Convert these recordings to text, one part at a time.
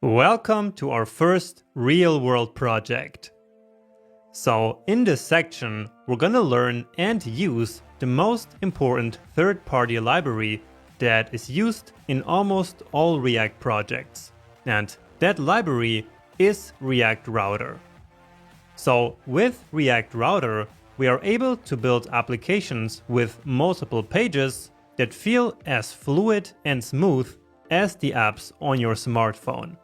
Welcome to our first real-world project. So in this section, we're gonna learn and use the most important third-party library that is used in almost all React projects. And that library is React Router. So with React Router, we are able to build applications with multiple pages that feel as fluid and smooth as the apps on your smartphone.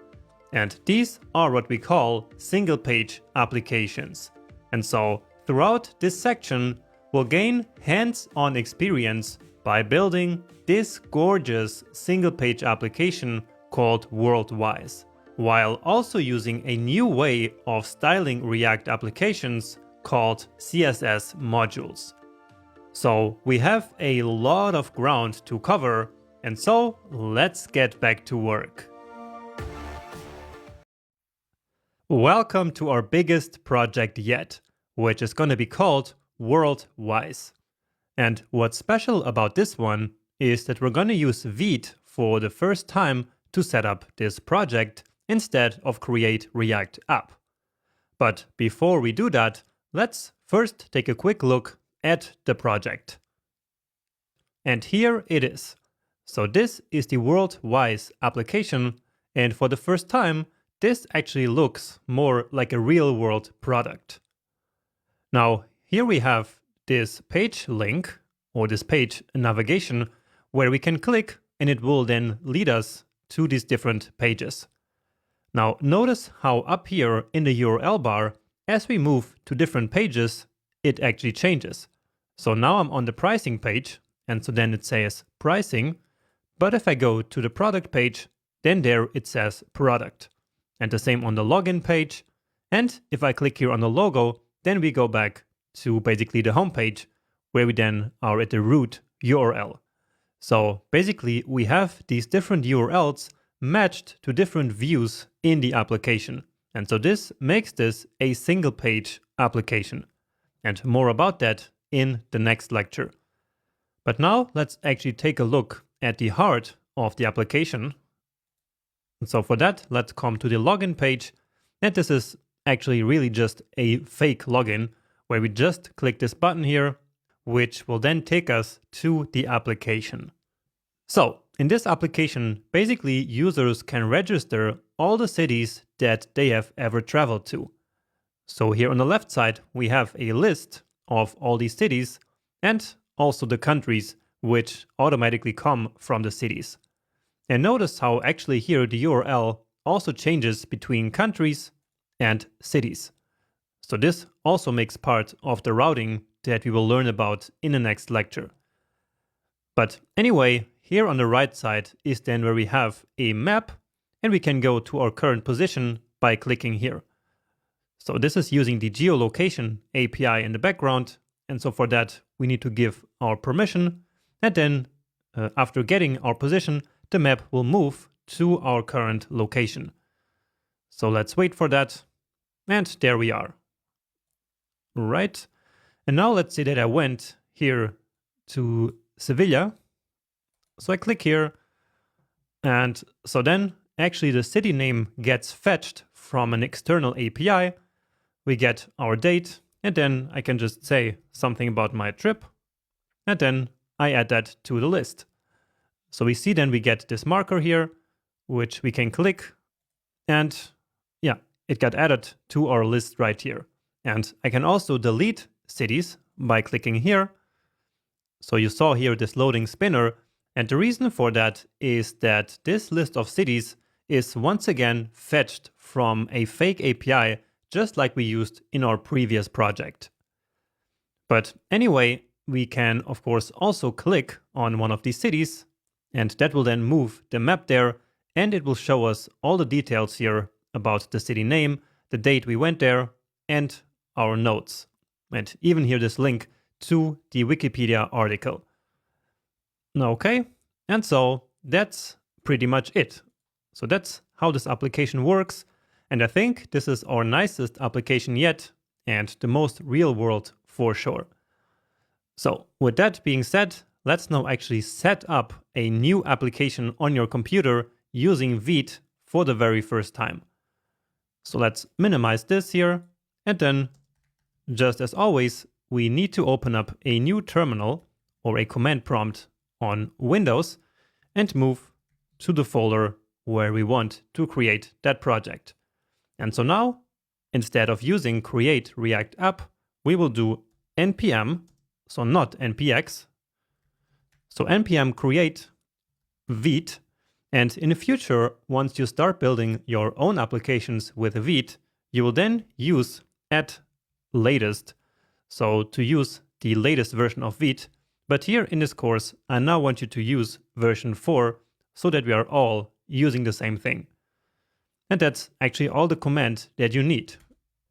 And these are what we call single-page applications. And so throughout this section, we'll gain hands-on experience by building this gorgeous single-page application called WorldWise, while also using a new way of styling React applications called CSS modules. So we have a lot of ground to cover, and so let's get back to work. Welcome to our biggest project yet, which is going to be called WorldWise. And what's special about this one is that we're going to use Vite for the first time to set up this project instead of create React app. But before we do that, let's first take a quick look at the project. And here it is. So this is the WorldWise application, and for the first time, this actually looks more like a real-world product. Now, here we have this page link, or this page navigation, where we can click and it will then lead us to these different pages. Now, notice how up here in the URL bar, as we move to different pages, it actually changes. So now I'm on the pricing page, and so then it says pricing, but if I go to the product page, then there it says product. And the same on the login page. And if I click here on the logo, then we go back to basically the home page where we then are at the root URL. So basically we have these different URLs matched to different views in the application. And so this makes this a single page application. And more about that in the next lecture. But now let's actually take a look at the heart of the application. And so for that, let's come to the login page. And this is actually really just a fake login where we just click this button here, which will then take us to the application. So in this application, basically users can register all the cities that they have ever traveled to. So here on the left side, we have a list of all these cities and also the countries which automatically come from the cities. And notice how actually here the URL also changes between countries and cities. So this also makes part of the routing that we will learn about in the next lecture. But anyway, here on the right side is then where we have a map, and we can go to our current position by clicking here. So this is using the geolocation API in the background. And so for that, we need to give our permission. And then after getting our position, the map will move to our current location. So let's wait for that. And there we are. Right. And now let's say that I went here to Sevilla. So I click here. And so then actually the city name gets fetched from an external API. We get our date. And then I can just say something about my trip. And then I add that to the list. So we see then we get this marker here, which we can click. And yeah, it got added to our list right here. And I can also delete cities by clicking here. So you saw here this loading spinner. And the reason for that is that this list of cities is once again fetched from a fake API, just like we used in our previous project. But anyway, we can of course also click on one of these cities, and that will then move the map there, and it will show us all the details here about the city name, the date we went there, and our notes. And even here this link to the Wikipedia article. Okay, and so that's pretty much it. So that's how this application works. And I think this is our nicest application yet, and the most real world for sure. So with that being said, let's now actually set up a new application on your computer using Vite for the very first time. So let's minimize this here. And then, just as always, we need to open up a new terminal or a command prompt on Windows and move to the folder where we want to create that project. And so now, instead of using create React app, we will do npm, so not npx. So npm create Vite. And in the future, once you start building your own applications with Vite, you will then use @latest. So to use the latest version of Vite. But here in this course, I now want you to use version 4 so that we are all using the same thing. And that's actually all the command that you need.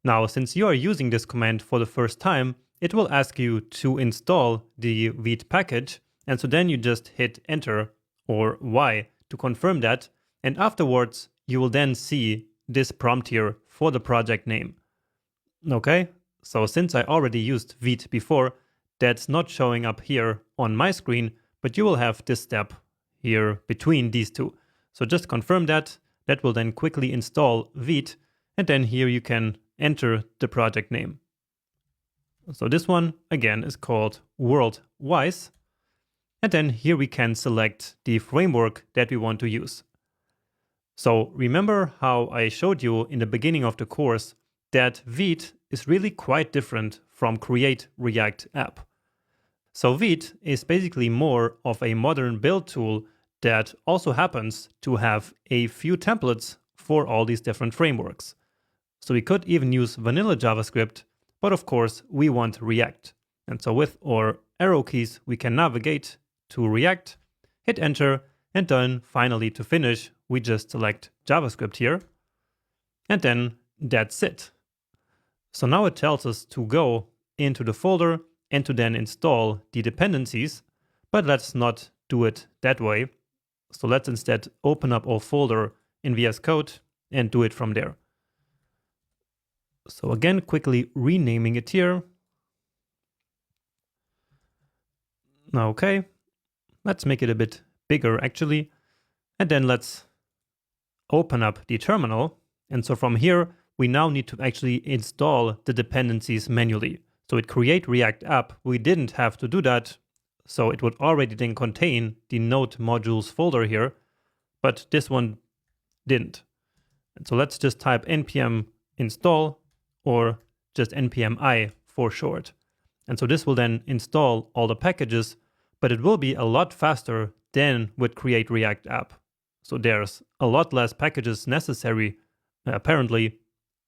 Now, since you are using this command for the first time, it will ask you to install the Vite package. And so then you just hit enter or Y to confirm that. And afterwards, you will then see this prompt here for the project name. Okay, so since I already used Vite before, that's not showing up here on my screen, but you will have this step here between these two. So just confirm that. That will then quickly install Vite, and then here you can enter the project name. So this one, again, is called WorldWise. And then here we can select the framework that we want to use. So remember how I showed you in the beginning of the course that Vite is really quite different from Create React App. So Vite is basically more of a modern build tool that also happens to have a few templates for all these different frameworks. So we could even use vanilla JavaScript, but of course we want React. And so with our arrow keys, we can navigate to React, hit enter, and then finally to finish, we just select JavaScript here. And then that's it. So now it tells us to go into the folder and to then install the dependencies, but let's not do it that way. So let's instead open up our folder in VS Code and do it from there. So again, quickly renaming it here. Okay, let's make it a bit bigger actually. And then let's open up the terminal. And so from here, we now need to actually install the dependencies manually. So with Create React App, we didn't have to do that. So it would already then contain the Node modules folder here, but this one didn't. And so let's just type npm install or just npm I for short. And so this will then install all the packages, but it will be a lot faster than with Create React App. So there's a lot less packages necessary, apparently.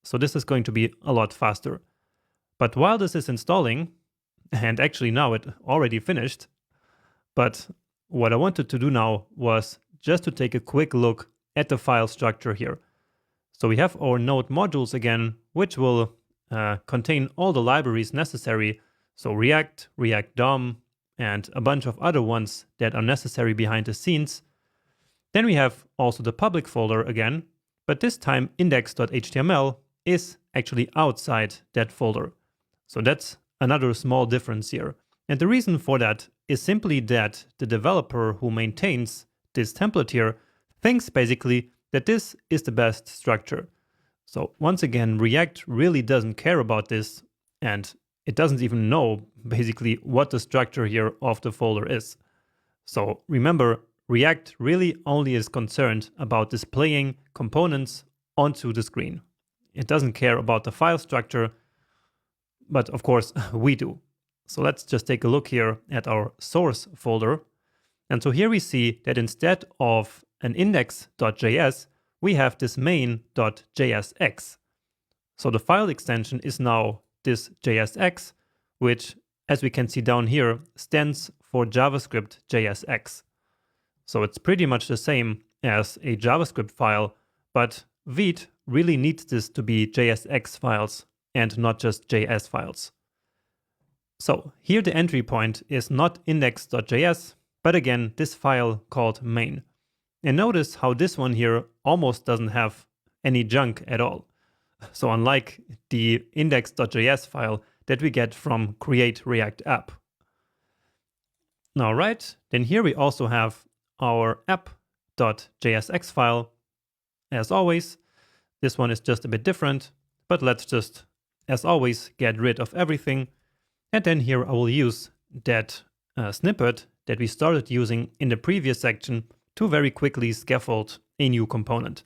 So this is going to be a lot faster. But while this is installing, and actually now it already finished, but what I wanted to do now was just to take a quick look at the file structure here. So we have our Node modules again, which will contain all the libraries necessary. So React, React DOM, and a bunch of other ones that are necessary behind the scenes. Then we have also the public folder again, but this time index.html is actually outside that folder. So that's another small difference here. And the reason for that is simply that the developer who maintains this template here thinks basically that this is the best structure. So once again, React really doesn't care about this, and it doesn't even know basically what the structure here of the folder is. So remember, React really only is concerned about displaying components onto the screen. It doesn't care about the file structure, but of course we do. So let's just take a look here at our source folder. And so here we see that instead of an index.js, we have this main.jsx. So the file extension is now this JSX, which, as we can see down here, stands for JavaScript JSX. So it's pretty much the same as a JavaScript file, but Vite really needs this to be JSX files and not just JS files. So here the entry point is not index.js, but again, this file called main. And notice how this one here almost doesn't have any junk at all. So unlike the index.js file that we get from Create React App. All right, then here we also have our app.jsx file. as always. This one is just a bit different, but let's just, as always, get rid of everything. And then here I will use that snippet that we started using in the previous section to very quickly scaffold a new component.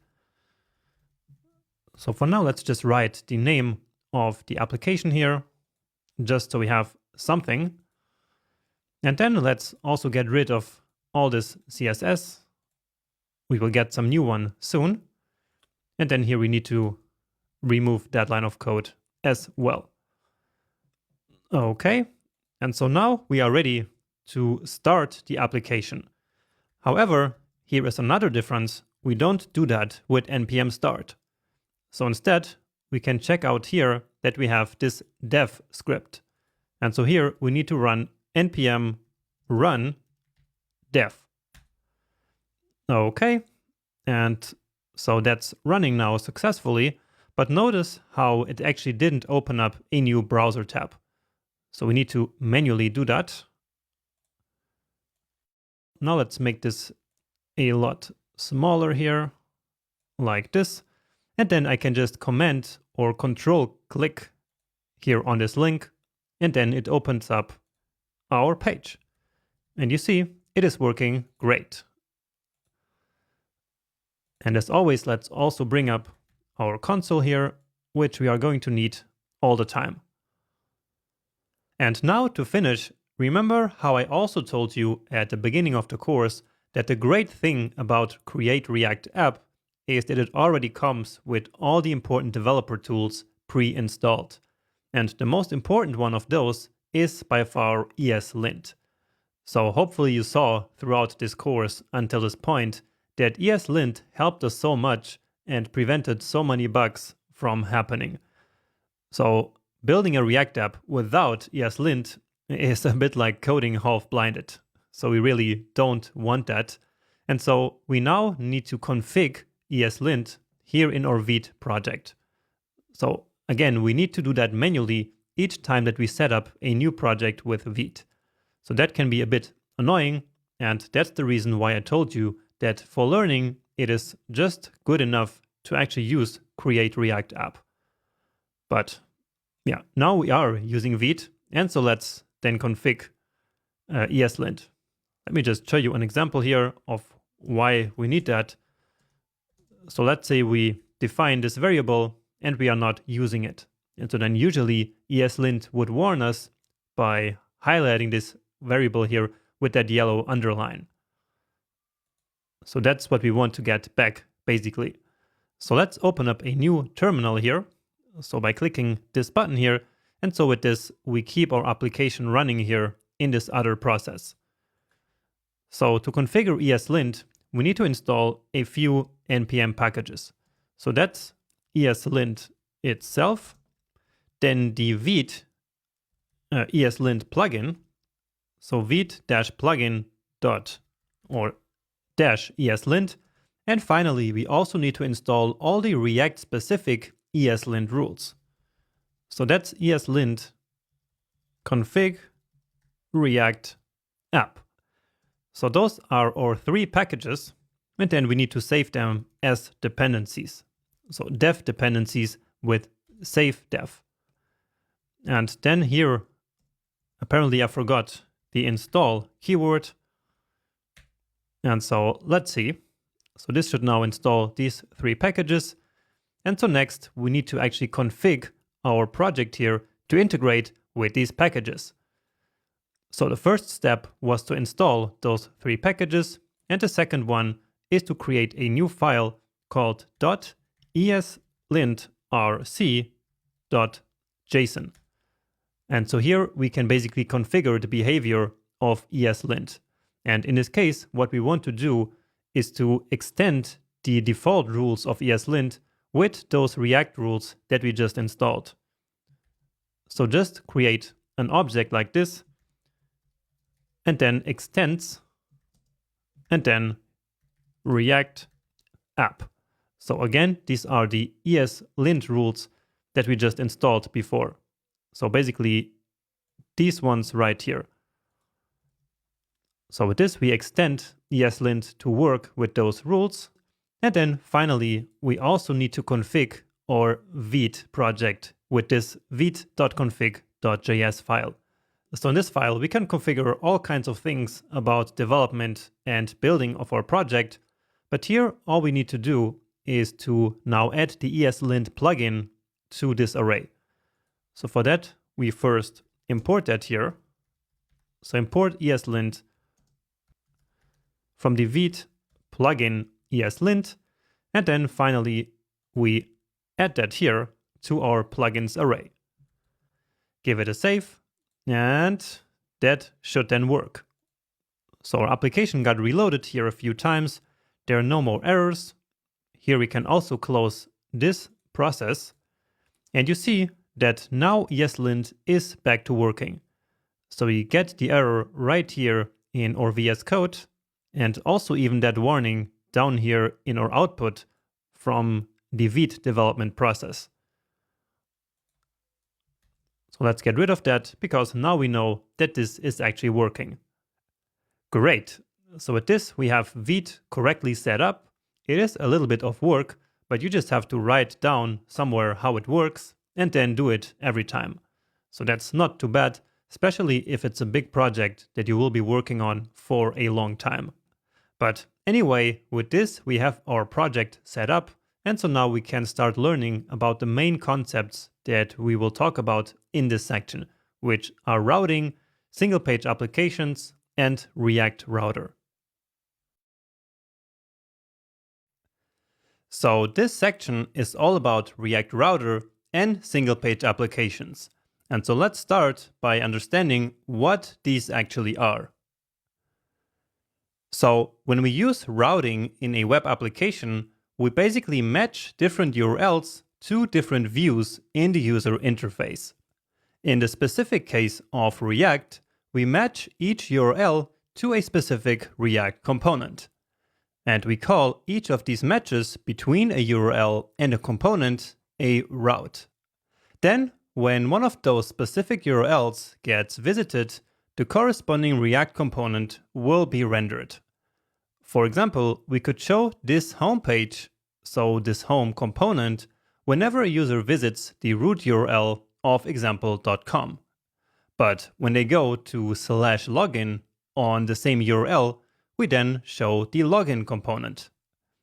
So for now, let's just write the name of the application here, just so we have something. And then let's also get rid of all this CSS. We will get some new one soon. And then here we need to remove that line of code as well. Okay, and so now we are ready to start the application. However, here is another difference. We don't do that with npm start. So instead, we can check out here that we have this dev script. And so here we need to run npm run dev. Okay, and so that's running now successfully, but notice how it actually didn't open up a new browser tab. So we need to manually do that. Now let's make this a lot smaller here, like this. And then I can just command or control click here on this link, and then it opens up our page. And you see, it is working great. And as always, let's also bring up our console here, which we are going to need all the time. And now to finish, remember how I also told you at the beginning of the course that the great thing about Create React App is that it already comes with all the important developer tools pre-installed. And the most important one of those is by far ESLint. So hopefully you saw throughout this course until this point that ESLint helped us so much and prevented so many bugs from happening. So building a React app without ESLint is a bit like coding half-blinded. So we really don't want that. And so we now need to config ESLint here in our Vite project. So again, we need to do that manually each time that we set up a new project with Vite. So that can be a bit annoying, and that's the reason why I told you that for learning, it is just good enough to actually use Create React App. But yeah, now we are using Vite, and so let's then config ESLint. Let me just show you an example here of why we need that. So let's say we define this variable and we are not using it. And so then usually ESLint would warn us by highlighting this variable here with that yellow underline. So that's what we want to get back, basically. So let's open up a new terminal here. So by clicking this button here, and so with this, we keep our application running here in this other process. So to configure ESLint, we need to install a few npm packages. So that's ESLint itself, then the Vite ESLint plugin. So vite-plugin or -ESLint. And finally, we also need to install all the React specific ESLint rules. So that's ESLint config React app. So those are our 3 packages, and then we need to save them as dependencies. So dev dependencies with save dev. And then here, apparently I forgot the install keyword. And so let's see. So this should now install these 3 packages. And so next we need to actually config our project here to integrate with these packages. So the first step was to install those 3 packages. And the second one is to create a new file called .eslintrc.json. And so here we can basically configure the behavior of ESLint. And in this case, what we want to do is to extend the default rules of ESLint with those React rules that we just installed. So just create an object like this, and then extends, and then React app. So again, these are the ESLint rules that we just installed before. So basically, these ones right here. So with this, we extend ESLint to work with those rules. And then finally, we also need to config our Vite project with this vite.config.js file. So in this file, we can configure all kinds of things about development and building of our project. But here, all we need to do is to now add the ESLint plugin to this array. So for that, we first import that here. So import ESLint from the Vite plugin ESLint, and then finally we add that here to our plugins array. Give it a save, and that should then work. So our application got reloaded here a few times. There are no more errors. Here we can also close this process, and you see that now ESLint is back to working. So we get the error right here in our VS Code, and also even that warning down here in our output from the Vite development process. So let's get rid of that, because now we know that this is actually working. Great. So with this, we have Vite correctly set up. It is a little bit of work, but you just have to write down somewhere how it works and then do it every time. So that's not too bad, especially if it's a big project that you will be working on for a long time. But anyway, with this, we have our project set up. And so now we can start learning about the main concepts that we will talk about in this section, which are routing, single page applications, and React Router. So this section is all about React Router and single page applications. And so let's start by understanding what these actually are. So when we use routing in a web application, we basically match different URLs to different views in the user interface. In the specific case of React, we match each URL to a specific React component. And we call each of these matches between a URL and a component a route. Then, when one of those specific URLs gets visited, the corresponding React component will be rendered. For example, we could show this home page, so this home component, whenever a user visits the root URL of example.com. But when they go to /login on the same URL, we then show the login component.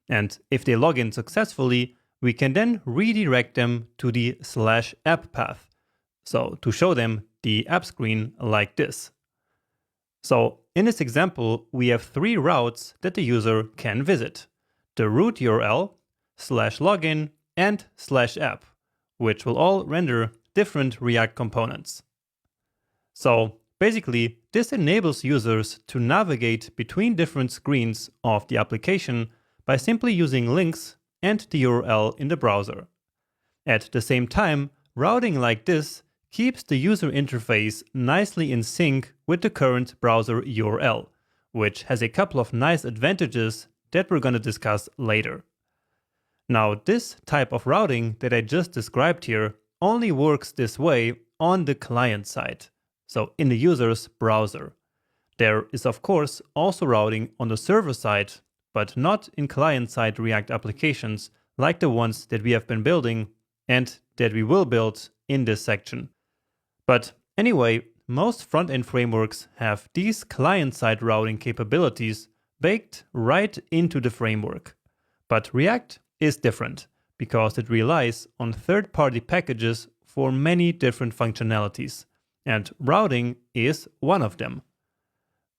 And if they log in successfully, we can then redirect them to the /app path. So to show them the app screen like this. So in this example, we have three routes that the user can visit: the root URL, /login, and /app, which will all render different React components. So basically, this enables users to navigate between different screens of the application by simply using links and the URL in the browser. At the same time, routing like this keeps the user interface nicely in sync with the current browser URL, which has a couple of nice advantages that we're going to discuss later. Now, this type of routing that I just described here only works this way on the client side, so in the user's browser. There is of course also routing on the server side, but not in client-side React applications like the ones that we have been building and that we will build in this section. But anyway, most front-end frameworks have these client-side routing capabilities baked right into the framework. But React is different because it relies on third-party packages for many different functionalities, and routing is one of them.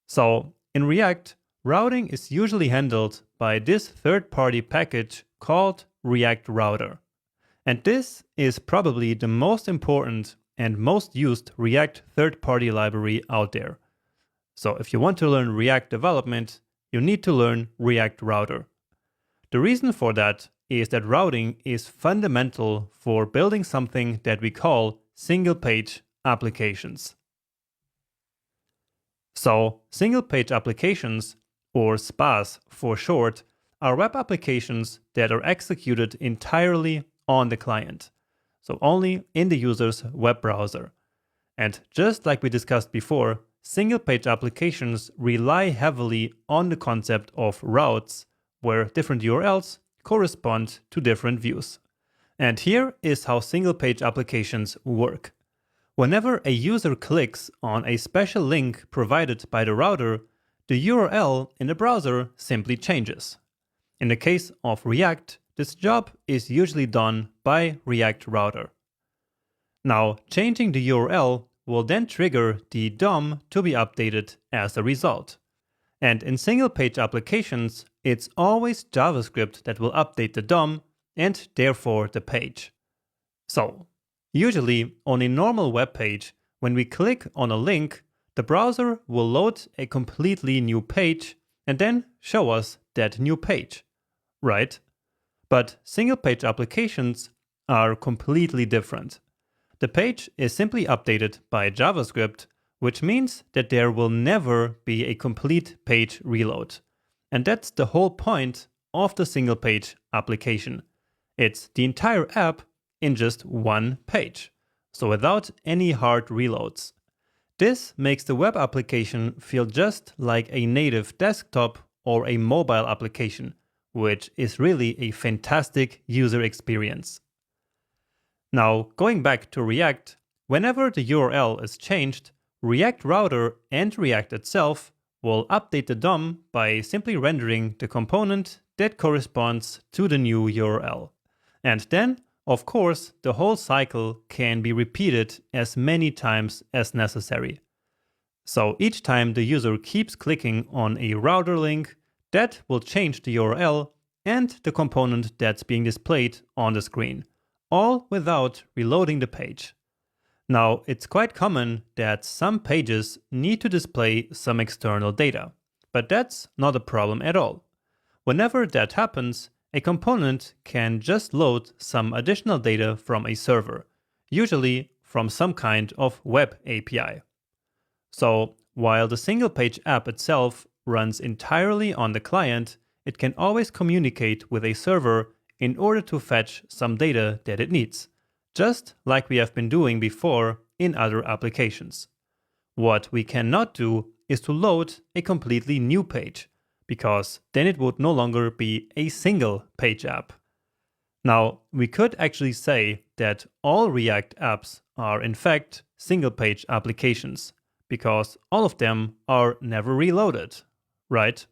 So in React, routing is usually handled by this third-party package called React Router. And this is probably the most important and most used React third-party library out there. So if you want to learn React development, you need to learn React Router. The reason for that is that routing is fundamental for building something that we call single-page applications. So single-page applications, or SPAs for short, are web applications that are executed entirely on the client, so only in the user's web browser. And just like we discussed before, single-page applications rely heavily on the concept of routes, where different URLs correspond to different views. And here is how single-page applications work. Whenever a user clicks on a special link provided by the router, the URL in the browser simply changes. In the case of React, this job is usually done by React Router. Now, changing the URL will then trigger the DOM to be updated as a result. And in single-page applications, it's always JavaScript that will update the DOM and therefore the page. So, usually on a normal web page, when we click on a link, the browser will load a completely new page and then show us that new page, right? But single-page applications are completely different. The page is simply updated by JavaScript, which means that there will never be a complete page reload. And that's the whole point of the single-page application. It's the entire app in just one page, so without any hard reloads. This makes the web application feel just like a native desktop or a mobile application, which is really a fantastic user experience. Now, going back to React, whenever the URL is changed, React Router and React itself will update the DOM by simply rendering the component that corresponds to the new URL. And then, of course, the whole cycle can be repeated as many times as necessary. So each time the user keeps clicking on a router link, that will change the URL and the component that's being displayed on the screen, all without reloading the page. Now, it's quite common that some pages need to display some external data, but that's not a problem at all. Whenever that happens, a component can just load some additional data from a server, usually from some kind of web API. So, while the single-page app itself runs entirely on the client, it can always communicate with a server in order to fetch some data that it needs, just like we have been doing before in other applications. What we cannot do is to load a completely new page, because then it would no longer be a single page app. Now, we could actually say that all React apps are in fact single page applications, because all of them are never reloaded, right?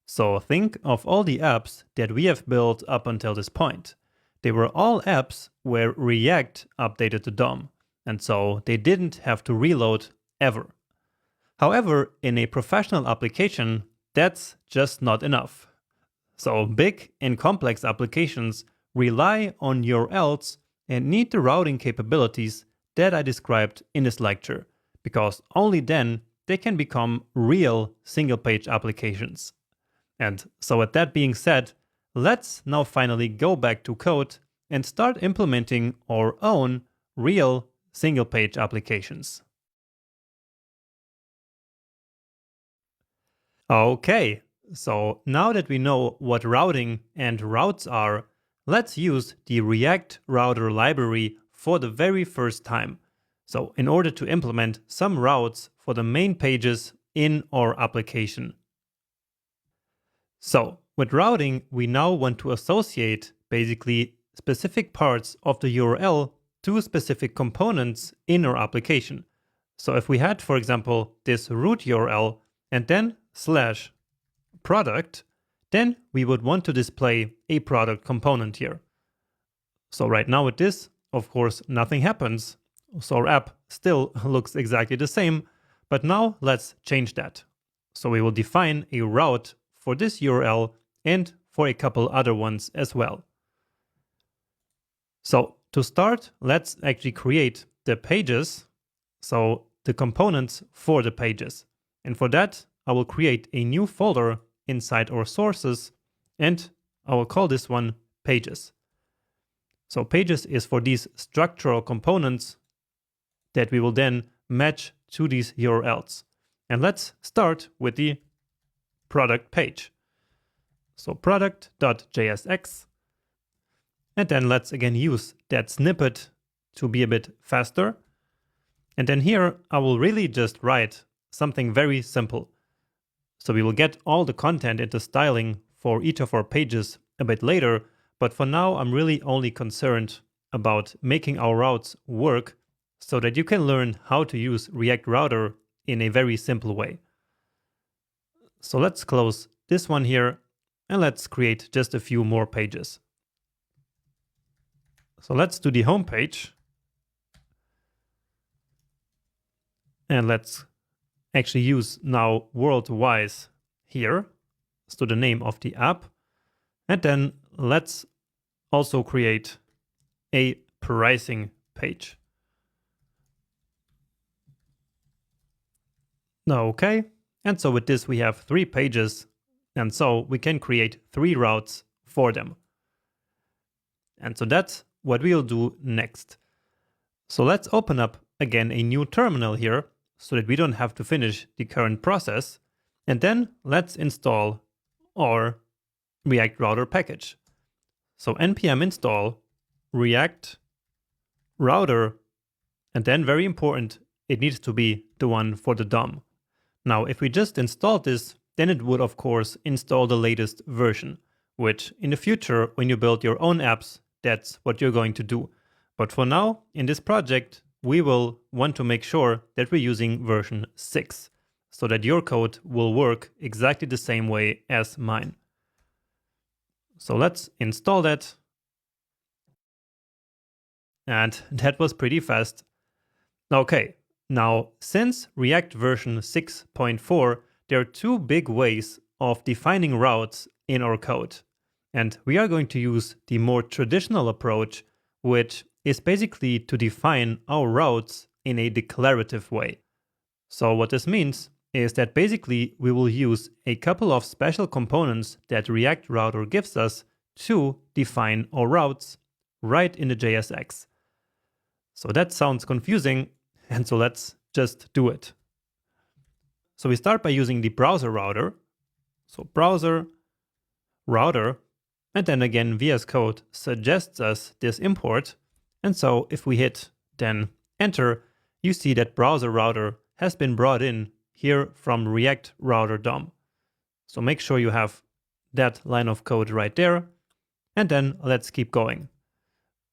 So think of all the apps that we have built up until this point. They were all apps where React updated the DOM, and so they didn't have to reload ever. However, in a professional application, that's just not enough. So big and complex applications rely on URLs and need the routing capabilities that I described in this lecture, because only then they can become real single-page applications. And so with that being said, let's now finally go back to code and start implementing our own real single-page applications. Okay, so now that we know what routing and routes are, let's use the React Router library for the very first time. So in order to implement some routes for the main pages in our application. So with routing, we now want to associate basically specific parts of the URL to specific components in our application. So if we had, for example, this root URL and then /product, then we would want to display a product component here. So right now with this, of course, nothing happens. So our app still looks exactly the same, but now let's change that. So we will define a route for this URL and for a couple other ones as well. So to start, let's actually create the pages, so the components for the pages. And for that, I will create a new folder inside our sources, and I will call this one pages. So pages is for these structural components that we will then match to these URLs. And let's start with the product page. So product.jsx. And then let's again use that snippet to be a bit faster. And then here I will really just write something very simple. So we will get all the content into styling for each of our pages a bit later, but for now I'm really only concerned about making our routes work so that you can learn how to use React Router in a very simple way. So let's close this one here and let's create just a few more pages. So let's do the home page. And let's actually use now WorldWise here. So the name of the app. And then let's also create a pricing page. Okay. And so with this, we have 3 pages. And so we can create 3 routes for them. And so that's what we'll do next. So let's open up again a new terminal here so that we don't have to finish the current process. And then let's install our React Router package. So npm install React Router, and then very important, it needs to be the one for the DOM. Now, if we just installed this, then it would of course install the latest version, which in the future, when you build your own apps, that's what you're going to do. But for now, in this project, we will want to make sure that we're using version 6, so that your code will work exactly the same way as mine. So let's install that. And that was pretty fast. Okay, now since React version 6.4, there are 2 big ways of defining routes in our code. And we are going to use the more traditional approach, which is basically to define our routes in a declarative way. So what this means is that basically we will use a couple of special components that React Router gives us to define our routes right in the JSX. So that sounds confusing, and so let's just do it. So we start by using the browser router. So browser router, and then again VS Code suggests us this import. And so if we hit then enter, you see that browser router has been brought in here from React Router DOM. So make sure you have that line of code right there. And then let's keep going.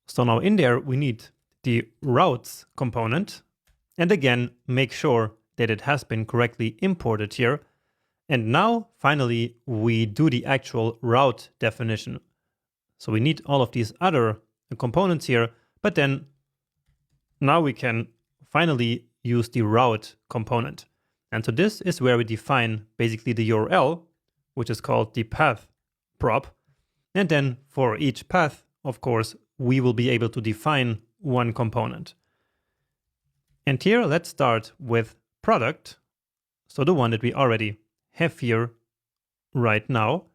So now in there, we need the routes component. And again, make sure that it has been correctly imported here. And now finally, we do the actual route definition. So we need all of these other components here, but then now we can finally use the route component. And so this is where we define basically the URL, which is called the path prop. And then for each path, of course, we will be able to define one component. And here, let's start with product. So the one that we already have here right now.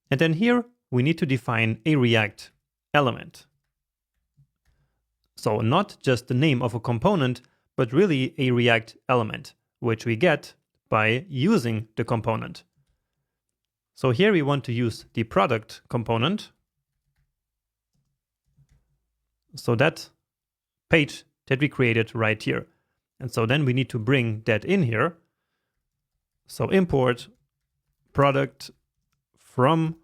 And then here, we need to define a React element. So not just the name of a component, but really a React element, which we get by using the component. So here we want to use the product component. So that page that we created right here. And so then we need to bring that in here. So import product from,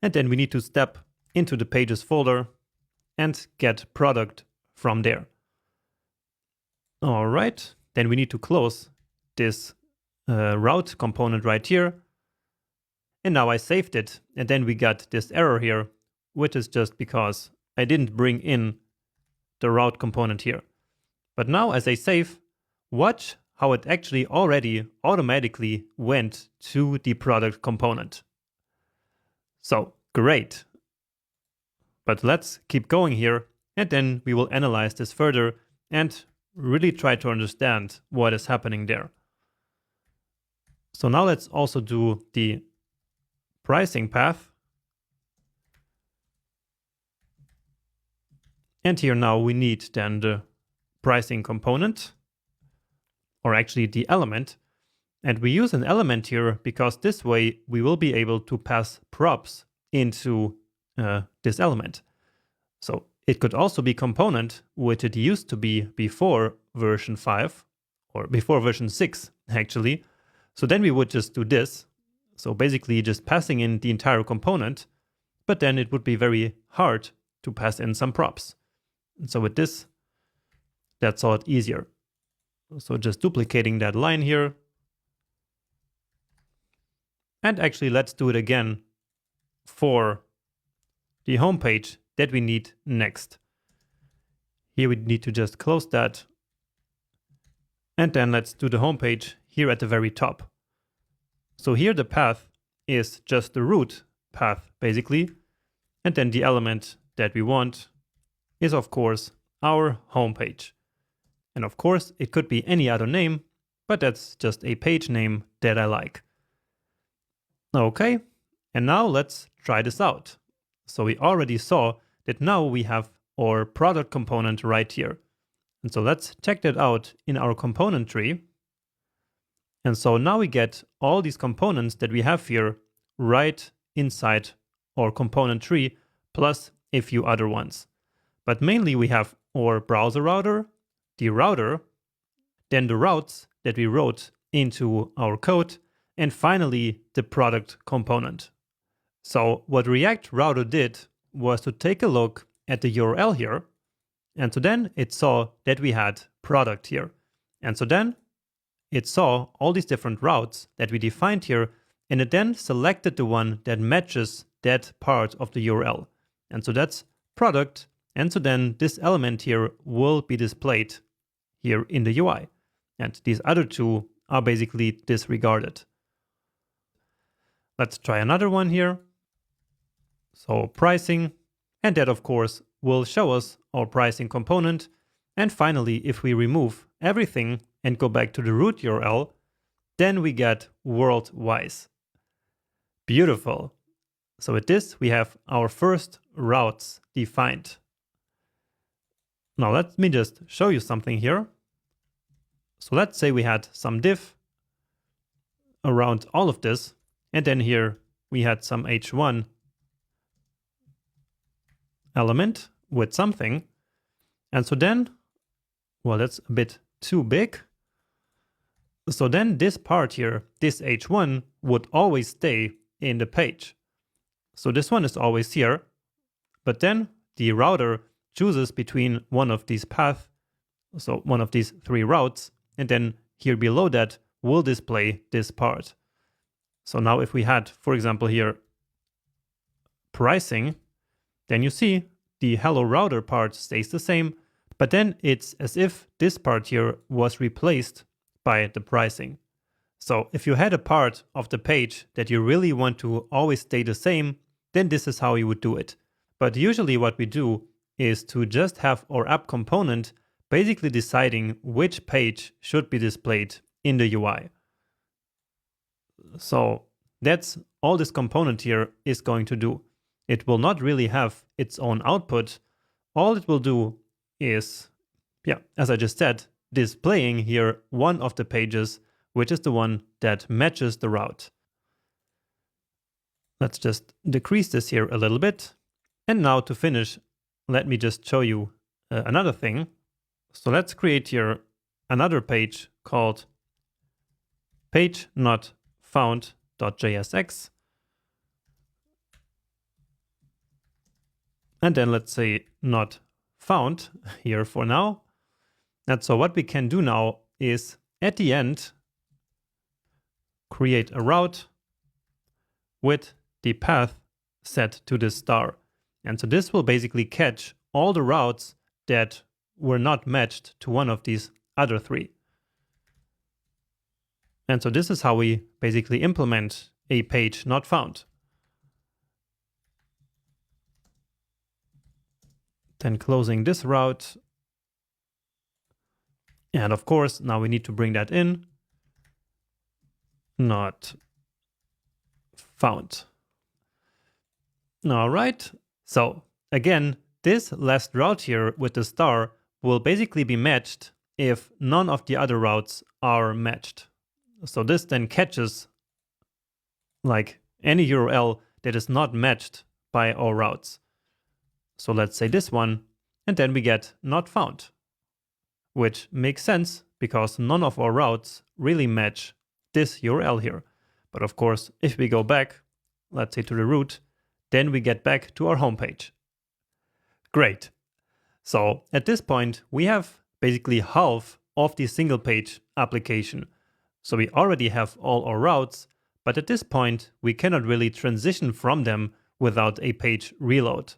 and then we need to step into the pages folder and get product from there. All right, then we need to close this route component right here. And now I saved it, and then we got this error here, which is just because I didn't bring in the route component here. But now as I save, watch how it actually already automatically went to the product component. So great. But let's keep going here, and then we will analyze this further and really try to understand what is happening there. So now let's also do the pricing path. And here now we need then the pricing component, or actually the element. And we use an element here because this way we will be able to pass props into this element. So it could also be component, which it used to be before version 5, or before version 6 actually. So then we would just do this. So basically just passing in the entire component, but then it would be very hard to pass in some props. And so with this, that's a lot easier. So just duplicating that line here. And actually, let's do it again for the home page that we need next. Here we need to just close that. And then let's do the home page here at the very top. So here the path is just the root path, basically. And then the element that we want is, of course, our home page. And of course, it could be any other name, but that's just a page name that I like. Okay, and now let's try this out. So we already saw that now we have our product component right here. And so let's check that out in our component tree. And so now we get all these components that we have here right inside our component tree, plus a few other ones. But mainly we have our browser router, the router, then the routes that we wrote into our code, and finally the product component. So what React Router did was to take a look at the URL here, and so then it saw that we had product here. And so then it saw all these different routes that we defined here, and it then selected the one that matches that part of the URL. And so that's product, and so then this element here will be displayed here in the UI. And these other two are basically disregarded. Let's try another one here. So pricing, and that of course will show us our pricing component. And finally, if we remove everything and go back to the root URL, then we get WorldWise. Beautiful. So with this, we have our first routes defined. Now let me just show you something here. So let's say we had some div around all of this, and then here we had some h1 element with something. And so then, well, that's a bit too big. So then this part here, this h1, would always stay in the page. So this one is always here, but then the router chooses between one of these paths, so one of these three routes, and then here below that will display this part. So now if we had, for example, here pricing, then you see the hello router part stays the same, but then it's as if this part here was replaced by the pricing. So if you had a part of the page that you really want to always stay the same, then this is how you would do it. But usually what we do is to just have our app component basically deciding which page should be displayed in the UI. So that's all this component here is going to do. It will not really have its own output. All it will do is, as I just said, displaying here one of the pages, which is the one that matches the route. Let's just decrease this here a little bit. And now to finish, let me just show you another thing. So let's create here another page called page.not.found.jsx. And then let's say not found here for now. And so what we can do now is at the end, create a route with the path set to this star. And so this will basically catch all the routes that were not matched to one of these other three. And so this is how we basically implement a page not found. Then closing this route. And of course, now we need to bring that in. Not found. All right. So again, this last route here with the star will basically be matched if none of the other routes are matched. So this then catches like any URL that is not matched by our routes. So let's say this one, and then we get not found, which makes sense because none of our routes really match this URL here. But of course, if we go back, let's say to the root, then we get back to our homepage. Great. So at this point, we have basically half of the single page application. So we already have all our routes, but at this point, we cannot really transition from them without a page reload.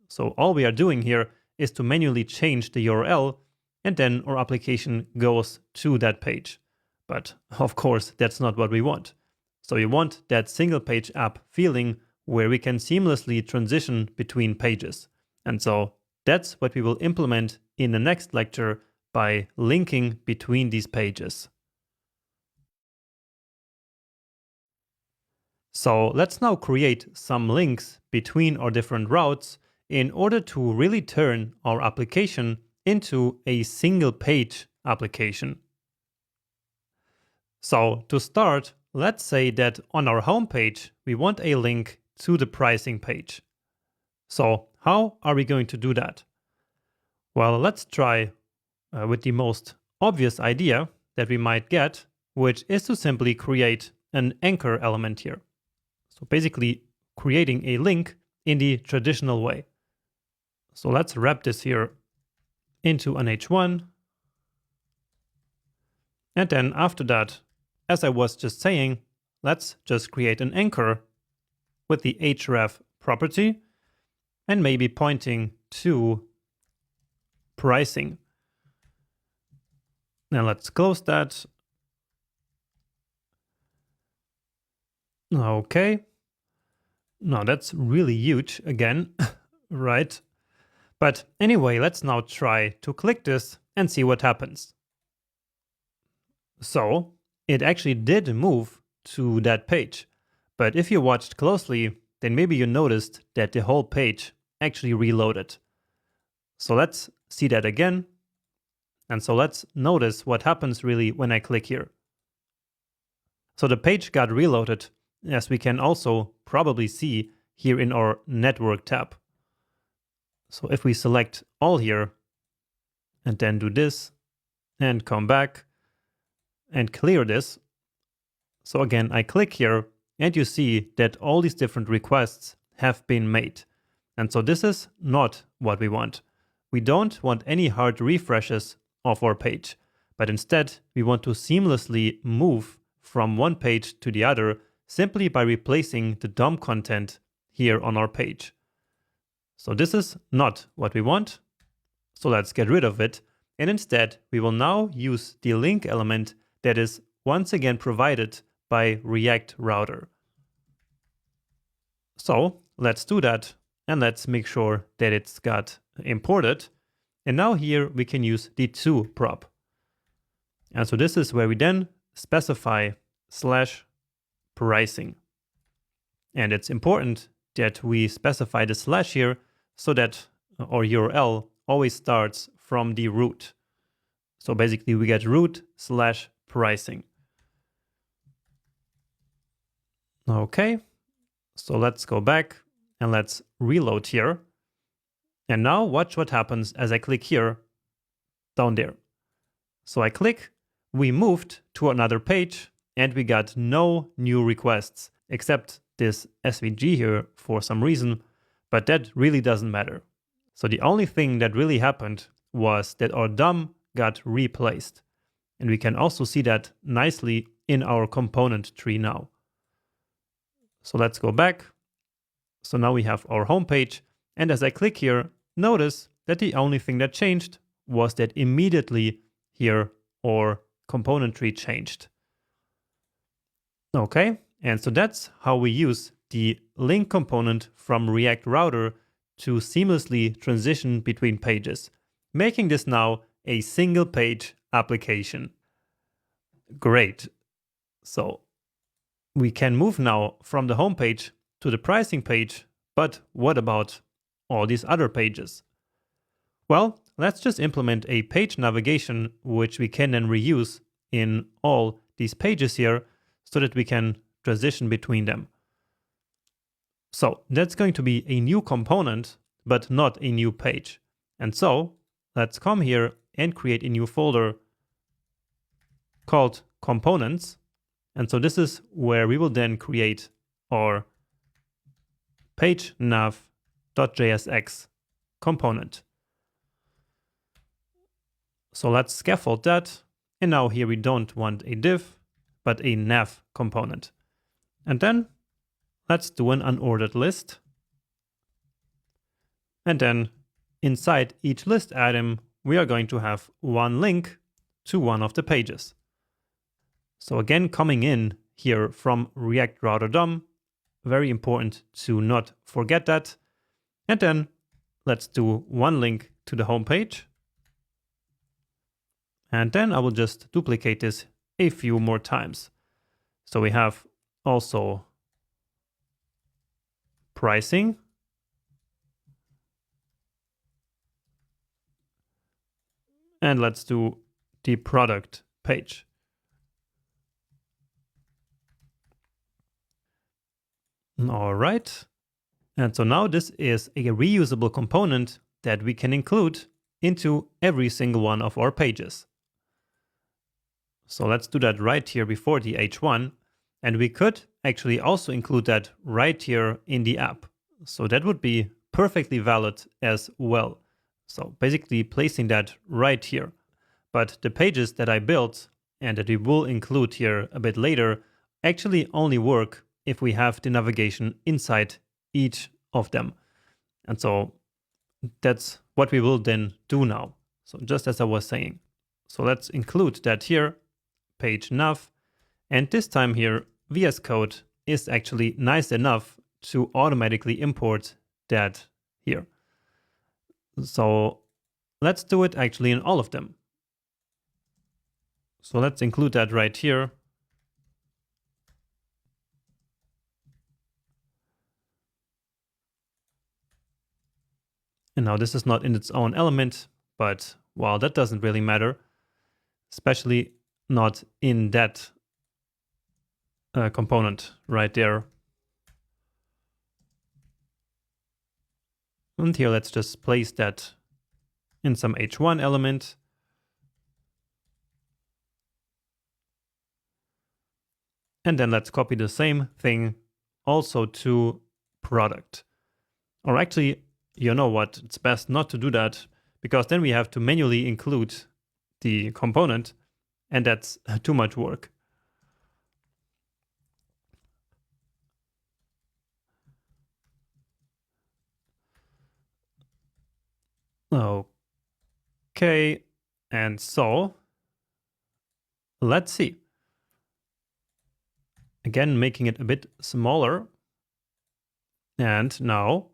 So all we are doing here is to manually change the URL, and then our application goes to that page. But of course, that's not what we want. So we want that single page app feeling where we can seamlessly transition between pages. And so that's what we will implement in the next lecture by linking between these pages. So let's now create some links between our different routes in order to really turn our application into a single page application. So to start, let's say that on our home page, we want a link to the pricing page. So how are we going to do that? Well, let's try with the most obvious idea that we might get, which is to simply create an anchor element here. So basically creating a link in the traditional way. So let's wrap this here into an H1. And then after that, as I was just saying, let's just create an anchor with the href property and maybe pointing to pricing. Now let's close that. Okay. Now that's really huge again, right? But anyway, let's now try to click this and see what happens. So it actually did move to that page. But if you watched closely, then maybe you noticed that the whole page actually reloaded. So let's see that again. And so let's notice what happens really when I click here. So the page got reloaded, as we can also probably see here in our network tab. So if we select all here and then do this and come back and clear this. So again, I click here and you see that all these different requests have been made. And so this is not what we want. We don't want any hard refreshes of our page, but instead we want to seamlessly move from one page to the other simply by replacing the DOM content here on our page. So this is not what we want. So let's get rid of it. And instead, we will now use the link element that is once again provided by React Router. So let's do that. And let's make sure that it's got imported. And now here we can use the to prop. And so this is where we then specify /pricing. And it's important that we specify the slash here so that our URL always starts from the root. So basically we get root/pricing. Okay, so let's go back and let's reload here. And now watch what happens as I click here down there. So I click, we moved to another page and we got no new requests except this SVG here for some reason, but that really doesn't matter. So the only thing that really happened was that our DOM got replaced. And we can also see that nicely in our component tree now. So let's go back. So now we have our home page. And as I click here, notice that the only thing that changed was that immediately here our component tree changed. Okay, and so that's how we use the link component from React Router to seamlessly transition between pages, making this now a single page application. Great. So we can move now from the home page to the pricing page, but what about all these other pages? Well, let's just implement a page navigation, which we can then reuse in all these pages here so that we can transition between them. So that's going to be a new component, but not a new page. And so let's come here and create a new folder called components. And so this is where we will then create our page nav.jsx component. So let's scaffold that. And now here we don't want a div, but a nav component. And then let's do an unordered list. And then inside each list item, we are going to have one link to one of the pages. So again, coming in here from React Router DOM, very important to not forget that. And then let's do one link to the home page. And then I will just duplicate this a few more times. So we have also pricing. And let's do the product page. All right. And so now this is a reusable component that we can include into every single one of our pages. So let's do that right here before the H1. And we could actually also include that right here in the app. So that would be perfectly valid as well. So basically placing that right here. But the pages that I built and that we will include here a bit later actually only work if we have the navigation inside each of them. And so that's what we will then do now. So just as I was saying. So let's include that here, page nav. And this time here, VS Code is actually nice enough to automatically import that here. So let's do it actually in all of them. So let's include that right here. And now this is not in its own element, but well, that doesn't really matter, especially not in that component right there. And here, let's just place that in some H1 element. And then let's copy the same thing also to product. Or actually, you know what? It's best not to do that because then we have to manually include the component and that's too much work. Okay, and so let's see. Again, making it a bit smaller. And now,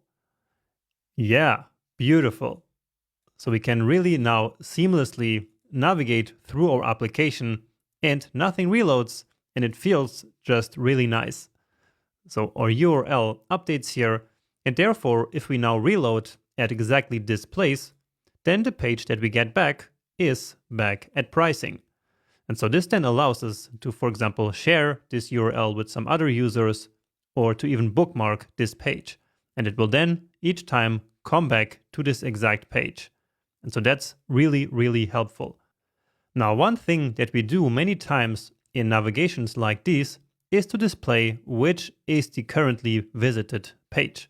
yeah, beautiful. So we can really now seamlessly navigate through our application and nothing reloads and it feels just really nice. So our URL updates here. And therefore, if we now reload at exactly this place, then the page that we get back is back at pricing. And so this then allows us to, for example, share this URL with some other users or to even bookmark this page. And it will then each time come back to this exact page. And so that's really, really helpful. Now, one thing that we do many times in navigations like these is to display which is the currently visited page.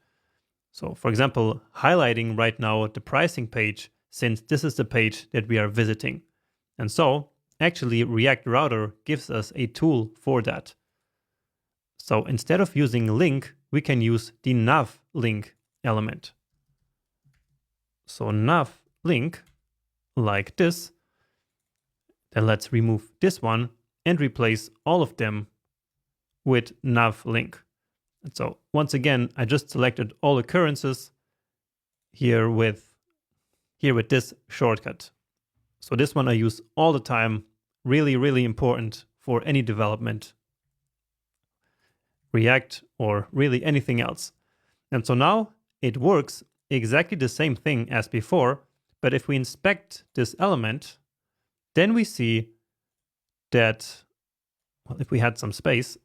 So for example, highlighting right now the pricing page since this is the page that we are visiting. And so actually React Router gives us a tool for that. So instead of using link, we can use the nav link element. So nav link like this. Then let's remove this one and replace all of them with nav link. And so once again, I just selected all occurrences here with this shortcut. So this one I use all the time. Really, really important for any development, React or really anything else. And so now it works exactly the same thing as before. But if we inspect this element, then we see that, well, if we had some space,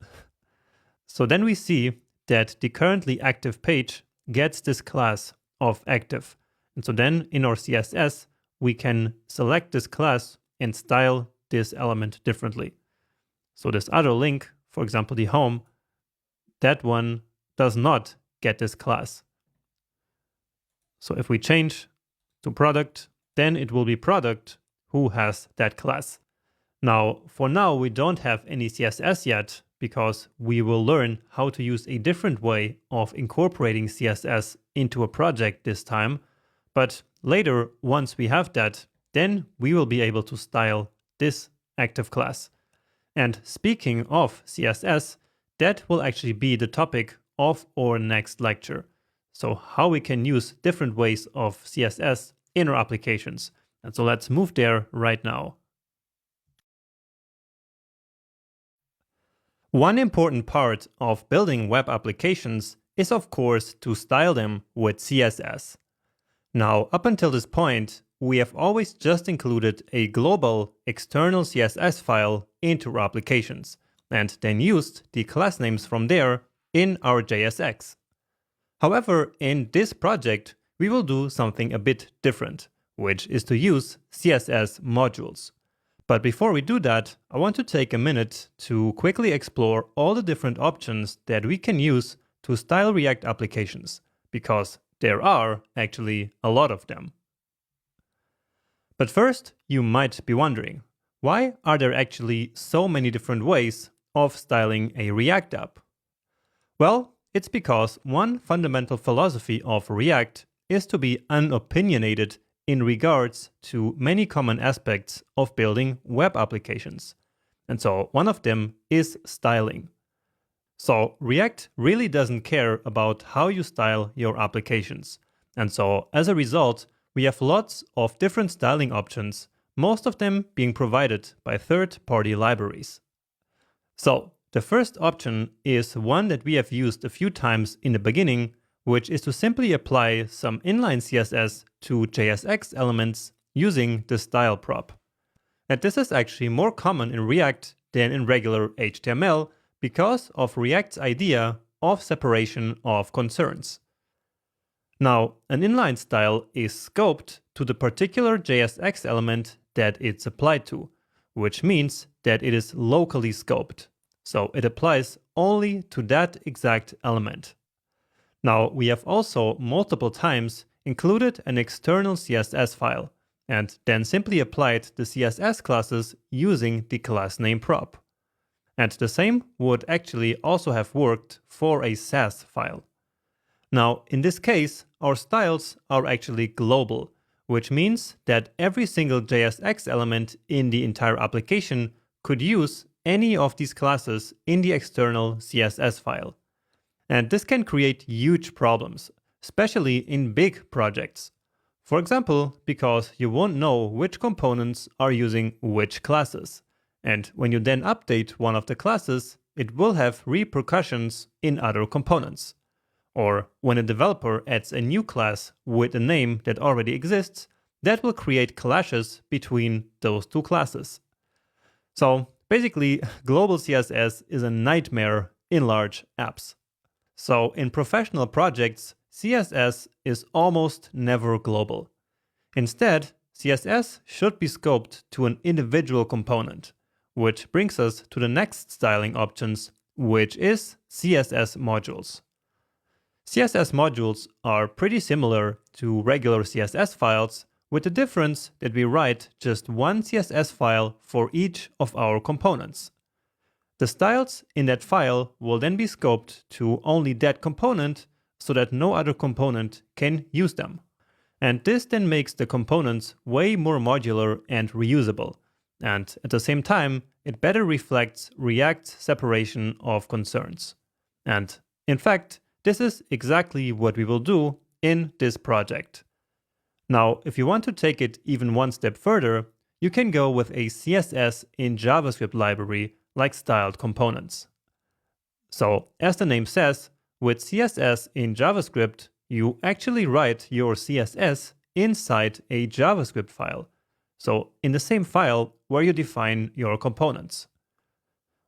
so then we see that the currently active page gets this class of active. And so then in our CSS, we can select this class and style this element differently. So this other link, for example, the home, that one does not get this class. So if we change to product, then it will be product who has that class. Now, for now, we don't have any CSS yet because we will learn how to use a different way of incorporating CSS into a project this time. But later, once we have that, then we will be able to style this active class. And speaking of CSS, that will actually be the topic of our next lecture. So how we can use different ways of CSS in our applications. And so let's move there right now. One important part of building web applications is, of course, to style them with CSS. Now, up until this point, we have always just included a global external CSS file into our applications, and then used the class names from there in our JSX. However, in this project, we will do something a bit different, which is to use CSS modules. But before we do that, I want to take a minute to quickly explore all the different options that we can use to style React applications, because there are actually a lot of them. But first, you might be wondering, why are there actually so many different ways of styling a React app? Well, it's because one fundamental philosophy of React is to be unopinionated in regards to many common aspects of building web applications. And so one of them is styling. So React really doesn't care about how you style your applications. And so as a result, we have lots of different styling options, most of them being provided by third-party libraries. So the first option is one that we have used a few times in the beginning, which is to simply apply some inline CSS to JSX elements using the style prop. And this is actually more common in React than in regular HTML because of React's idea of separation of concerns. Now, an inline style is scoped to the particular JSX element that it's applied to, which means that it is locally scoped. So it applies only to that exact element. Now, we have also multiple times included an external CSS file, and then simply applied the CSS classes using the class name prop. And the same would actually also have worked for a Sass file. Now, in this case, our styles are actually global, which means that every single JSX element in the entire application could use any of these classes in the external CSS file. And this can create huge problems, especially in big projects. For example, because you won't know which components are using which classes. And when you then update one of the classes, it will have repercussions in other components. Or when a developer adds a new class with a name that already exists, that will create clashes between those two classes. So basically, global CSS is a nightmare in large apps. So in professional projects, CSS is almost never global. Instead, CSS should be scoped to an individual component, which brings us to the next styling options, which is CSS modules. CSS modules are pretty similar to regular CSS files, with the difference that we write just one CSS file for each of our components. The styles in that file will then be scoped to only that component so that no other component can use them. And this then makes the components way more modular and reusable. And at the same time, it better reflects React's separation of concerns. And in fact, this is exactly what we will do in this project. Now, if you want to take it even one step further, you can go with a CSS in JavaScript library like styled components. So, as the name says, with CSS in JavaScript, you actually write your CSS inside a JavaScript file. So, in the same file where you define your components.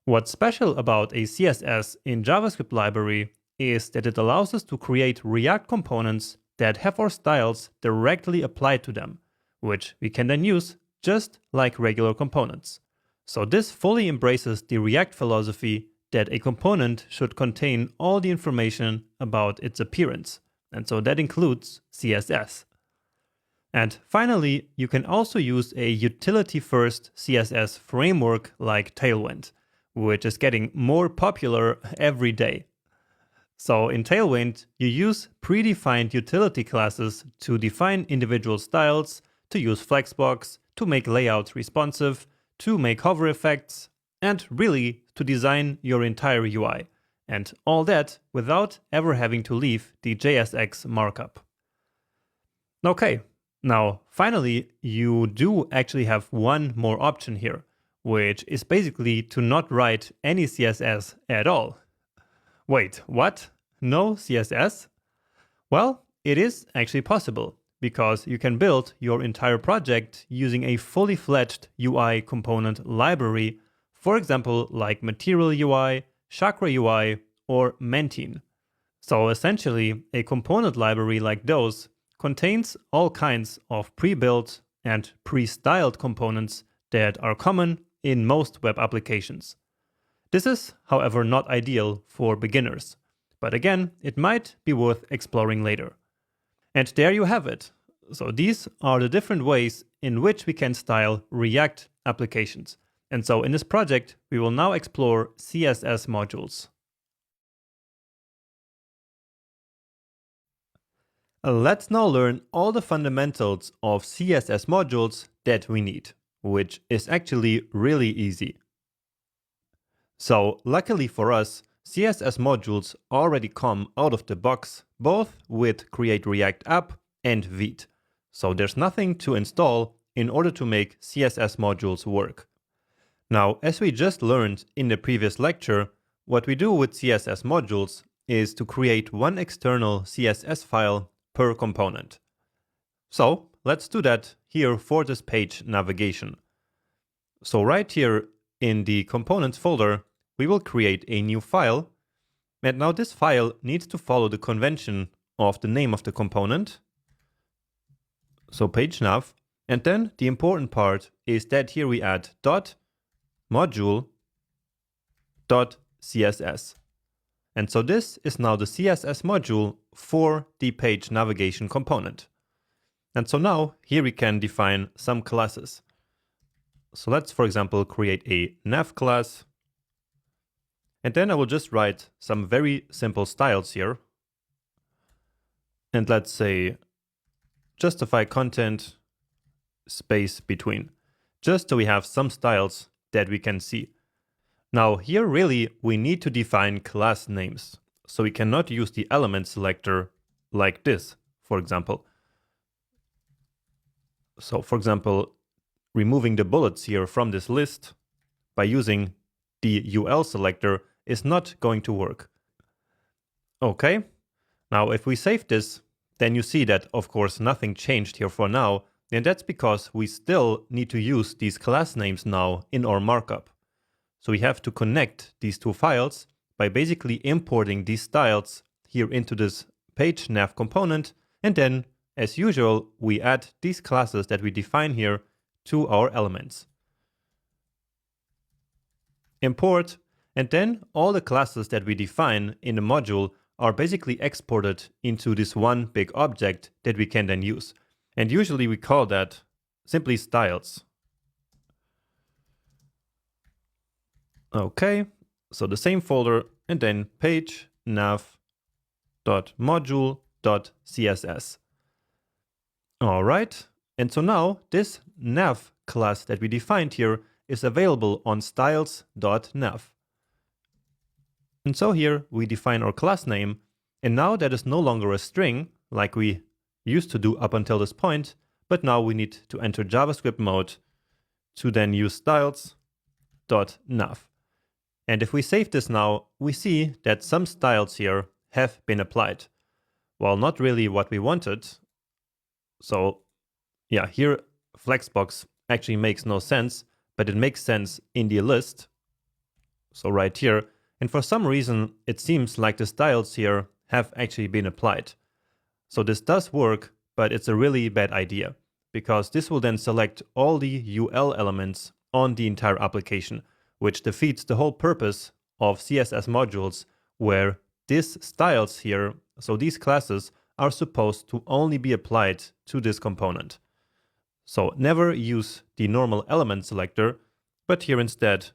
What's special about a CSS in JavaScript library is that it allows us to create React components that have our styles directly applied to them, which we can then use just like regular components. So this fully embraces the React philosophy that a component should contain all the information about its appearance, and so that includes CSS. And finally, you can also use a utility-first CSS framework like Tailwind, which is getting more popular every day. So in Tailwind, you use predefined utility classes to define individual styles, to use Flexbox, to make layouts responsive, to make hover effects, and really to design your entire UI. And all that without ever having to leave the JSX markup. Okay. Now, finally, you do actually have one more option here, which is basically to not write any CSS at all. Wait, what? No CSS? Well, it is actually possible, because you can build your entire project using a fully fledged UI component library, for example, like Material UI, Chakra UI, or Mentine. So essentially, a component library like those contains all kinds of pre-built and pre-styled components that are common in most web applications. This is, however, not ideal for beginners, but again, it might be worth exploring later. And there you have it. So these are the different ways in which we can style React applications. And so in this project, we will now explore CSS modules. Let's now learn all the fundamentals of CSS modules that we need, which is actually really easy. So, luckily for us, CSS modules already come out of the box, both with Create React App and Vite. So there's nothing to install in order to make CSS modules work. Now, as we just learned in the previous lecture, what we do with CSS modules is to create one external CSS file per component. So let's do that here for this page navigation. So right here in the components folder, we will create a new file. And now this file needs to follow the convention of the name of the component. So page nav. And then the important part is that here we add .module.css. And so this is now the CSS module for the page navigation component. And so now here we can define some classes. So let's, for example, create a nav class. And then I will just write some very simple styles here. And let's say justify content space between, just so we have some styles that we can see. Now here really we need to define class names, so we cannot use the element selector like this, for example. So for example, removing the bullets here from this list by using the UL selector is not going to work. Okay, now if we save this, then you see that of course nothing changed here for now, and that's because we still need to use these class names now in our markup. So we have to connect these two files by basically importing these styles here into this page nav component, and then, as usual, we add these classes that we define here to our elements. Import, and then all the classes that we define in the module are basically exported into this one big object that we can then use. And usually we call that simply styles. Okay, so the same folder, and then page nav.module.css. All right, and so now this nav class that we defined here is available on styles.nav. And so here we define our class name, and now that is no longer a string like we used to do up until this point, but now we need to enter JavaScript mode to then use styles.nav. And if we save this now, we see that some styles here have been applied. Well, not really what we wanted. So yeah, here Flexbox actually makes no sense, but it makes sense in the list. So right here, and for some reason, it seems like the styles here have actually been applied. So this does work, but it's a really bad idea, because this will then select all the UL elements on the entire application, which defeats the whole purpose of CSS modules where these styles here, so these classes, are supposed to only be applied to this component. So never use the normal element selector, but here instead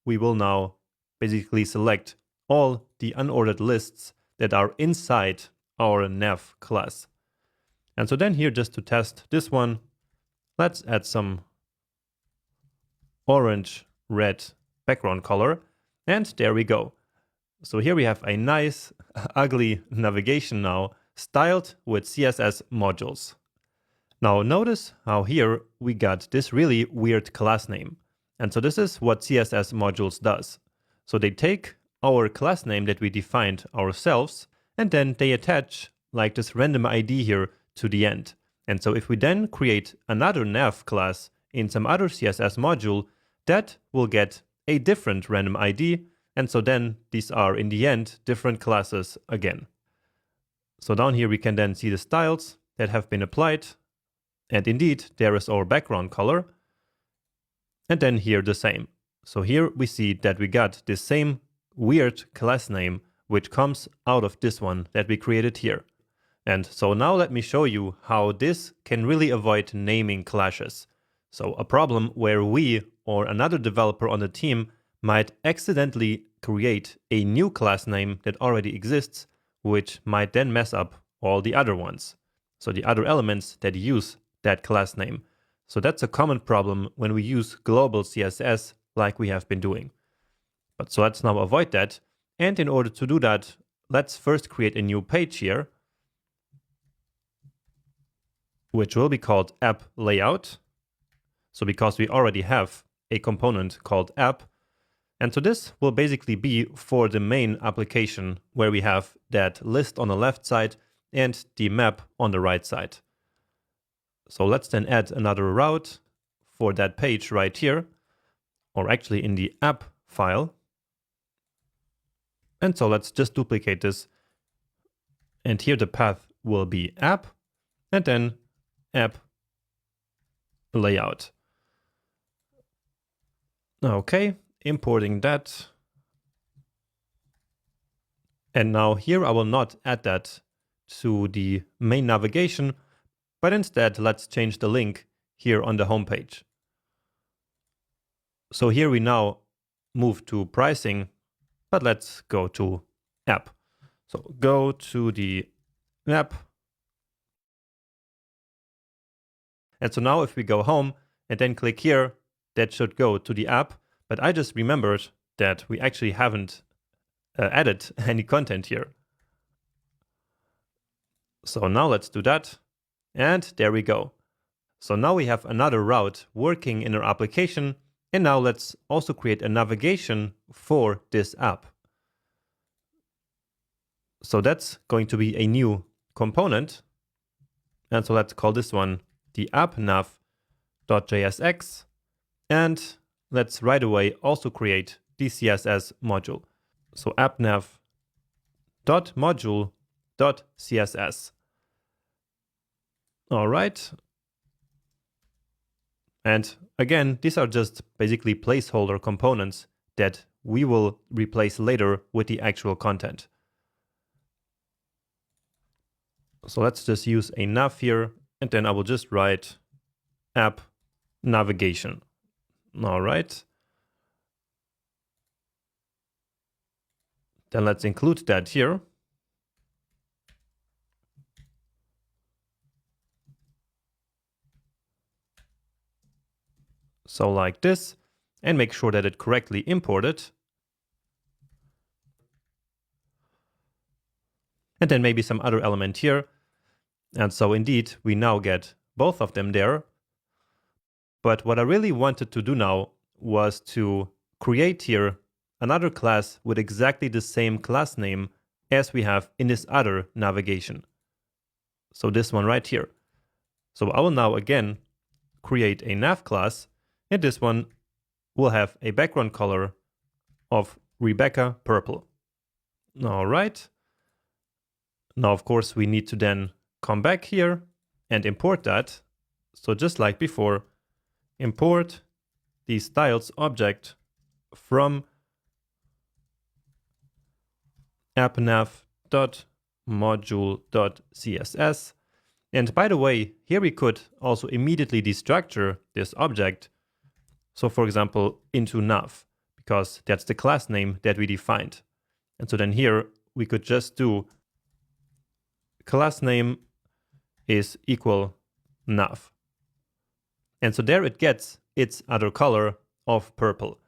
we will now basically select all the unordered lists that are inside our nav class. And so then here, just to test this one, let's add some orange red background color, and there we go. So here we have a nice ugly navigation now styled with CSS modules. Now notice how here we got this really weird class name. And so this is what CSS modules does. So they take our class name that we defined ourselves, and then they attach like this random ID here to the end. And so if we then create another nav class in some other CSS module, that will get a different random ID. And so then these are in the end different classes again. So down here we can then see the styles that have been applied. And indeed, there is our background color. And then here the same. So here we see that we got this same weird class name, which comes out of this one that we created here. And so now let me show you how this can really avoid naming clashes. So a problem where we or another developer on the team might accidentally create a new class name that already exists, which might then mess up all the other ones. So the other elements that use that class name. So that's a common problem when we use global CSS like we have been doing. But so let's now avoid that. And in order to do that, let's first create a new page here, which will be called app layout. So because we already have a component called app. And so this will basically be for the main application where we have that list on the left side and the map on the right side. So let's then add another route for that page right here, or actually in the app file. And so let's just duplicate this. And here the path will be app and then app layout. Okay, importing that. And now here I will not add that to the main navigation, but instead let's change the link here on the home page. So here we now move to pricing, but let's go to app. So go to the app. And so now if we go home and then click here, that should go to the app. But I just remembered that we actually haven't added any content here. So now let's do that. And there we go. So now we have another route working in our application. And now let's also create a navigation for this app. So that's going to be a new component. And so let's call this one the appNav.jsx. And let's right away also create the CSS module. So appNav.module.css. All right. And again, these are just basically placeholder components that we will replace later with the actual content. So let's just use a nav here, and then I will just write app navigation. All right. Then let's include that here. So like this, and make sure that it correctly imported. And then maybe some other element here. And so indeed, we now get both of them there. But what I really wanted to do now was to create here another class with exactly the same class name as we have in this other navigation. So this one right here. So I will now again create a nav class, and this one will have a background color of Rebecca purple. All right. Now, of course, we need to then come back here and import that. So just like before, import the styles object from appNav.module.css. And by the way, here we could also immediately destructure this object. So for example, into nav, because that's the class name that we defined. And so then here we could just do class name is equal nav. And so there it gets its other color of purple.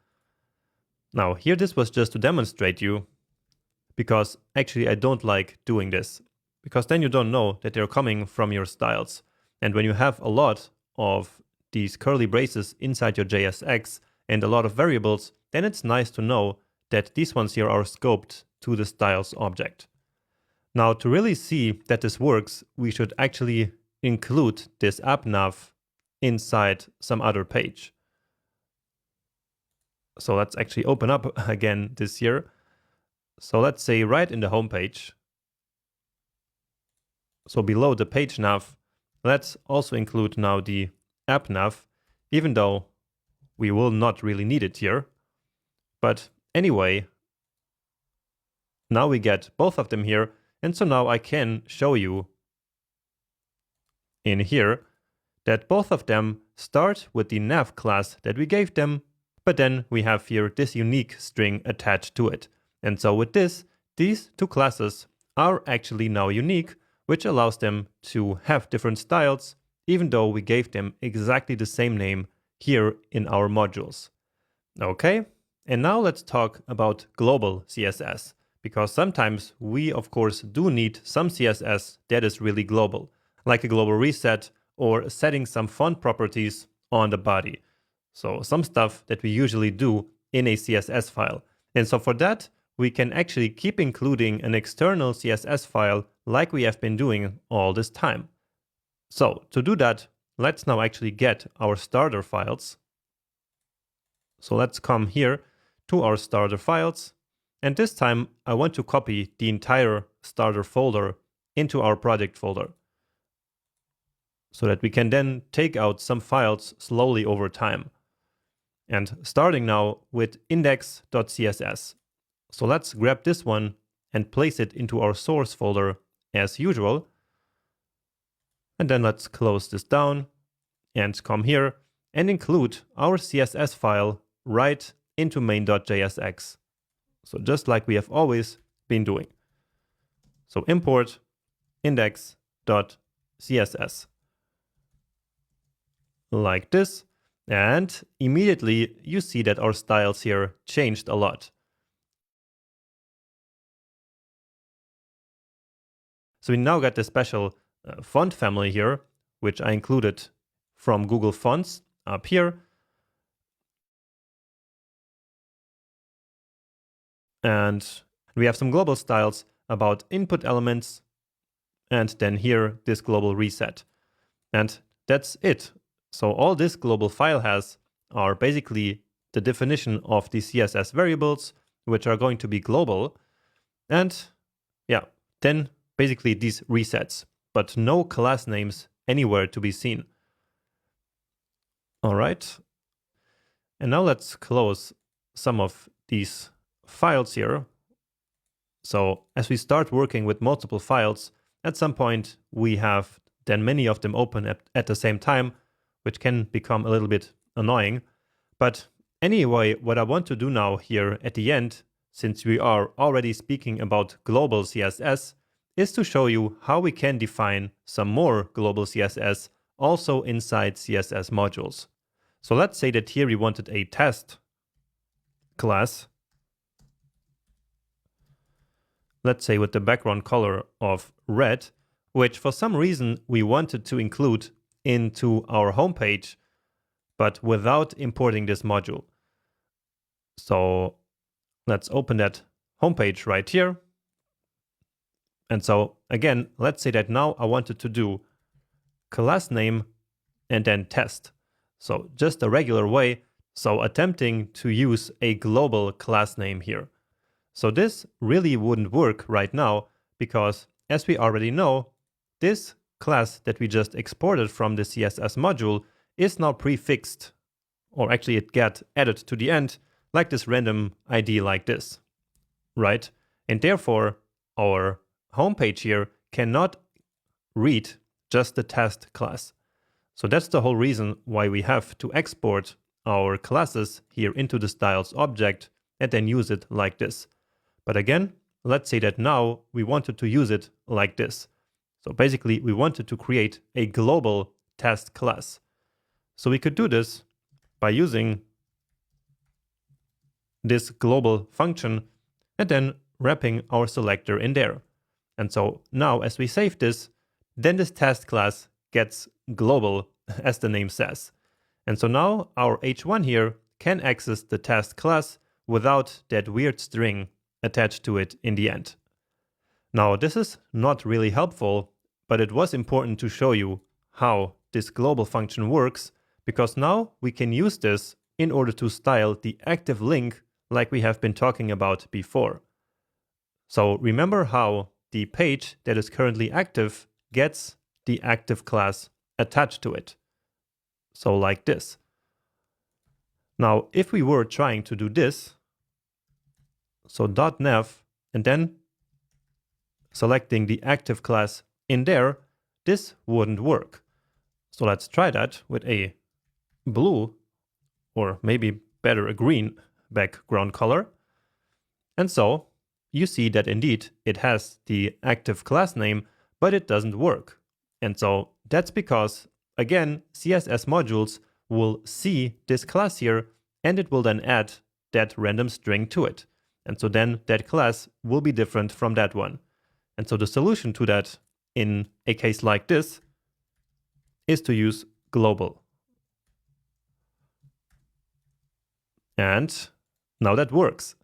Now here this was just to demonstrate you, because actually I don't like doing this, because then you don't know that they're coming from your styles. And when you have a lot of these curly braces inside your JSX and a lot of variables, then it's nice to know that these ones here are scoped to the styles object. Now to really see that this works, we should actually include this appNav inside some other page. So let's actually open up again this here. So let's say right in the home page. So below the page nav, let's also include now the appNav, even though we will not really need it here. But anyway, now we get both of them here. And so now I can show you in here that both of them start with the nav class that we gave them, but then we have here this unique string attached to it. And so with this, these two classes are actually now unique, which allows them to have different styles, even though we gave them exactly the same name here in our modules. Okay, and now let's talk about global CSS, because sometimes we of course do need some CSS that is really global, like a global reset or setting some font properties on the body. So some stuff that we usually do in a CSS file. And so for that, we can actually keep including an external CSS file like we have been doing all this time. So to do that, let's now actually get our starter files. So let's come here to our starter files. And this time I want to copy the entire starter folder into our project folder, so that we can then take out some files slowly over time. And starting now with index.css. So let's grab this one and place it into our source folder as usual. And then let's close this down and come here and include our CSS file right into main.jsx. So just like we have always been doing. So import index.css. Like this. And immediately you see that our styles here changed a lot. So we now got the special font family here, which I included from Google Fonts up here. And we have some global styles about input elements, and then here this global reset. And that's it. So all this global file has are basically the definition of the CSS variables, which are going to be global. And yeah, then basically these resets, but no class names anywhere to be seen. All right. And now let's close some of these files here. So as we start working with multiple files, at some point we have then many of them open at the same time, which can become a little bit annoying. But anyway, what I want to do now here at the end, since we are already speaking about global CSS, is to show you how we can define some more global CSS also inside CSS modules. So let's say that here we wanted a test class, let's say with the background color of red, which for some reason we wanted to include into our homepage, but without importing this module. So let's open that homepage right here. And so again, let's say that now I wanted to do class name and then test. So just a regular way. So attempting to use a global class name here. So this really wouldn't work right now because, as we already know, this class that we just exported from the CSS module is now prefixed, or actually it got added to the end like this random ID like this, right? And therefore, our homepage here cannot read just the test class. So that's the whole reason why we have to export our classes here into the styles object and then use it like this. But again, let's say that now we wanted to use it like this. So basically, we wanted to create a global test class. So we could do this by using this global function and then wrapping our selector in there. And so now as we save this, then this test class gets global, as the name says. And so now our h1 here can access the test class without that weird string attached to it in the end. Now this is not really helpful, but it was important to show you how this global function works, because now we can use this in order to style the active link like we have been talking about before. So remember how the page that is currently active gets the active class attached to it. So like this. Now, if we were trying to do this, so .nav and then selecting the active class in there, this wouldn't work. So let's try that with a blue, or maybe better a green background color. And so you see that indeed it has the active class name, but it doesn't work. And so that's because, again, CSS modules will see this class here and it will then add that random string to it. And so then that class will be different from that one. And so the solution to that in a case like this is to use global. And now that works.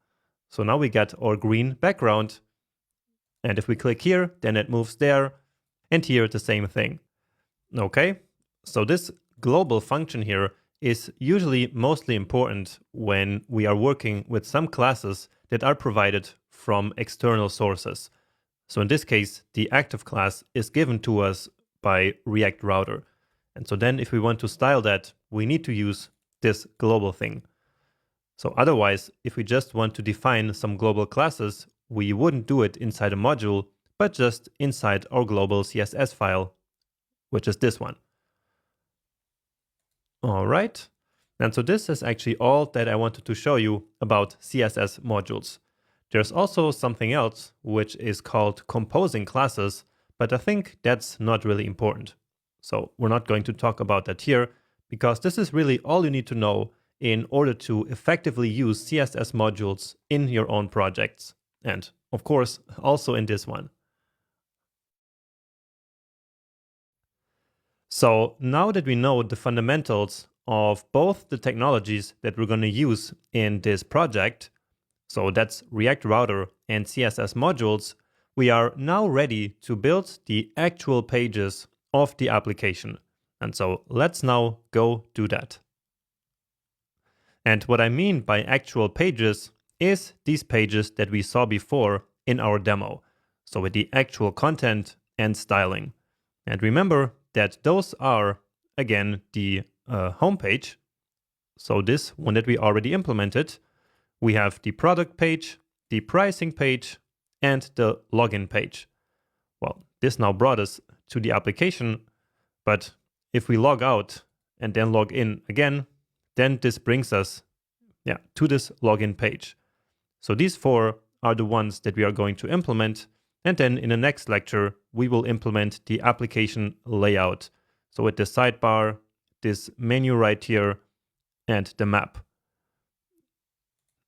So now we get our green background. And if we click here, then it moves there. And here the same thing. Okay, so this global function here is usually mostly important when we are working with some classes that are provided from external sources. So in this case, the active class is given to us by React Router. And so then if we want to style that, we need to use this global thing. So otherwise, if we just want to define some global classes, we wouldn't do it inside a module, but just inside our global CSS file, which is this one. All right. And so this is actually all that I wanted to show you about CSS modules. There's also something else, which is called composing classes, but I think that's not really important. So we're not going to talk about that here, because this is really all you need to know in order to effectively use CSS modules in your own projects. And of course, also in this one. So now that we know the fundamentals of both the technologies that we're going to use in this project, so that's React Router and CSS modules, we are now ready to build the actual pages of the application. And so let's now go do that. And what I mean by actual pages is these pages that we saw before in our demo. So with the actual content and styling. And remember that those are, again, the homepage. So this one that we already implemented. We have the product page, the pricing page, and the login page. Well, this now brought us to the application, but if we log out and then log in again, then this brings us to this login page. So these four are the ones that we are going to implement. And then in the next lecture, we will implement the application layout. So with the sidebar, this menu right here, and the map.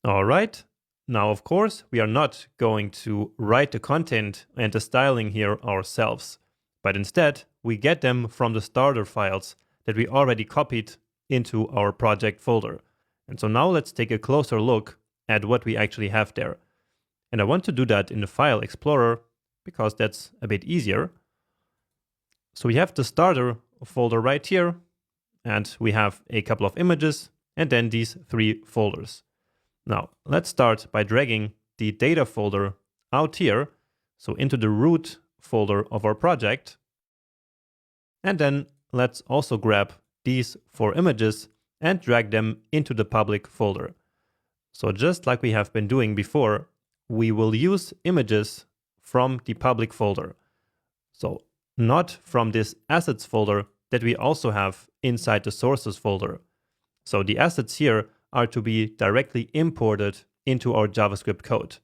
All right. Now, of course, we are not going to write the content and the styling here ourselves, but instead we get them from the starter files that we already copied into our project folder. And so now let's take a closer look at what we actually have there. And I want to do that in the File Explorer because that's a bit easier. So we have the starter folder right here, and we have a couple of images, and then these three folders. Now, let's start by dragging the data folder out here, so into the root folder of our project. And then let's also grab these four images and drag them into the public folder. So just like we have been doing before, we will use images from the public folder. So not from this assets folder that we also have inside the sources folder. So the assets here are to be directly imported into our JavaScript code.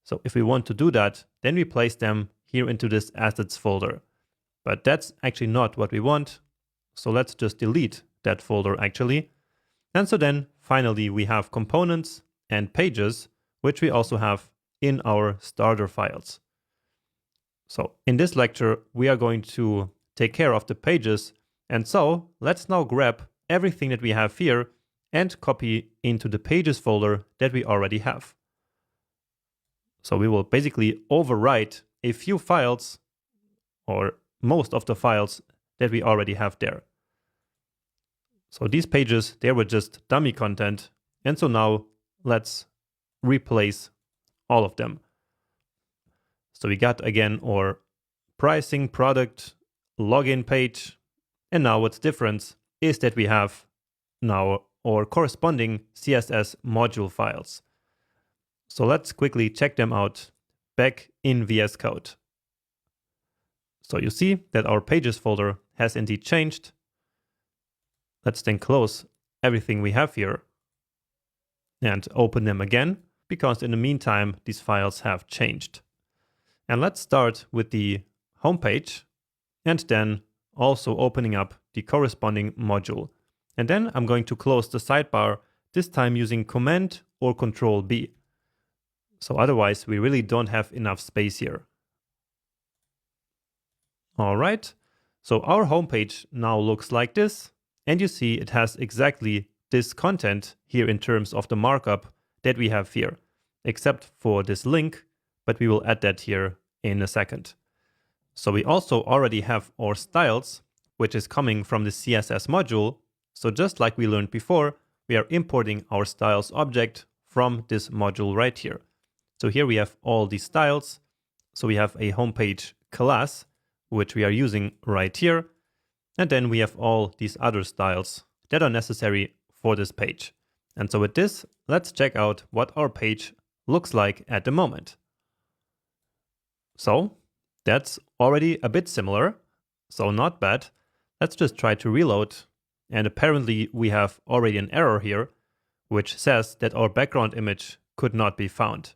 So if we want to do that, then we place them here into this assets folder. But that's actually not what we want. So let's just delete that folder actually. And so then finally we have components and pages, which we also have in our starter files. So in this lecture, we are going to take care of the pages. And so let's now grab everything that we have here and copy into the pages folder that we already have. So we will basically overwrite a few files, or most of the files that we already have there. So these pages, they were just dummy content. And so now let's replace all of them. So we got again our pricing, product, login page. And now what's different is that we have now our corresponding CSS module files. So let's quickly check them out back in VS Code. So you see that our pages folder has indeed changed. Let's then close everything we have here and open them again, because in the meantime, these files have changed. And let's start with the homepage and then also opening up the corresponding module. And then I'm going to close the sidebar, this time using Command or Control B. So otherwise, we really don't have enough space here. All right, so our homepage now looks like this. And you see it has exactly this content here in terms of the markup that we have here, except for this link, but we will add that here in a second. So we also already have our styles, which is coming from the CSS module. So just like we learned before, we are importing our styles object from this module right here. So here we have all these styles. So we have a homepage class, which we are using right here. And then we have all these other styles that are necessary for this page. And so with this, let's check out what our page looks like at the moment. So that's already a bit similar. So not bad. Let's just try to reload. And apparently we have already an error here, which says that our background image could not be found.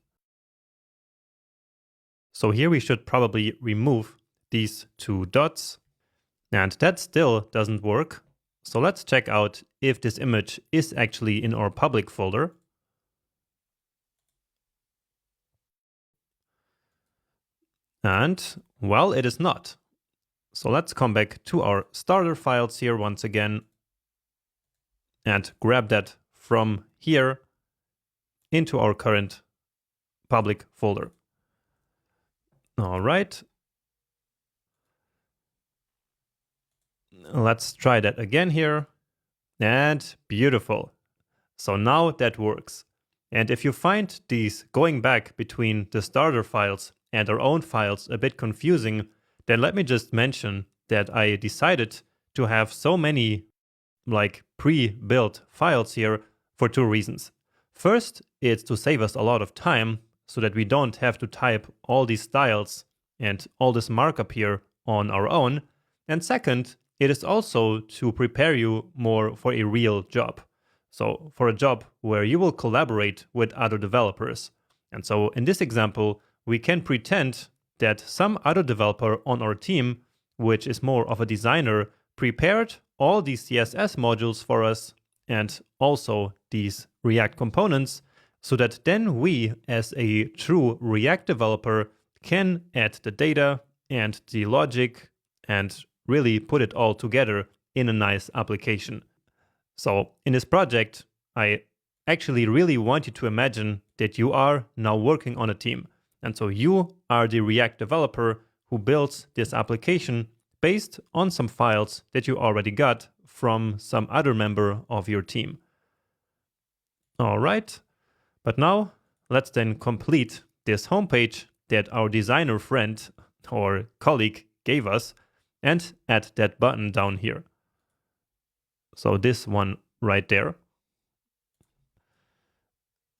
So here we should probably remove these two dots. And that still doesn't work. So let's check out if this image is actually in our public folder. And well, it is not. So let's come back to our starter files here once again and grab that from here into our current public folder. All right. Let's try that again here. And beautiful. So now that works. And if you find these going back between the starter files and our own files a bit confusing, then let me just mention that I decided to have so many pre-built files here for two reasons. First, it's to save us a lot of time so that we don't have to type all these styles and all this markup here on our own. And second, it is also to prepare you more for a real job. So for a job where you will collaborate with other developers. And so in this example, we can pretend that some other developer on our team, which is more of a designer, prepared all these CSS modules for us and also these React components, so that then we, as a true React developer, can add the data and the logic and really put it all together in a nice application. So in this project, I actually really want you to imagine that you are now working on a team. And so you are the React developer who builds this application based on some files that you already got from some other member of your team. All right, but now let's then complete this homepage that our designer friend or colleague gave us and add that button down here. So this one right there.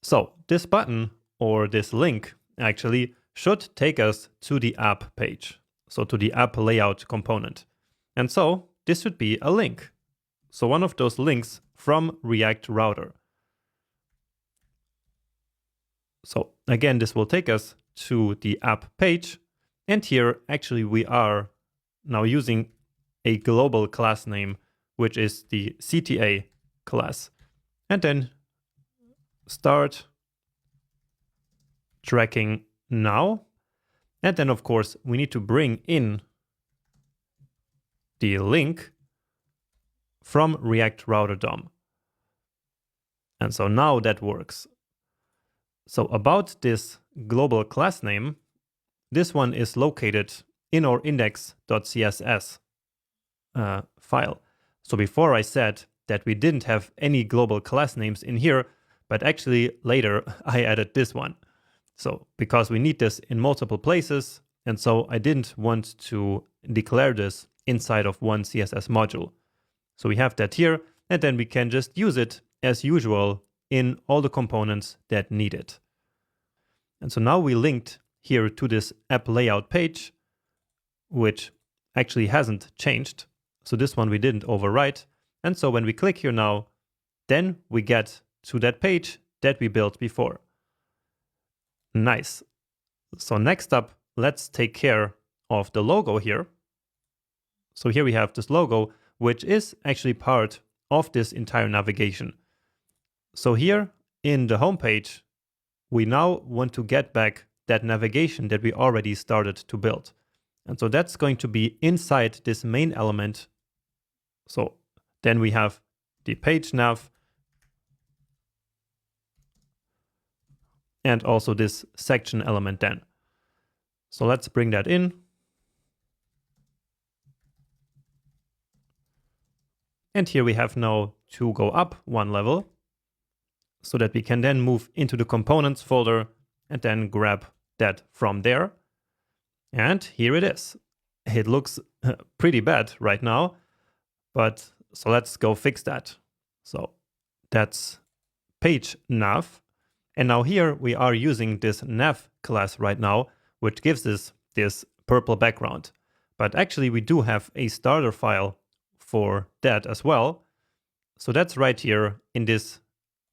So this button or this link actually should take us to the app page, so to the app layout component. And so this should be a link. So one of those links from React Router. So again, this will take us to the app page. And here, actually, we are now using a global class name, which is the CTA class. And then start tracking now. And then, of course, we need to bring in the link from React Router DOM. And so now that works. So about this global class name, this one is located in our index.css file. So before I said that we didn't have any global class names in here, but actually later I added this one. So because we need this in multiple places, and so I didn't want to declare this inside of one CSS module. So we have that here, and then we can just use it as usual in all the components that need it. And so now we linked here to this app layout page, which actually hasn't changed. So this one we didn't overwrite. And so when we click here now, then we get to that page that we built before. Nice. So next up, let's take care of the logo here. So here we have this logo, which is actually part of this entire navigation. So here in the home page, we now want to get back that navigation that we already started to build. And so that's going to be inside this main element. So then we have the page nav and also this section element then. So let's bring that in. And here we have now to go up one level so that we can then move into the components folder and then grab that from there. And here it is. It looks pretty bad right now, but so let's go fix that. So that's page nav. And now here we are using this nav class right now, which gives us this purple background. But actually we do have a starter file for that as well. So that's right here in this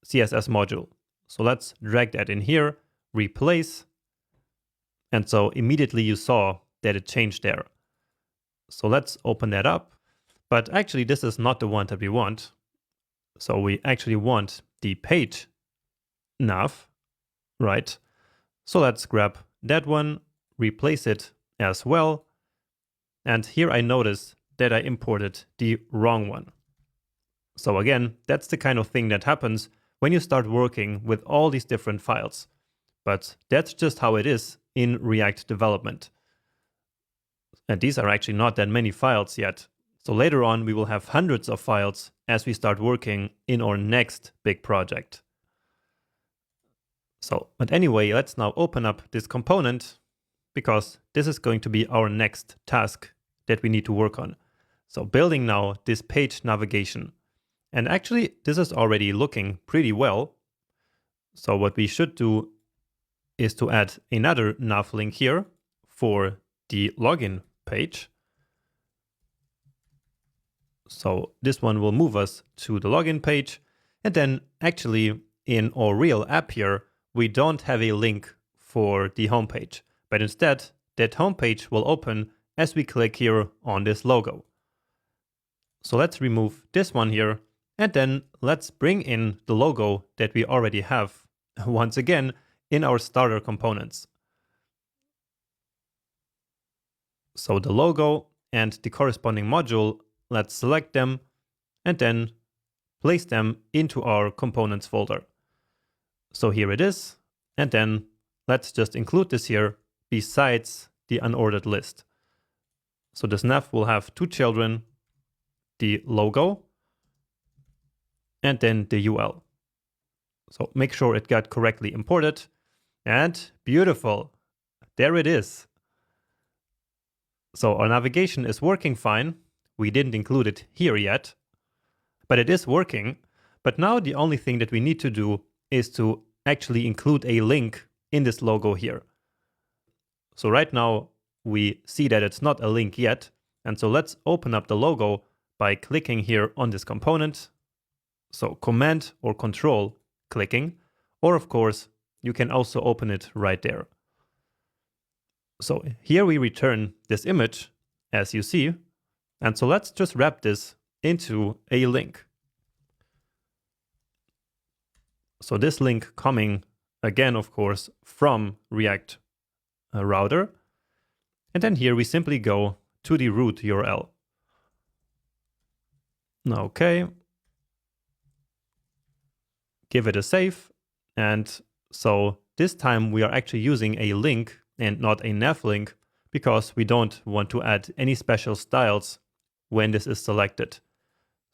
CSS module. So let's drag that in here, replace. And so immediately you saw that it changed there. So let's open that up. But actually this is not the one that we want. So we actually want the page nav, right? So let's grab that one, replace it as well. And here I notice that I imported the wrong one. So again, that's the kind of thing that happens when you start working with all these different files. But that's just how it is in React development. And these are actually not that many files yet. So later on, we will have hundreds of files as we start working in our next big project. So, but anyway, let's now open up this component because this is going to be our next task that we need to work on. So building now this page navigation. And actually, this is already looking pretty well. So what we should do is to add another nav link here for the login page. So this one will move us to the login page. And then actually in our real app here, we don't have a link for the homepage, but instead that homepage will open as we click here on this logo. So let's remove this one here. And then let's bring in the logo that we already have once again in our starter components. So the logo and the corresponding module, let's select them and then place them into our components folder. So here it is. And then let's just include this here besides the unordered list. So this nav will have two children, the logo, and then the UL. So make sure it got correctly imported. And beautiful, there it is. So our navigation is working fine. We didn't include it here yet, but it is working. But now the only thing that we need to do is to actually include a link in this logo here. So right now we see that it's not a link yet. And so let's open up the logo by clicking here on this component. So Command or Control clicking, or of course, you can also open it right there. So here we return this image, as you see. And so let's just wrap this into a link. So this link coming again, of course, from React router. And then here we simply go to the root URL. Okay. Give it a save. And so this time we are actually using a link and not a nav link because we don't want to add any special styles when this is selected.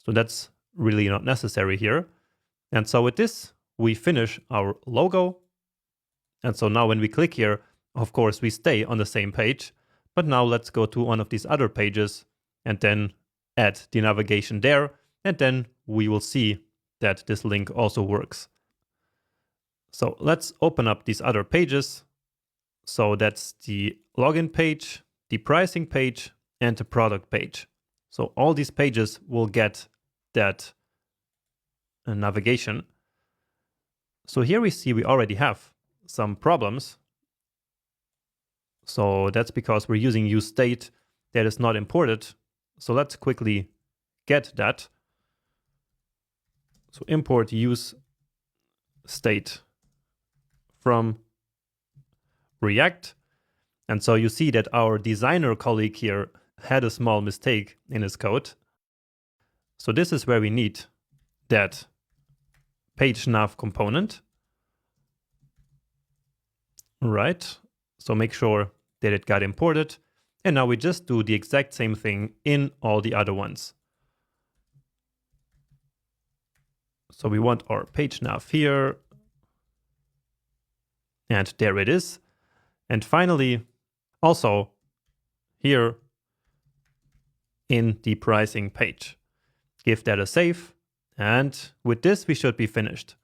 So that's really not necessary here. And so with this, we finish our logo. And so now when we click here, of course, we stay on the same page. But now let's go to one of these other pages and then add the navigation there. And then we will see that this link also works. So let's open up these other pages. So that's the login page, the pricing page, and the product page. So all these pages will get that navigation. So here we see we already have some problems. So that's because we're using useState that is not imported. So let's quickly get that. So import useState from React. And so you see that our designer colleague here had a small mistake in his code. So this is where we need that page nav component. Right. So make sure that it got imported. And now we just do the exact same thing in all the other ones. So we want our page nav here. And there it is. And finally, also here in the pricing page, give that a save. And with this, we should be finished.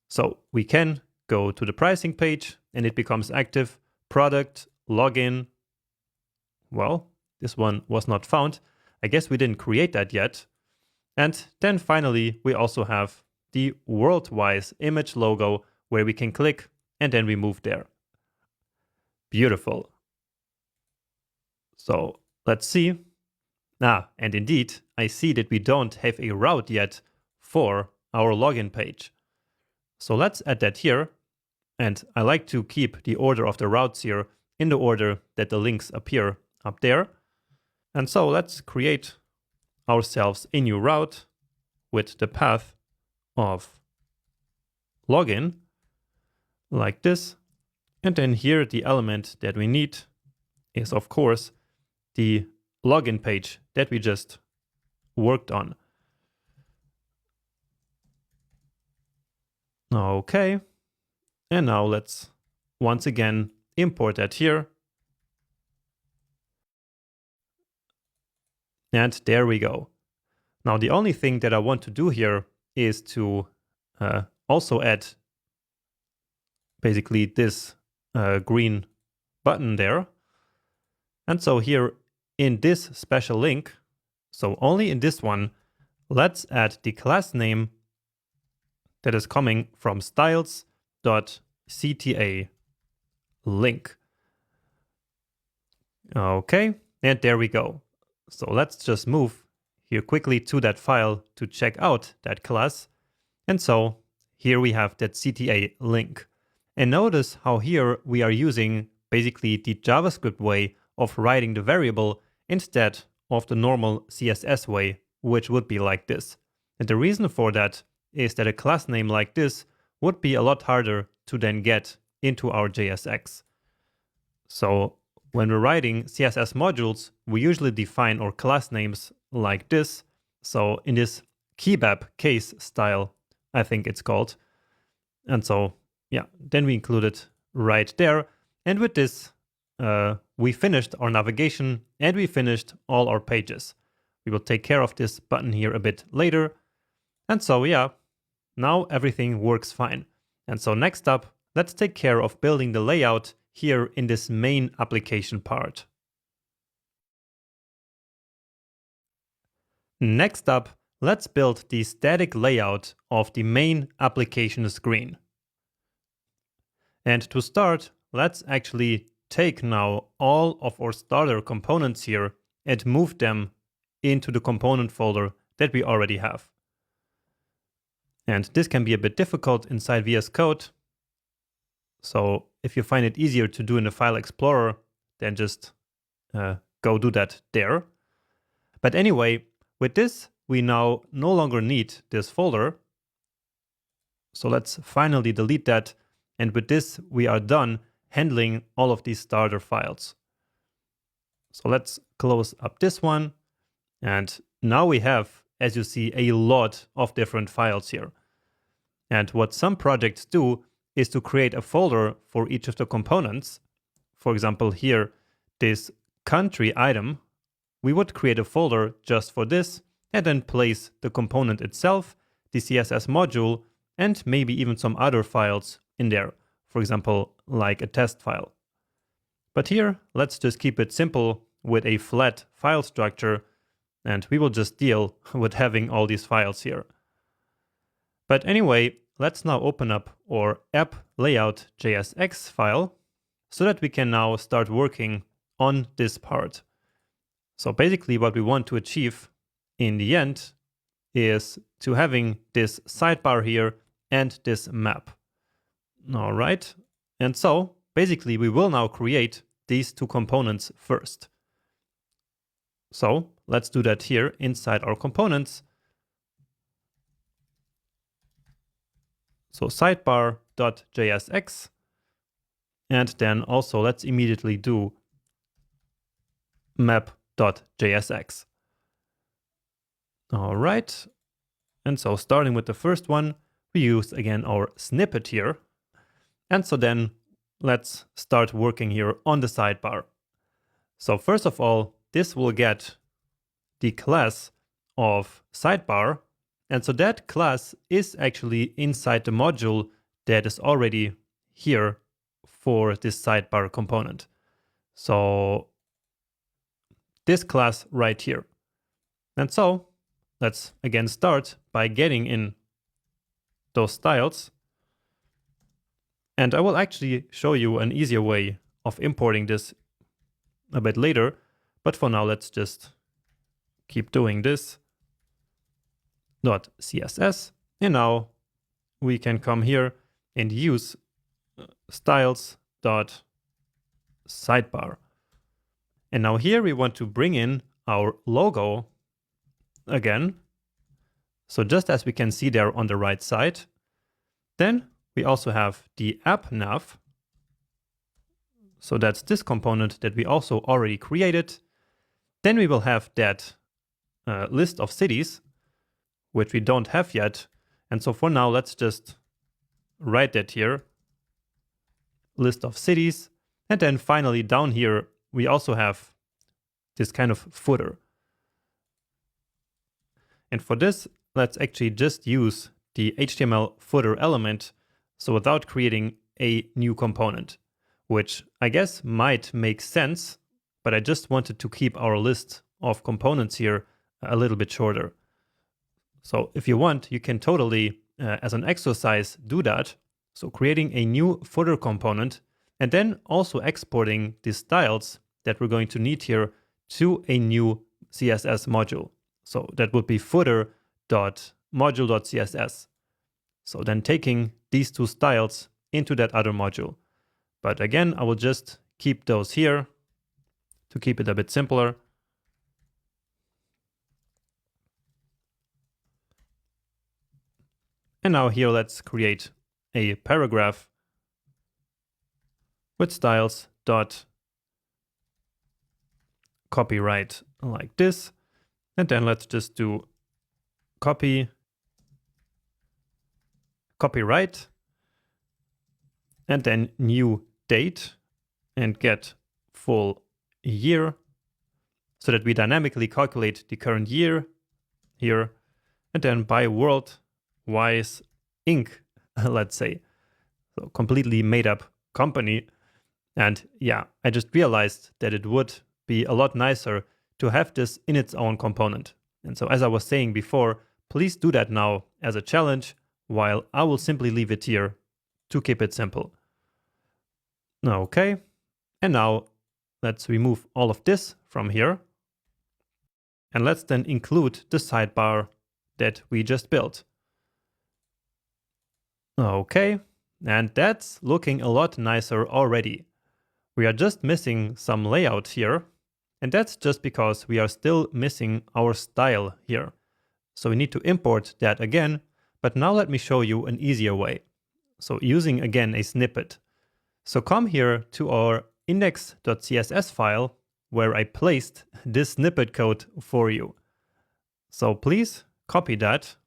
So we can go to the pricing page and it becomes active. Product, login. Well, this one was not found. I guess we didn't create that yet. And then finally, we also have the WorldWise image logo where we can click and then we move there. Beautiful. So let's see. And indeed, I see that we don't have a route yet for our login page. So let's add that here. And I like to keep the order of the routes here in the order that the links appear up there. And so let's create ourselves a new route with the path of login like this. And then here the element that we need is, of course, the login page that we just worked on. Okay. And now let's once again import that here. And there we go. Now the only thing that I want to do here is to also add basically this green button there. And so here in this special link, so only in this one, let's add the class name that is coming from styles.cta link. Okay, and there we go. So let's just move here quickly to that file to check out that class. And so here we have that CTA link. And notice how here we are using basically the JavaScript way of writing the variable instead of the normal CSS way, which would be like this. And the reason for that is that a class name like this would be a lot harder to then get into our JSX. So when we're writing CSS modules, we usually define our class names like this. So in this Keybab case style, I think it's called. And so, yeah, then we include it right there. And with this, we finished our navigation and we finished all our pages. We will take care of this button here a bit later. And so, yeah, now everything works fine. And so next up, let's take care of building the layout here in this main application part. Next up, let's build the static layout of the main application screen. And to start, let's actually take now all of our starter components here and move them into the component folder that we already have. And this can be a bit difficult inside VS Code. So if you find it easier to do in the File Explorer, then just go do that there. But anyway, with this, we now no longer need this folder. So let's finally delete that. And with this, we are done handling all of these starter files. So let's close up this one. And now we have, as you see, a lot of different files here. And what some projects do is to create a folder for each of the components. For example, here, this country item, we would create a folder just for this and then place the component itself, the CSS module, and maybe even some other files in there. For example, like a test file. But here, let's just keep it simple with a flat file structure, and we will just deal with having all these files here. But anyway, let's now open up our app layout.jsx file so that we can now start working on this part. So basically what we want to achieve in the end is to having this sidebar here and this map. All right. And so basically we will now create these two components first. So let's do that here inside our components. So sidebar.jsx, and then also let's immediately do map.jsx. All right. And so starting with the first one, we use again our snippet here. And so then let's start working here on the sidebar. So first of all, this will get the class of sidebar. And so that class is actually inside the module that is already here for this sidebar component. So this class right here. And so let's again start by getting in those styles. And I will actually show you an easier way of importing this a bit later. But for now, let's just keep doing this. .css. And now we can come here and use styles.sidebar. And now here we want to bring in our logo again. So just as we can see there on the right side, then we also have the app nav. So that's this component that we also already created. Then we will have that list of cities, which we don't have yet. And so for now, let's just write that here. List of cities. And then finally down here, we also have this kind of footer. And for this, let's actually just use the HTML footer element. So without creating a new component, which I guess might make sense, but I just wanted to keep our list of components here a little bit shorter. So if you want, you can totally, as an exercise, do that. So creating a new footer component and then also exporting the styles that we're going to need here to a new CSS module. So that would be footer.module.css. So then taking these two styles into that other module. But again, I will just keep those here to keep it a bit simpler. And now here, let's create a paragraph with styles dot copyright like this. And then let's just do copyright, and then new date and get full year so that we dynamically calculate the current year here, and then by World Wise Inc., let's say. So completely made up company. And yeah, I just realized that it would be a lot nicer to have this in its own component. And so as I was saying before, please do that now as a challenge, while I will simply leave it here to keep it simple. Okay, and now let's remove all of this from here. And let's then include the sidebar that we just built. Okay, and that's looking a lot nicer already. We are just missing some layout here, and that's just because we are still missing our style here. So we need to import that again, but now let me show you an easier way. So using again a snippet. So come here to our index.css file where I placed this snippet code for you. So please copy that,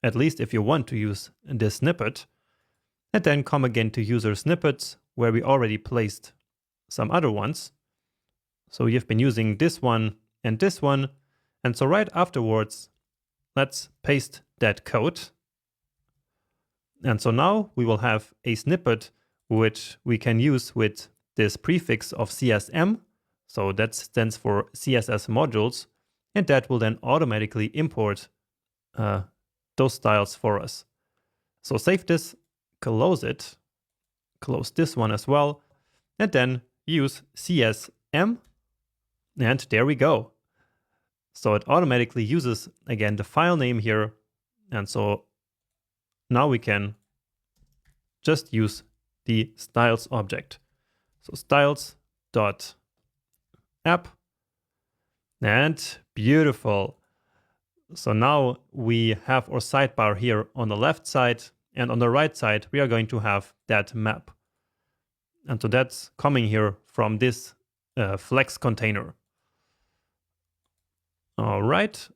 at least if you want to use this snippet, and then come again to user snippets where we already placed some other ones. So you've been using this one, and so right afterwards, let's paste that code. And so now we will have a snippet which we can use with this prefix of CSM. So that stands for CSS modules, and that will then automatically import those styles for us. So save this, close it, close this one as well, and then use CSM, and there we go. So it automatically uses again the file name here, and so now we can just use the styles object. So styles.app, and beautiful. So now we have our sidebar here on the left side, and on the right side we are going to have that map. And so that's coming here from this Flex container. All right,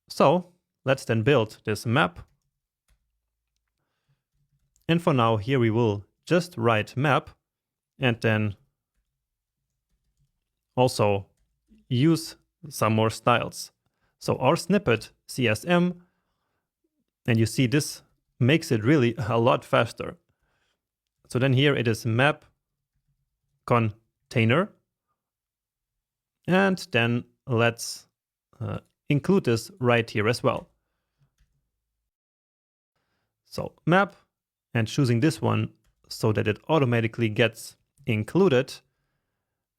so let's then build this map. And for now, here we will just write map and then also use some more styles. So our snippet CSM, and you see this makes it really a lot faster. So then here it is map container, and then let's include this right here as well. So map, and choosing this one so that it automatically gets included,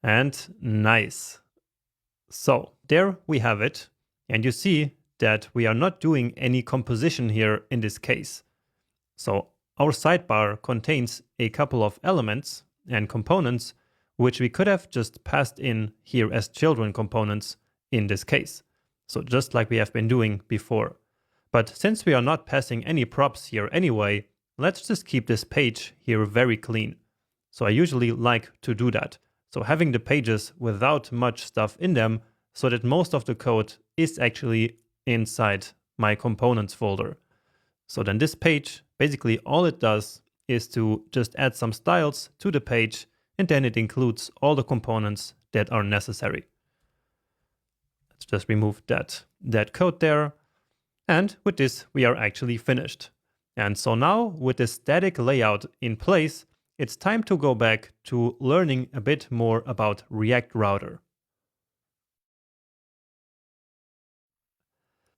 and nice. So there we have it, and you see that we are not doing any composition here in this case. So our sidebar contains a couple of elements and components which we could have just passed in here as children components in this case. So just like we have been doing before. But since we are not passing any props here anyway, let's just keep this page here very clean. So I usually like to do that. So having the pages without much stuff in them so that most of the code is actually inside my components folder. So then this page, basically all it does is to just add some styles to the page, and then it includes all the components that are necessary. Let's just remove that code there. And with this, we are actually finished. And so now with the static layout in place, it's time to go back to learning a bit more about React Router.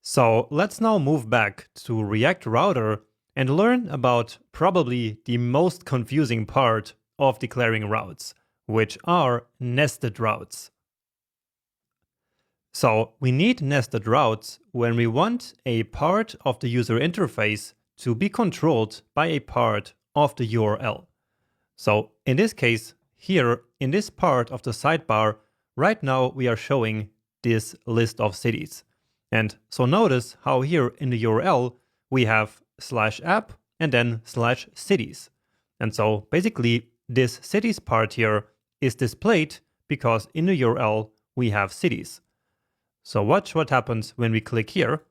So let's now move back to React Router and learn about probably the most confusing part of declaring routes, which are nested routes. So we need nested routes when we want a part of the user interface to be controlled by a part of the URL. So in this case, here in this part of the sidebar, right now we are showing this list of cities. And so notice how here in the URL we have /app and then /cities. And so basically this cities part here is displayed because in the URL we have cities. So watch what happens when we click here.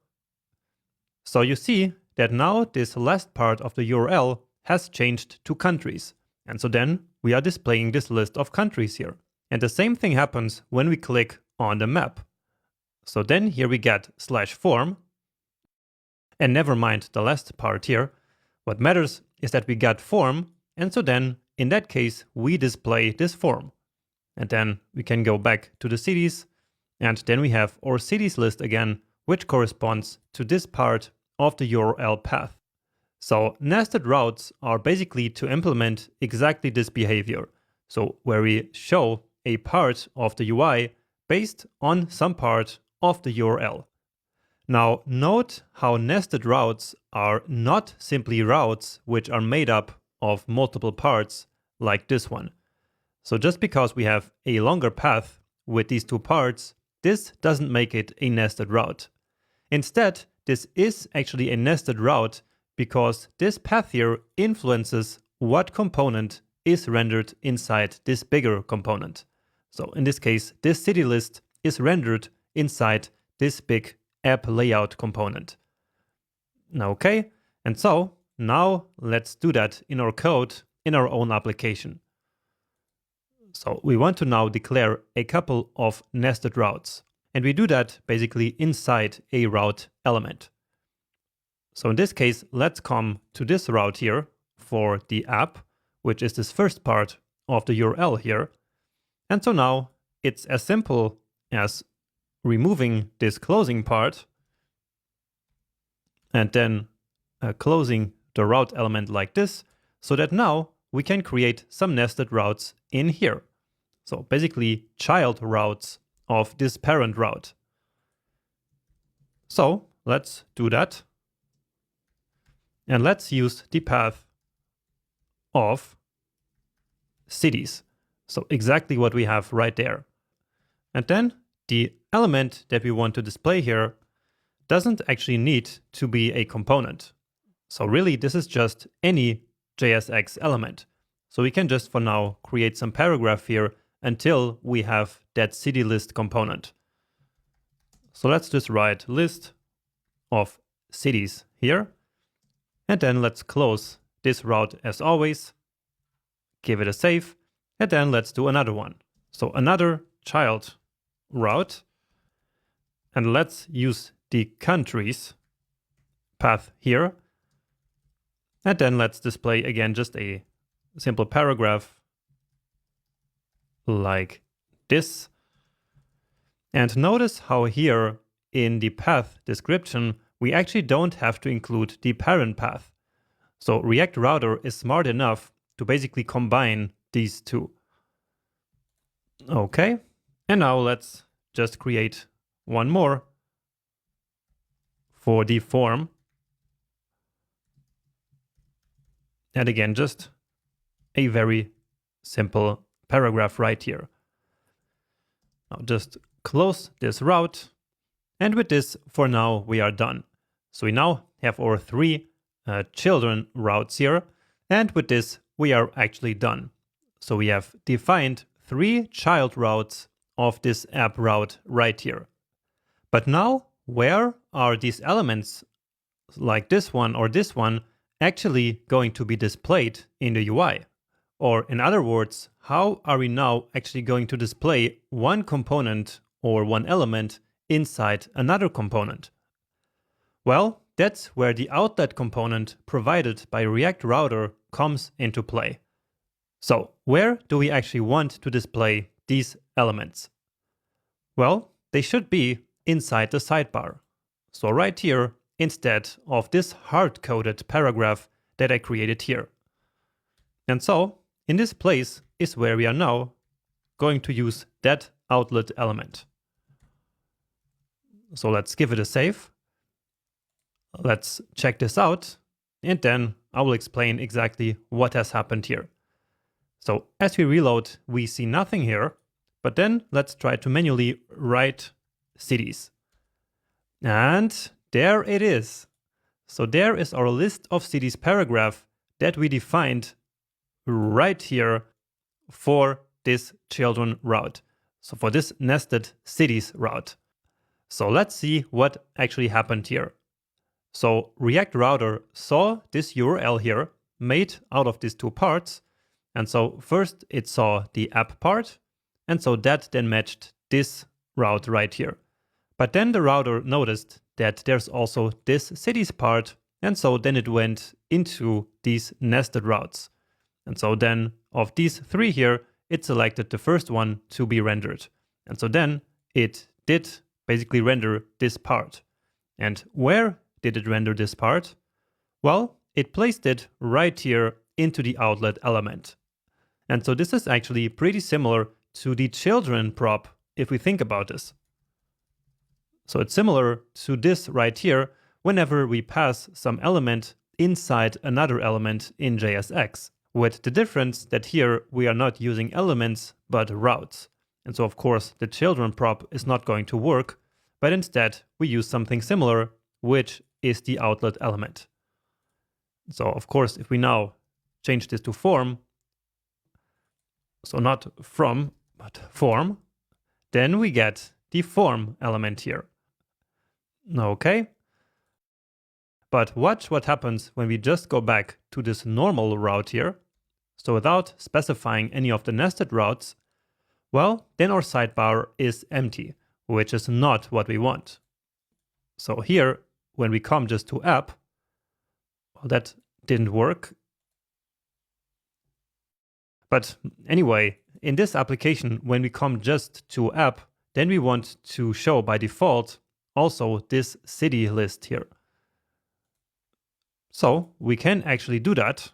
So you see that now this last part of the URL has changed to countries. And so then we are displaying this list of countries here. And the same thing happens when we click on the map. So then here we get /form. And never mind the last part here. What matters is that we got form. And so then in that case, we display this form. And then we can go back to the cities, and then we have our cities list again, which corresponds to this part of the URL path. So nested routes are basically to implement exactly this behavior. So where we show a part of the UI based on some part of the URL. Now note how nested routes are not simply routes which are made up of multiple parts like this one. So just because we have a longer path with these two parts, this doesn't make it a nested route. Instead, this is actually a nested route because this path here influences what component is rendered inside this bigger component. So in this case, this city list is rendered inside this big app layout component. Okay, and so now let's do that in our code in our own application. So we want to now declare a couple of nested routes, and we do that basically inside a route element. So in this case, let's come to this route here for the app, which is this first part of the URL here. And so now it's as simple as removing this closing part and then closing the route element like this, so that now we can create some nested routes in here. So basically child routes of this parent route. So let's do that. And let's use the path of cities. So exactly what we have right there. And then the element that we want to display here doesn't actually need to be a component. So really this is just any JSX element. So we can just for now create some paragraph here until we have that city list component. So let's just write list of cities here. And then let's close this route as always, give it a save, and then let's do another one. So another child route, and let's use the countries path here. And then let's display again just a simple paragraph like this. And notice how here in the path description, we actually don't have to include the parent path. So React Router is smart enough to basically combine these two. Okay, and now let's just create one more for the form. And again, just a very simple paragraph right here. Now just close this route. And with this, for now, we are done. So we now have our three children routes here. And with this, we are actually done. So we have defined three child routes of this app route right here. But now, where are these elements like this one or this one actually going to be displayed in the UI? Or in other words, how are we now actually going to display one component or one element inside another component? Well, that's where the outlet component provided by React Router comes into play. So where do we actually want to display these elements? Well, they should be inside the sidebar. So right here, instead of this hard-coded paragraph that I created here. And so in this place is where we are now going to use that outlet element. So let's give it a save. Let's check this out, and then I will explain exactly what has happened here. So as we reload, we see nothing here, but then let's try to manually write cities. And there it is. So there is our list of cities paragraph that we defined right here for this children route. So for this nested cities route. So let's see what actually happened here. So React Router saw this URL here made out of these two parts. And so first it saw the app part. And so that then matched this route right here. But then the router noticed that there's also this cities part. And so then it went into these nested routes. And so then of these three here, it selected the first one to be rendered. And so then it did basically render this part. And where did it render this part? Well, it placed it right here into the outlet element. And so this is actually pretty similar to the children prop if we think about this. So it's similar to this right here whenever we pass some element inside another element in JSX, with the difference that here we are not using elements but routes. And so of course the children prop is not going to work, but instead we use something similar, which is the outlet element. So of course if we now change this to form, so not from, but form, then we get the form element here. Okay. But watch what happens when we just go back to this normal route here. So without specifying any of the nested routes, well, then our sidebar is empty, which is not what we want. So here, when we come just to app, well, that didn't work. But anyway, in this application, when we come just to app, then we want to show by default also this city list here. So we can actually do that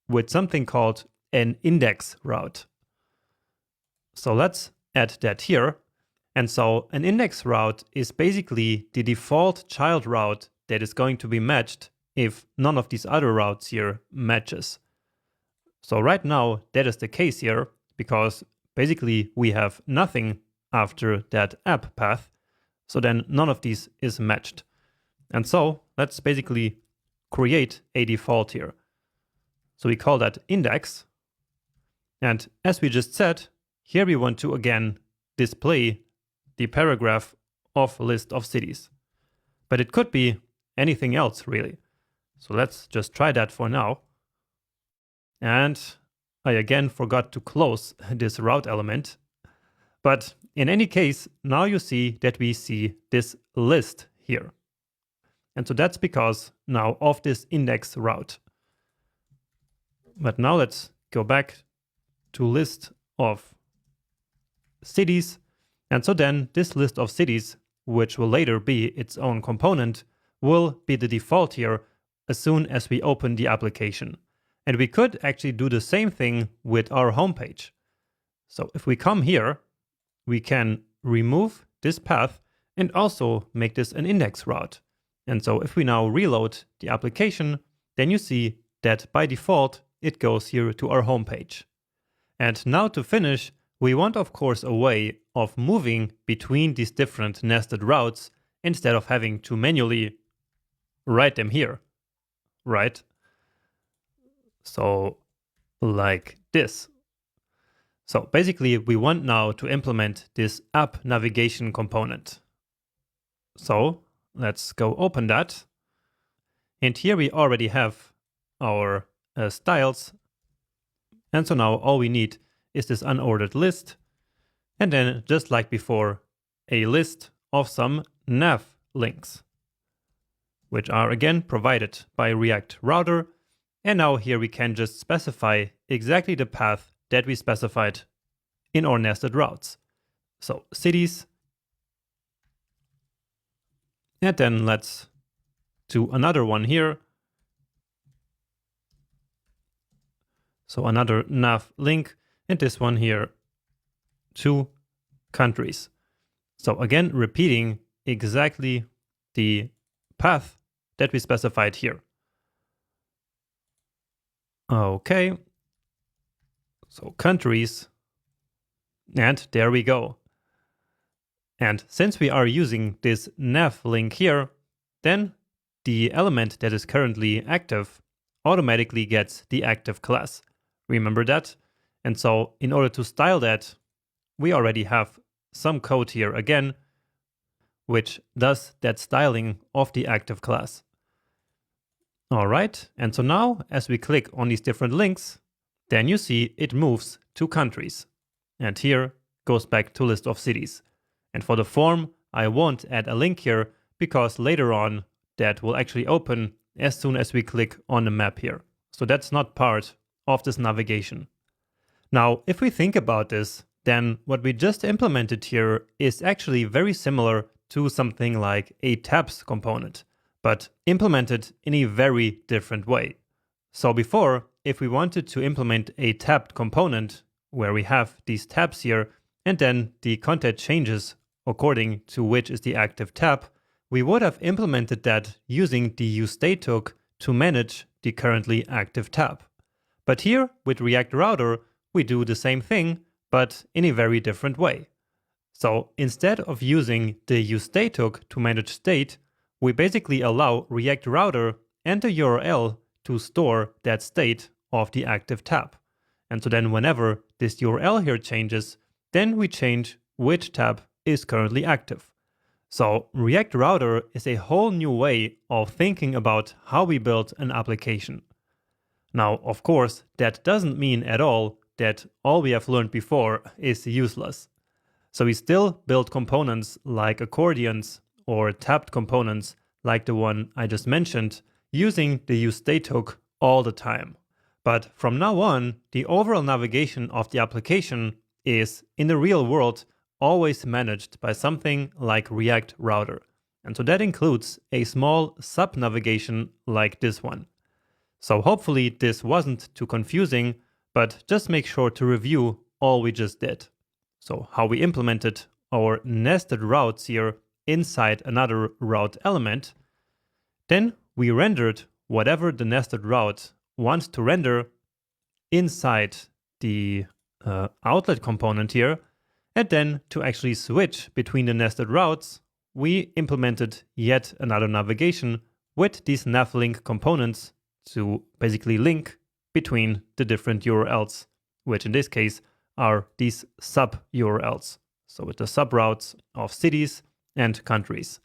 with something called an index route. So let's add that here. And so an index route is basically the default child route that is going to be matched if none of these other routes here matches. So right now that is the case here because basically we have nothing after that app path. So then none of these is matched. And so let's basically create a default here. So we call that index. And as we just said, here we want to again display the paragraph of list of cities. But it could be anything else really. So let's just try that for now. And I again forgot to close this route element. But in any case, now you see that we see this list here. And so that's because now of this index route. But now let's go back to list of cities. And so then this list of cities, which will later be its own component, will be the default here as soon as we open the application. And we could actually do the same thing with our homepage. So if we come here, we can remove this path and also make this an index route. And so if we now reload the application, then you see that by default, it goes here to our homepage. And now to finish, we want, of course, a way of moving between these different nested routes instead of having to manually write them here, right? So like this. So basically we want now to implement this app navigation component. So let's go open that. And here we already have our styles. And so now all we need is this unordered list. And then just like before, a list of some nav links, which are again provided by React Router. And now here we can just specify exactly the path that we specified in our nested routes. So cities. And then let's do another one here. So another nav link, and this one here to countries. So again, repeating exactly the path that we specified here. Okay, so countries, and there we go. And since we are using this nav link here, then the element that is currently active automatically gets the active class. Remember that? And so in order to style that, we already have some code here again, which does that styling of the active class. All right, and so now as we click on these different links, then you see it moves to countries. And here goes back to list of cities. And for the form, I won't add a link here because later on that will actually open as soon as we click on the map here. So that's not part of this navigation. Now, if we think about this, then what we just implemented here is actually very similar to something like a tabs component, but implemented in a very different way. So before, if we wanted to implement a tabbed component where we have these tabs here, and then the content changes according to which is the active tab, we would have implemented that using the useState hook to manage the currently active tab. But here with React Router, we do the same thing, but in a very different way. So instead of using the useState hook to manage state, we basically allow React Router and the URL to store that state of the active tab. And so then whenever this URL here changes, then we change which tab is currently active. So React Router is a whole new way of thinking about how we build an application. Now, of course, that doesn't mean at all that all we have learned before is useless. So we still build components like accordions or tabbed components like the one I just mentioned using the useState hook all the time. But from now on, the overall navigation of the application is, in the real world, always managed by something like React Router. And so that includes a small sub-navigation like this one. So hopefully this wasn't too confusing, but just make sure to review all we just did. So how we implemented our nested routes here inside another route element. Then we rendered whatever the nested route wants to render inside the outlet component here. And then to actually switch between the nested routes, we implemented yet another navigation with these navlink components to basically link between the different URLs, which in this case are these sub-URLs. So with the sub-routes of cities and countries.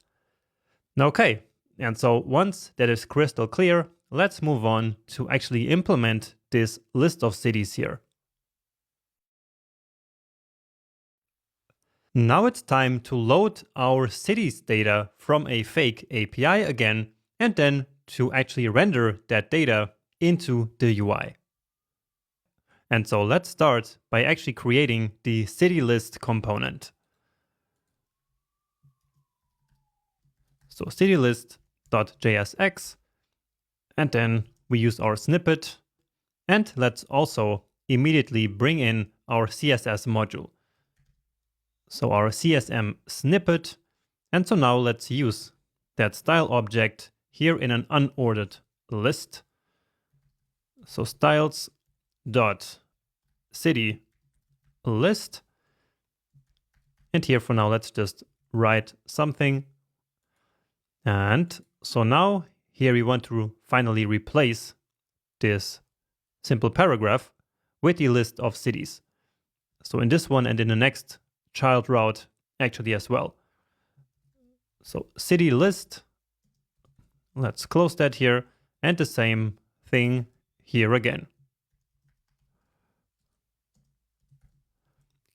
Okay, and so once that is crystal clear, let's move on to actually implement this list of cities here. Now it's time to load our cities data from a fake API again, and then to actually render that data into the UI. And so let's start by actually creating the city list component. So citylist.jsx, and then we use our snippet, and let's also immediately bring in our CSS module. So our CSM snippet, and so now let's use that style object here in an unordered list. So styles.city list, and here for now let's just write something. And so now here we want to finally replace this simple paragraph with the list of cities. So in this one and in the next child route actually as well. So city list, let's close that here, and the same thing here again.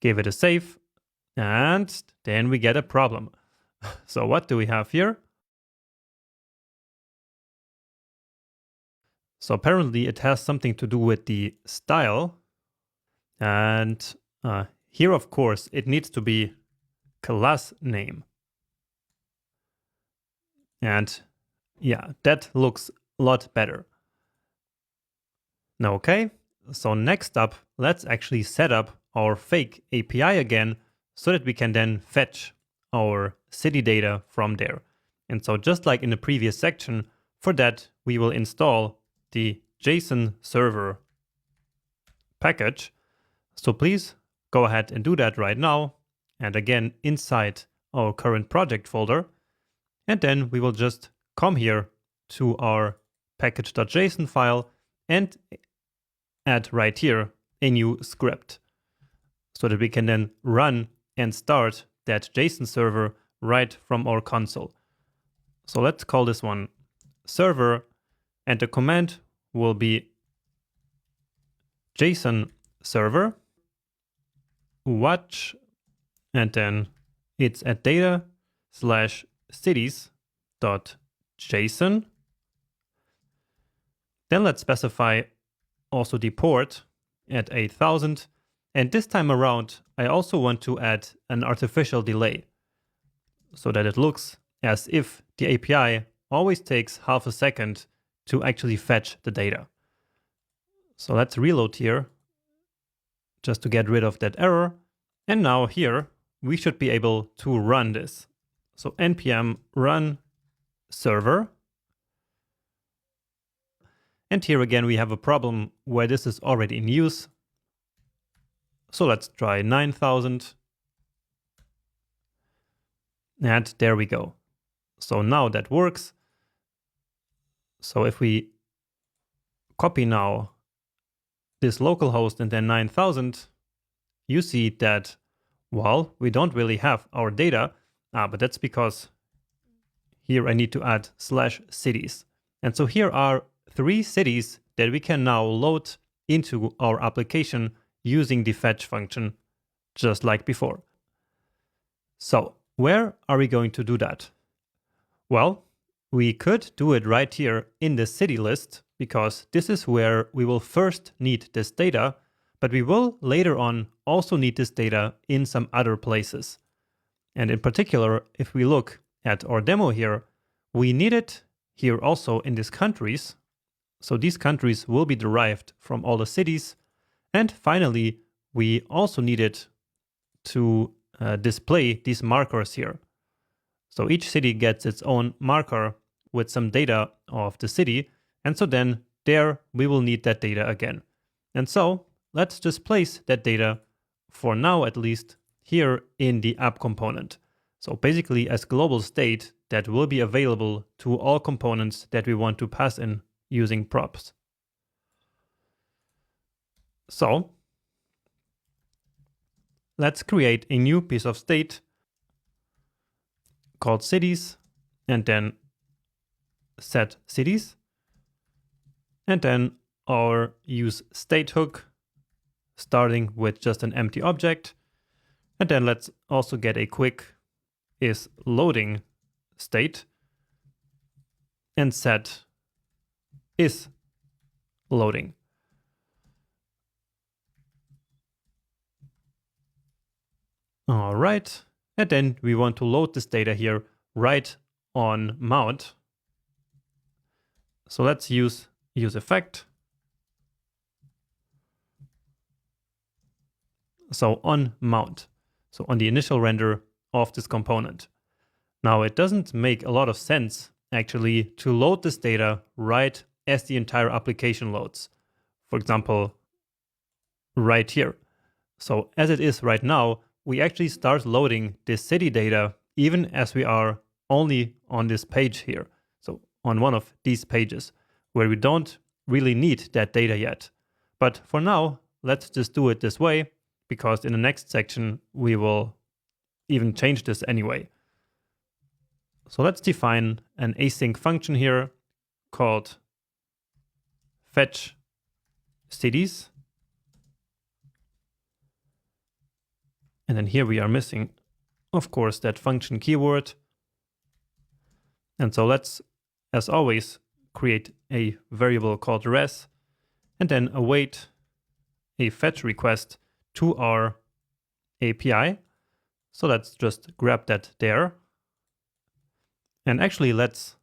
Give it a save, and then we get a problem. So what do we have here? So apparently it has something to do with the style, and here, of course, it needs to be class name. And yeah, that looks a lot better. Now, okay, so next up, let's actually set up our fake API again so that we can then fetch our city data from there. And so just like in the previous section, for that, we will install the JSON server package. So please go ahead and do that right now. And again, inside our current project folder. And then we will just come here to our package.json file and add right here a new script so that we can then run and start that JSON server right from our console. So let's call this one server, and the command will be JSON server watch, and then it's at data/cities.json. Then let's specify also the port at 8000, And this time around, I also want to add an artificial delay so that it looks as if the API always takes half a second to actually fetch the data. So let's reload here just to get rid of that error. And now here, we should be able to run this. So npm run server. And here again, we have a problem where this is already in use. So let's try 9,000. And there we go. So now that works. So if we copy now this localhost and then 9,000, you see that, well, we don't really have our data, but that's because here I need to add /cities. And so here are 3 cities that we can now load into our application using the fetch function, just like before. So where are we going to do that? Well, we could do it right here in the city list, because this is where we will first need this data, but we will later on also need this data in some other places. And in particular, if we look at our demo here, we need it here also in these countries. So these countries will be derived from all the cities. And finally, we also need it to display these markers here. So each city gets its own marker with some data of the city. And so then there we will need that data again. And so let's just place that data, for now at least, here in the app component. So basically as global state that will be available to all components that we want to pass in using props. So let's create a new piece of state called cities, and then set cities, and then our use state hook starting with just an empty object. And then let's also get a quick is loading state and set is loading. All right. And then we want to load this data here right on mount. So let's use effect. So on mount. So on the initial render of this component. Now it doesn't make a lot of sense actually to load this data right as the entire application loads. For example, right here. So as it is right now, we actually start loading this city data even as we are only on this page here. So on one of these pages where we don't really need that data yet. But for now, let's just do it this way, because in the next section, we will even change this anyway. So let's define an async function here called fetch cities. And then here we are missing, of course, that function keyword. And so let's, as always, create a variable called res and then await a fetch request to our API. So let's just grab that there. And actually, let's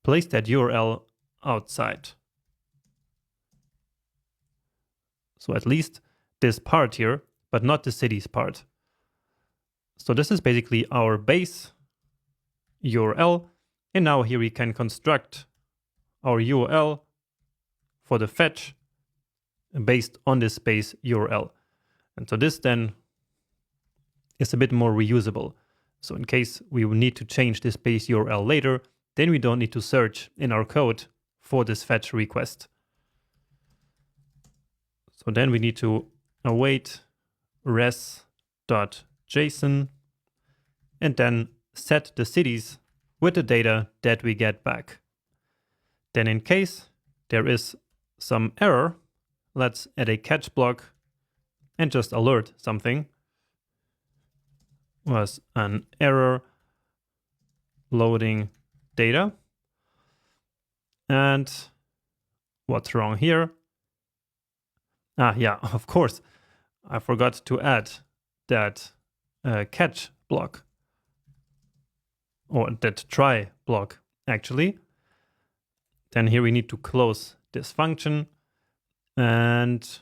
place that URL outside. So at least this part here, but not the cities part. So this is basically our base URL. And now here we can construct our URL for the fetch based on this base URL. And so this then is a bit more reusable. So in case we will need to change this base URL later, then we don't need to search in our code for this fetch request. So then we need to await res.json and then set the cities with the data that we get back. Then in case there is some error, let's add a catch block and just alert something. Was an error loading data. And what's wrong here? Yeah, of course. I forgot to add that catch block, or that try block, actually. Then here we need to close this function. And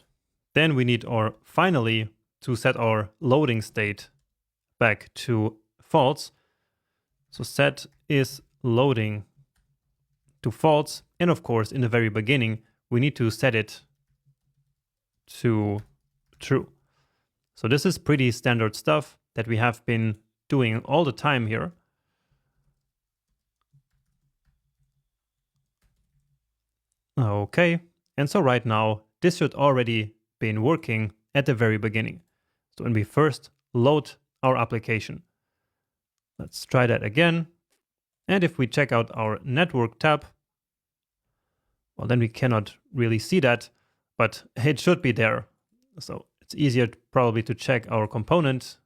then we need finally to set our loading state back to false. So set is loading to false. And of course, in the very beginning, we need to set it to true. So this is pretty standard stuff that we have been doing all the time here. Okay, and so right now, this should already been working at the very beginning. So when we first load our application, let's try that again. And if we check out our network tab, well, then we cannot really see that, but it should be there. So it's easier probably to check our component.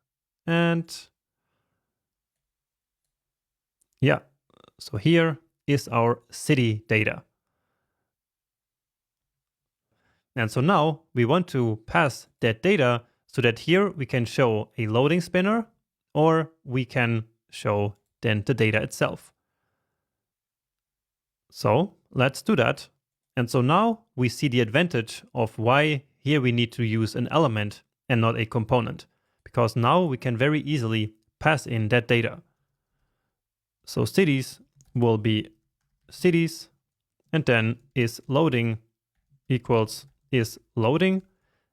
And yeah, so here is our city data. And so now we want to pass that data so that here we can show a loading spinner, or we can show then the data itself. So let's do that. And so now we see the advantage of why here we need to use an element and not a component, because now we can very easily pass in that data. So cities will be cities, and then is loading equals is loading,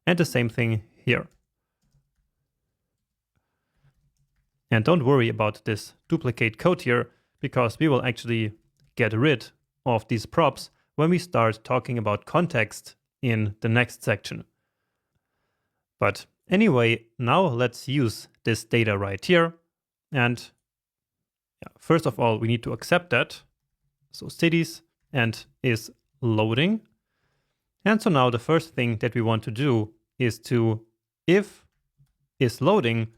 and the same thing here. And don't worry about this duplicate code here, because we will actually get rid of these props when we start talking about context in the next section. But anyway, now let's use this data right here. And first of all, we need to accept that. So cities and is loading. And so now the first thing that we want to do is to, if is loading,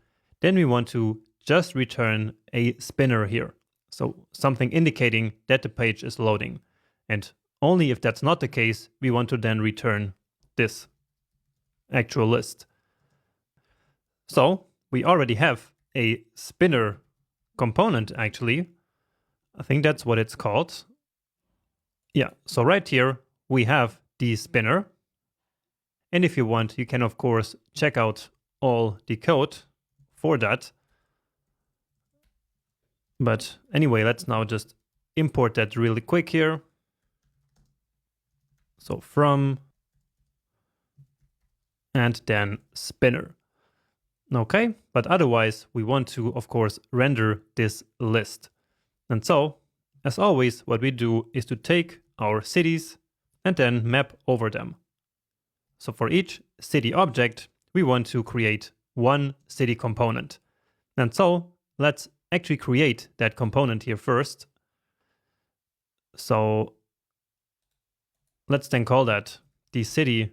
then we want to just return a spinner here. So something indicating that the page is loading. And only if that's not the case, we want to then return this actual list. So we already have a spinner component, actually. I think that's what it's called. Yeah, so right here we have the spinner. And if you want, you can of course check out all the code for that. But anyway, let's now just import that really quick here. So from, and then spinner. Okay, but otherwise we want to, of course, render this list. And so, as always, what we do is to take our cities and then map over them. So for each city object, we want to create one city component. And so let's actually create that component here first. So let's then call that the city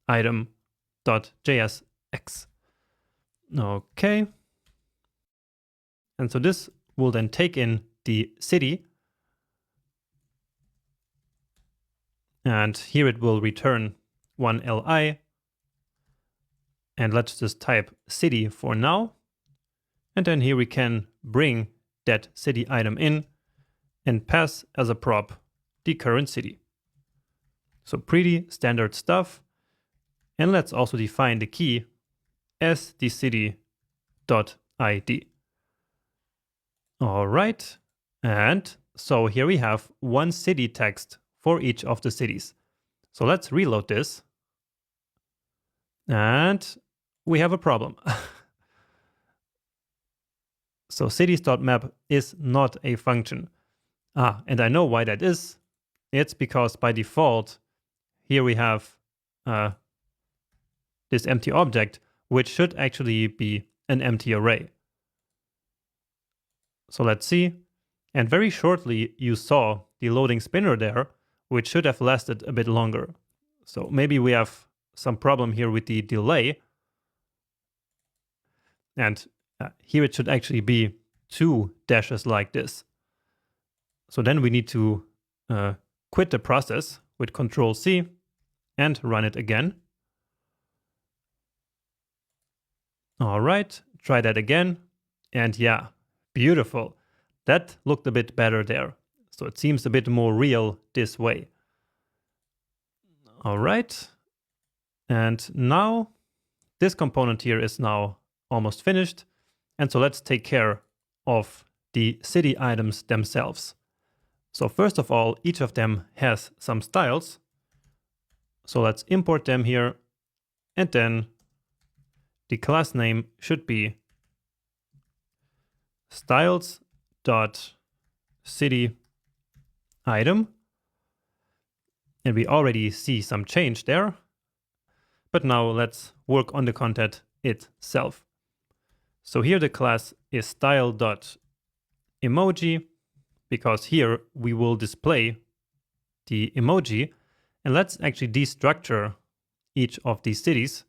item.jsx. Okay. And so this will then take in the city. And here it will return one li. And let's just type city for now. And then here we can bring that city item in and pass as a prop the current city. So pretty standard stuff. And let's also define the key as the city.id. All right. And so here we have one city text for each of the cities. So let's reload this. And we have a problem. So cities.map is not a function. And I know why that is. It's because by default, here we have this empty object, which should actually be an empty array. So let's see. And very shortly, you saw the loading spinner there, which should have lasted a bit longer. So maybe we have some problem here with the delay. And here it should actually be 2 dashes like this. So then we need to quit the process with Control C and run it again. All right, try that again. And yeah, beautiful. That looked a bit better there. So it seems a bit more real this way. All right. And now this component here is now almost finished. And so let's take care of the city items themselves. So first of all, each of them has some styles. So let's import them here. And then the class name should be styles.city item. And we already see some change there. But now let's work on the content itself. So here the class is style.emoji, because here we will display the emoji. And let's actually destructure each of these cities.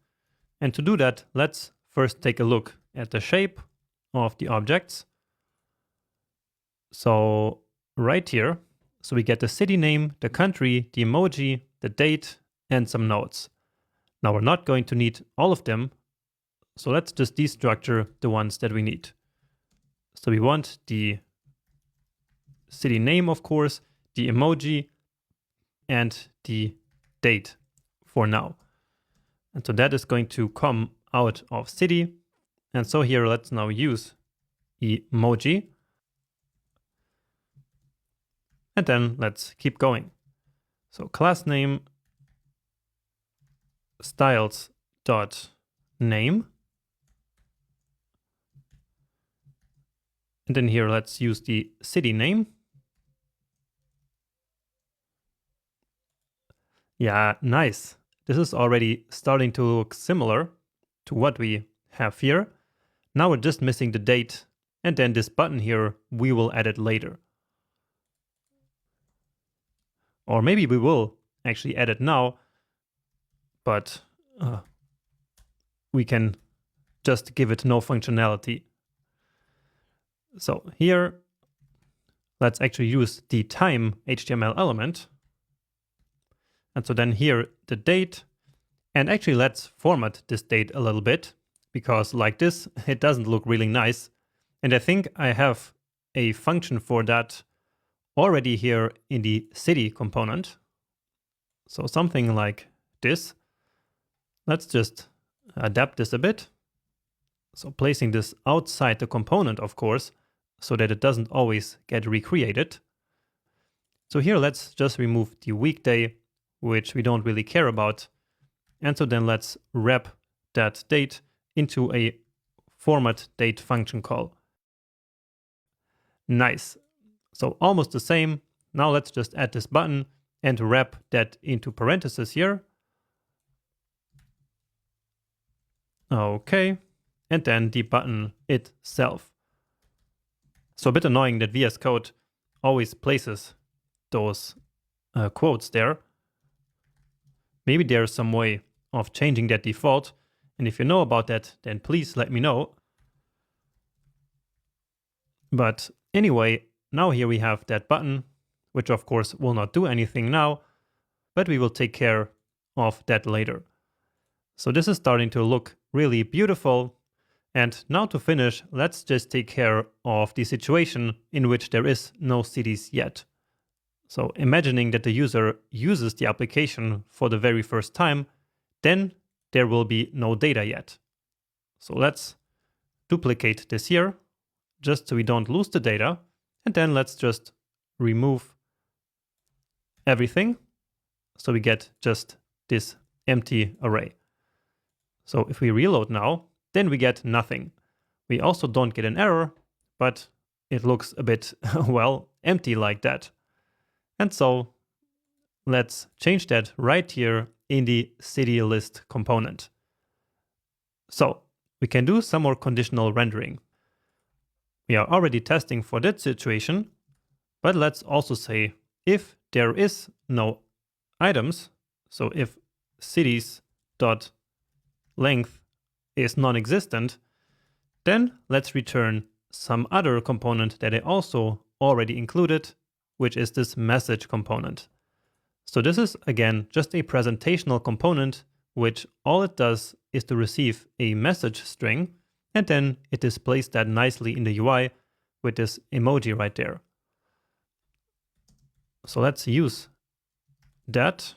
And to do that, let's first take a look at the shape of the objects. So right here, so we get the city name, the country, the emoji, the date, and some nodes. Now we're not going to need all of them, so let's just destructure the ones that we need. So we want the city name, of course, the emoji, and the date for now. And so that is going to come out of city. And so here, let's now use emoji. And then let's keep going. So class name styles.name. And then here, let's use the city name. Yeah, nice. This is already starting to look similar to what we have here. Now we're just missing the date. And then this button here, we will add it later. Or maybe we will actually add it now, but we can just give it no functionality. So here, let's actually use the time HTML element. And so then here, the date. And actually, let's format this date a little bit, because like this, it doesn't look really nice. And I think I have a function for that already here in the city component. So something like this. Let's just adapt this a bit. So placing this outside the component, of course, so that it doesn't always get recreated. So here, let's just remove the weekday, which we don't really care about. And so then let's wrap that date into a format date function call. Nice. So almost the same. Now let's just add this button and wrap that into parentheses here. Okay. And then the button itself. So a bit annoying that VS Code always places those quotes there. Maybe there's some way of changing that default. And if you know about that, then please let me know. But anyway, now here we have that button, which of course will not do anything now, but we will take care of that later. So this is starting to look really beautiful. And now to finish, let's just take care of the situation in which there is no cities yet. So imagining that the user uses the application for the very first time, then there will be no data yet. So let's duplicate this here, just so we don't lose the data. And then let's just remove everything. So we get just this empty array. So if we reload now, then we get nothing. We also don't get an error, but it looks a bit, well, empty like that. And so let's change that right here in the city list component. So we can do some more conditional rendering. We are already testing for that situation, but let's also say if there is no items, so if cities.length is non-existent, then let's return some other component that I also already included, which is this message component. So this is, again, just a presentational component which all it does is to receive a message string, and then it displays that nicely in the UI with this emoji right there. So let's use that.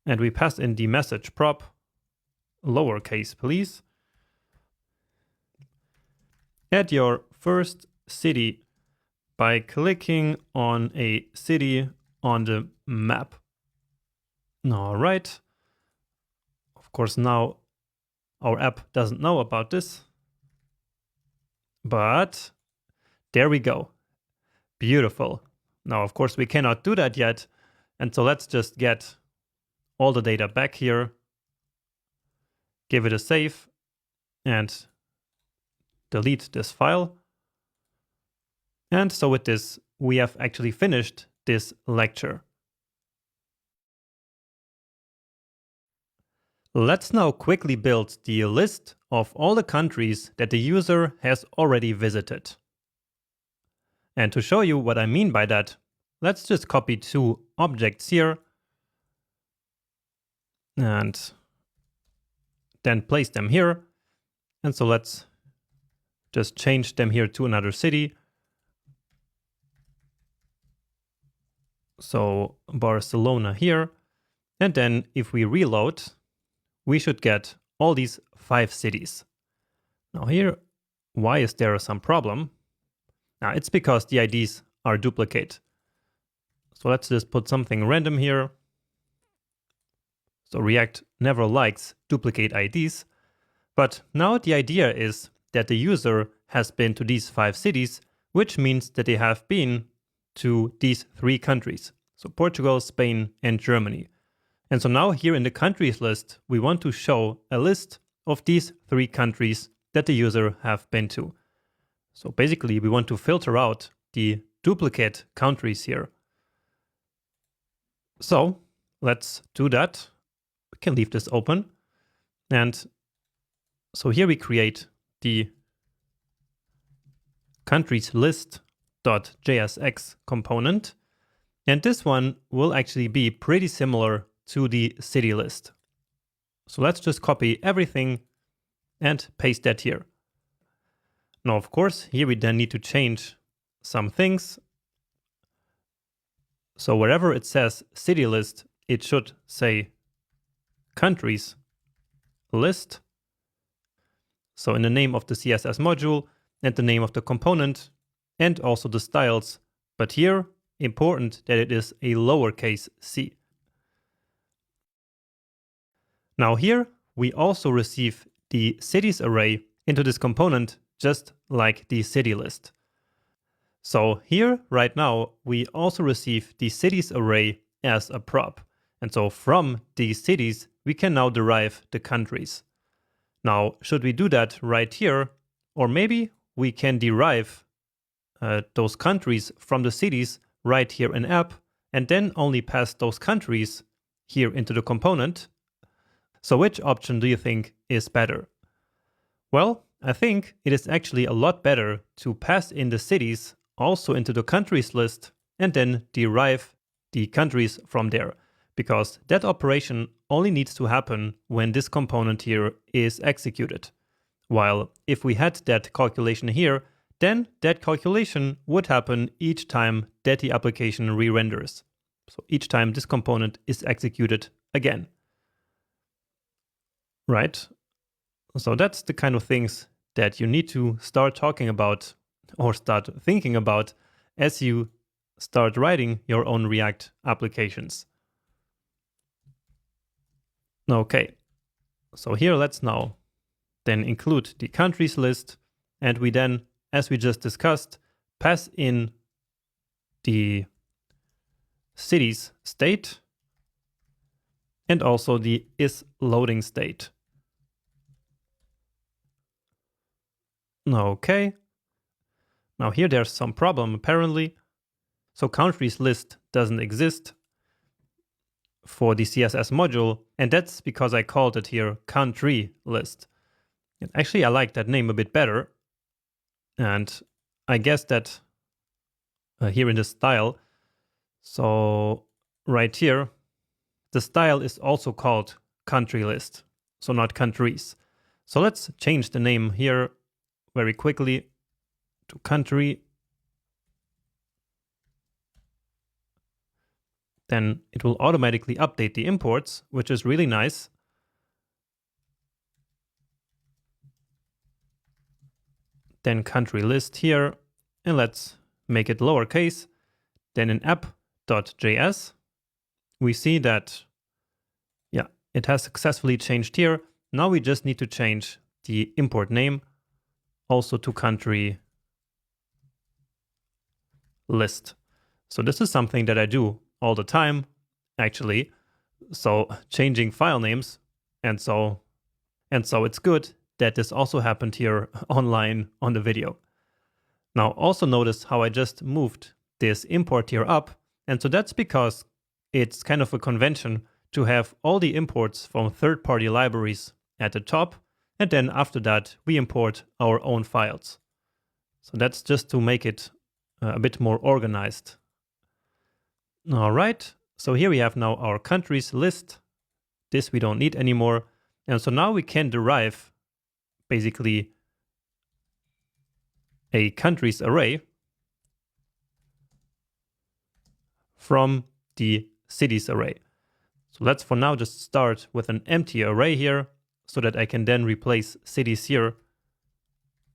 And we pass in the message prop, lowercase please. Add your first city by clicking on a city on the map. All right. Of course, now our app doesn't know about this, but there we go. Beautiful. Now, of course, we cannot do that yet. And so let's just get all the data back here, give it a save, and delete this file. And so with this, we have actually finished this lecture. Let's now quickly build the list of all the countries that the user has already visited. And to show you what I mean by that, let's just copy two objects here and then place them here. And so let's just change them here to another city. So Barcelona here. And then if we reload, we should get all these 5 cities. Now here, why is there some problem? Now it's because the IDs are duplicate. So let's just put something random here. So React never likes duplicate IDs. But now the idea is that the user has been to these 5 cities, which means that they have been to these 3 countries. So Portugal, Spain, and Germany. And so now here in the countries list, we want to show a list of these 3 countries that the user have been to. So basically we want to filter out the duplicate countries here. So let's do that. We can leave this open. And so here we create the countries list.jsx component. And this one will actually be pretty similar to the city list. So let's just copy everything and paste that here. Now, of course, here we then need to change some things. So wherever it says city list, it should say countries list. So in the name of the CSS module and the name of the component and also the styles. But here, important that it is a lowercase c. Now here, we also receive the cities array into this component, just like the city list. So here, right now, we also receive the cities array as a prop. And so from these cities, we can now derive the countries. Now, should we do that right here? Or maybe we can derive those countries from the cities right here in app, and then only pass those countries here into the component. So which option do you think is better? Well, I think it is actually a lot better to pass in the cities also into the countries list and then derive the countries from there, because that operation only needs to happen when this component here is executed. While if we had that calculation here, then that calculation would happen each time that the application re-renders. So each time this component is executed again. Right? So that's the kind of things that you need to start talking about or start thinking about as you start writing your own React applications. Okay, so here let's now then include the countries list, and we then, as we just discussed, pass in the cities state and also the isLoading state. Okay. Now here there's some problem apparently. So countries list doesn't exist for the CSS module, and that's because I called it here country list. And actually I like that name a bit better. And I guess that here in the style, so right here, the style is also called country list, so not countries. So let's change the name here very quickly to country. Then it will automatically update the imports, which is really nice. Then country list here, and let's make it lowercase. Then in app.js, we see that, yeah, it has successfully changed here. Now we just need to change the import name also to country list. So this is something that I do all the time, actually. So changing file names, and so it's good that this also happened here online on the video. Now also notice how I just moved this import here up, and so that's because it's kind of a convention to have all the imports from third-party libraries at the top, and then after that we import our own files. So that's just to make it a bit more organized. All right, so here we have now our countries list. This we don't need anymore. And so now we can derive basically a countries array from the cities array. So let's for now just start with an empty array here so that I can then replace cities here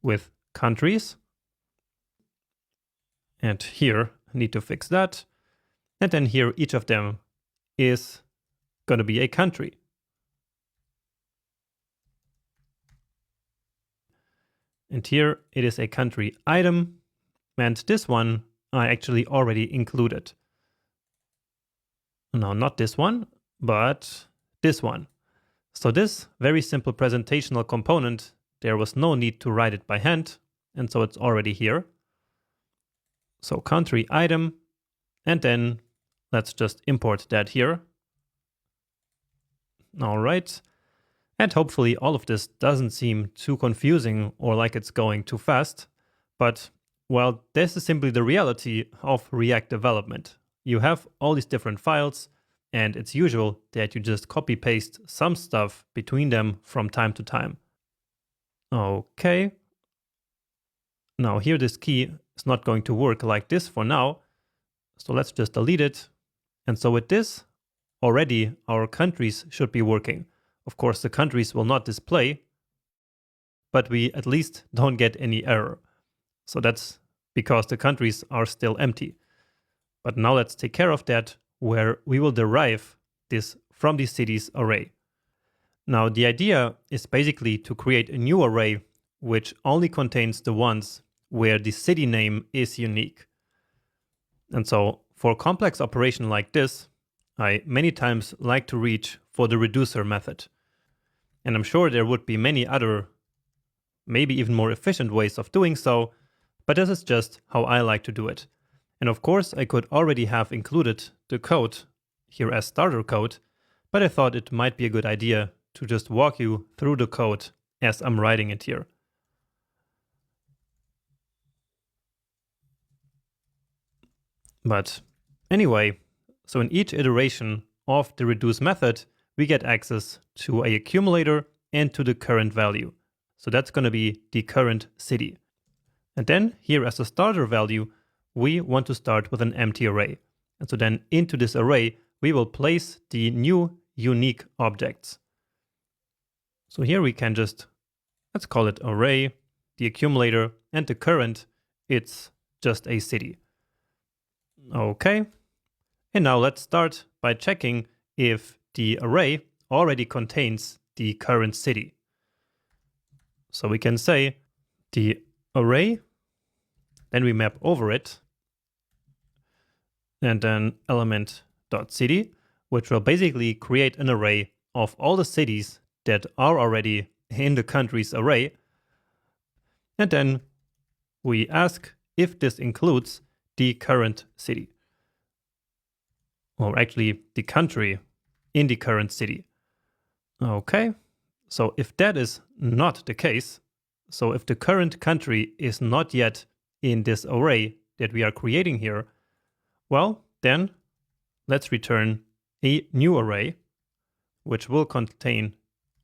with countries. And here I need to fix that. And then here, each of them is going to be a country. And here it is a country item. And this one I actually already included. No, not this one, but this one. So this very simple presentational component, there was no need to write it by hand. And so it's already here. So country item, and then let's just import that here. All right. And hopefully all of this doesn't seem too confusing or like it's going too fast. But, well, this is simply the reality of React development. You have all these different files, and it's usual that you just copy paste some stuff between them from time to time. Okay. Now here this key is not going to work like this for now. So let's just delete it. And so with this, already our countries should be working. Of course, the countries will not display, but we at least don't get any error. So that's because the countries are still empty. But now let's take care of that, where we will derive this from the cities array. Now the idea is basically to create a new array which only contains the ones where the city name is unique. And so for a complex operation like this, I many times like to reach for the reducer method. And I'm sure there would be many other, maybe even more efficient ways of doing so, but this is just how I like to do it. And of course, I could already have included the code here as starter code, but I thought it might be a good idea to just walk you through the code as I'm writing it here. But anyway, so in each iteration of the reduce method, we get access to an accumulator and to the current value. So that's going to be the current city. And then here as a starter value, we want to start with an empty array. And so then into this array, we will place the new unique objects. So here we can just, let's call it array, the accumulator, and the current, it's just a city. Okay. And now let's start by checking if the array already contains the current city. So we can say the array, then we map over it, and then element.city, which will basically create an array of all the cities that are already in the countries array. And then we ask if this includes the current city, or actually the country in the current city. Okay, so if that is not the case, so if the current country is not yet in this array that we are creating here, well, then let's return a new array, which will contain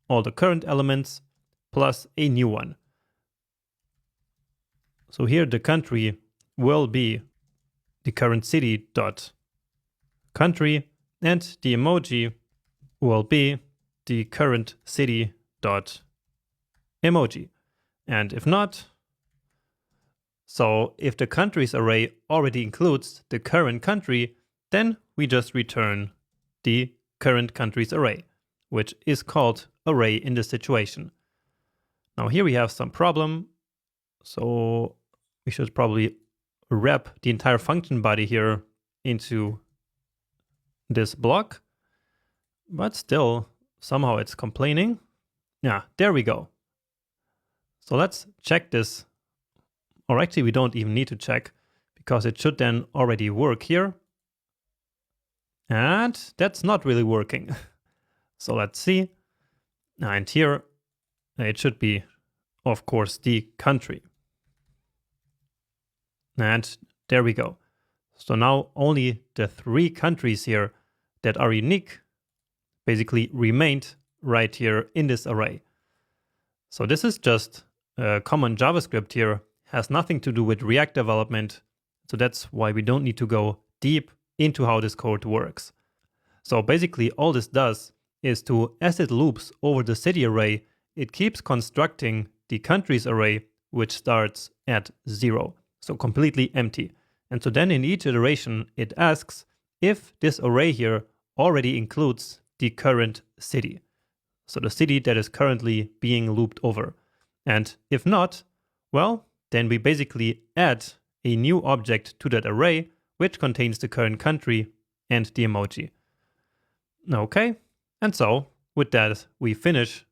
all the current elements plus a new one. So here the country will be the current city dot country, and the emoji will be the current city dot emoji. And if not, so if the countries array already includes the current country, then we just return the current countries array, which is called array in this situation. Now here we have some problem. So we should probably wrap the entire function body here into this block, but still somehow it's complaining. Yeah, there we go. So let's check this, or actually we don't even need to check because it should then already work here. And that's not really working. So let's see. And here it should be, of course, the country. And there we go. So now only the 3 countries here that are unique basically remained right here in this array. So this is just common JavaScript here, has nothing to do with React development. So that's why we don't need to go deep into how this code works. So basically all this does is as it loops over the city array, it keeps constructing the countries array, which starts at 0. So completely empty. And so then in each iteration, it asks if this array here already includes the current city. So the city that is currently being looped over. And if not, well, then we basically add a new object to that array, which contains the current country and the emoji. Okay, and so with that, we finish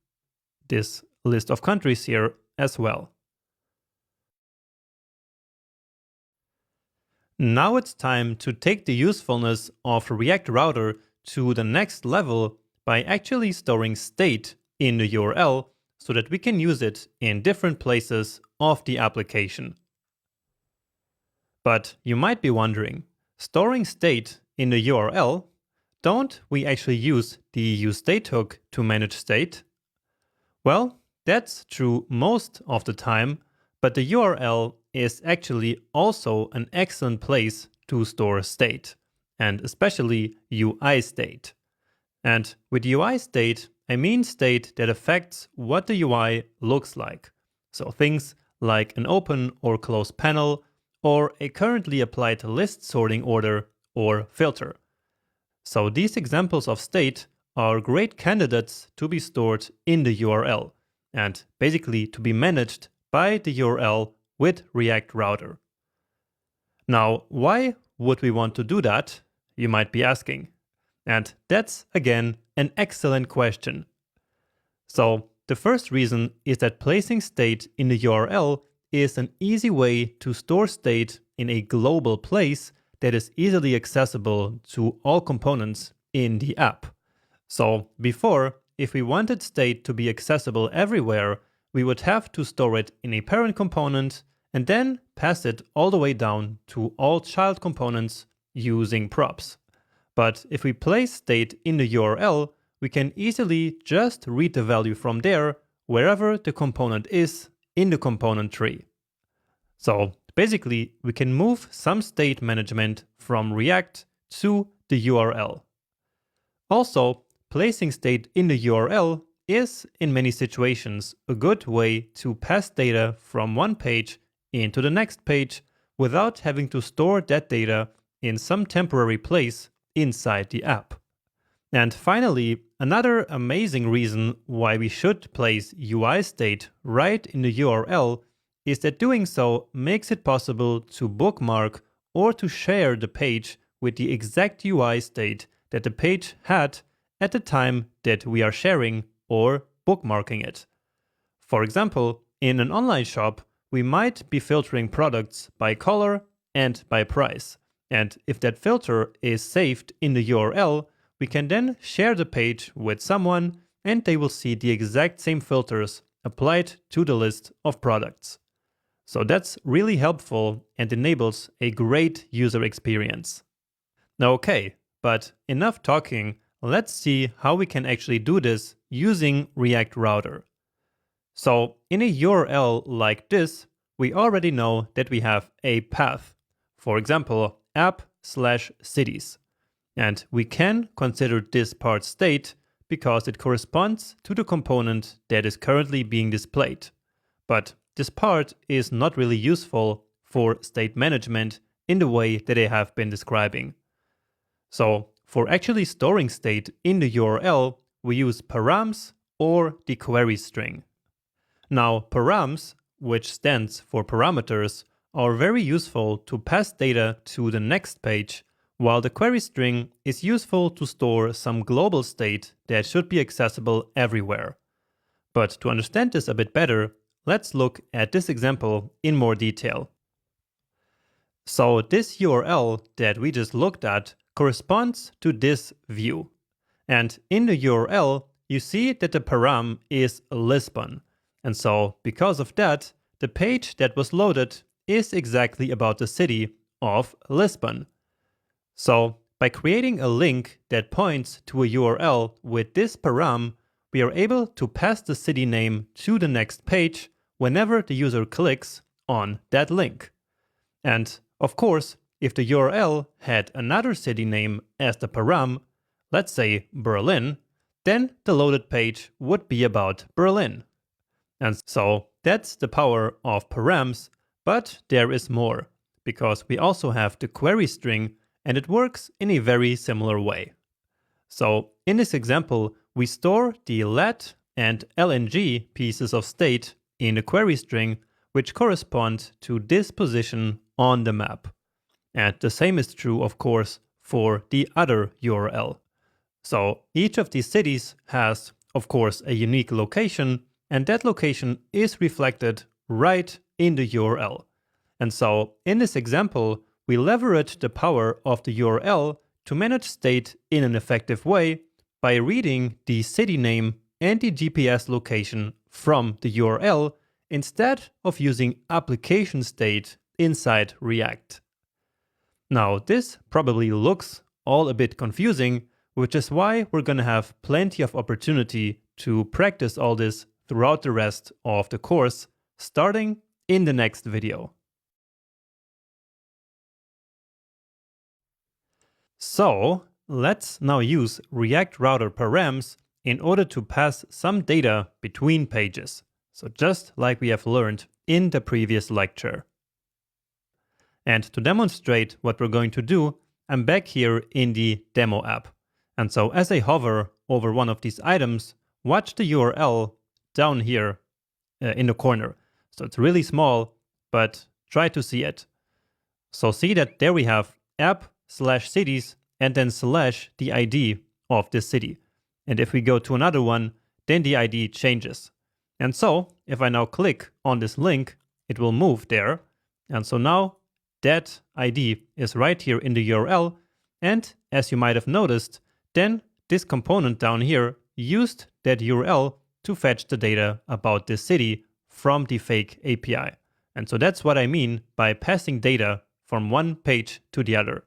this list of countries here as well. Now it's time to take the usefulness of React Router to the next level by actually storing state in the URL so that we can use it in different places of the application. But you might be wondering, storing state in the URL, don't we actually use the useState hook to manage state? Well, that's true most of the time, but the URL is actually also an excellent place to store state, and especially UI state. And with UI state, I mean state that affects what the UI looks like. So things like an open or close panel, or a currently applied list sorting order or filter. So these examples of state are great candidates to be stored in the URL, and basically to be managed by the URL with React Router. Now, why would we want to do that? You might be asking. And that's, again, an excellent question. So, the first reason is that placing state in the URL is an easy way to store state in a global place that is easily accessible to all components in the app. So, before, if we wanted state to be accessible everywhere, we would have to store it in a parent component and then pass it all the way down to all child components using props. But if we place state in the URL, we can easily just read the value from there wherever the component is in the component tree. So basically, we can move some state management from React to the URL. Also, placing state in the URL is, in many situations, a good way to pass data from one page into the next page without having to store that data in some temporary place inside the app. And finally, another amazing reason why we should place UI state right in the URL is that doing so makes it possible to bookmark or to share the page with the exact UI state that the page had at the time that we are sharing or bookmarking it. For example, in an online shop, we might be filtering products by color and by price. And if that filter is saved in the URL, we can then share the page with someone and they will see the exact same filters applied to the list of products. So that's really helpful and enables a great user experience. Now, okay, but enough talking. Let's see how we can actually do this using React Router. So in a URL like this, we already know that we have a path. For example, app/cities. And we can consider this part state because it corresponds to the component that is currently being displayed. But this part is not really useful for state management in the way that I have been describing. So for actually storing state in the URL, we use params or the query string. Now, params, which stands for parameters, are very useful to pass data to the next page, while the query string is useful to store some global state that should be accessible everywhere. But to understand this a bit better, let's look at this example in more detail. So this URL that we just looked at corresponds to this view. And in the URL, you see that the param is Lisbon. And so because of that, the page that was loaded is exactly about the city of Lisbon. So by creating a link that points to a URL with this param, we are able to pass the city name to the next page whenever the user clicks on that link. And of course, if the URL had another city name as the param, let's say Berlin, then the loaded page would be about Berlin. And so that's the power of params, but there is more, because we also have the query string and it works in a very similar way. So in this example, we store the lat and lng pieces of state in the query string, which correspond to this position on the map. And the same is true, of course, for the other URL. So each of these cities has, of course, a unique location, and that location is reflected right in the URL. And so in this example, we leverage the power of the URL to manage state in an effective way by reading the city name and the GPS location from the URL instead of using application state inside React. Now, this probably looks all a bit confusing, which is why we're going to have plenty of opportunity to practice all this throughout the rest of the course, starting in the next video. So let's now use React Router params in order to pass some data between pages. So just like we have learned in the previous lecture. And to demonstrate what we're going to do, I'm back here in the demo app. And so as I hover over one of these items, watch the URL down here in the corner. So it's really small, but try to see it. So see that there we have app/cities and then / the ID of this city. And if we go to another one, then the ID changes. And so if I now click on this link, it will move there. And so now that ID is right here in the URL. And as you might have noticed, then this component down here used that URL to fetch the data about this city from the fake API. And so that's what I mean by passing data from one page to the other.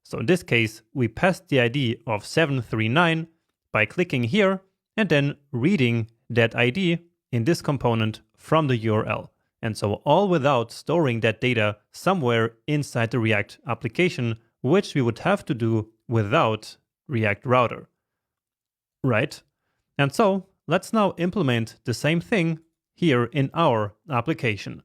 So in this case, we passed the ID of 739 by clicking here and then reading that ID in this component from the URL. And so all without storing that data somewhere inside the React application, which we would have to do without React Router. Right? And so let's now implement the same thing here in our application.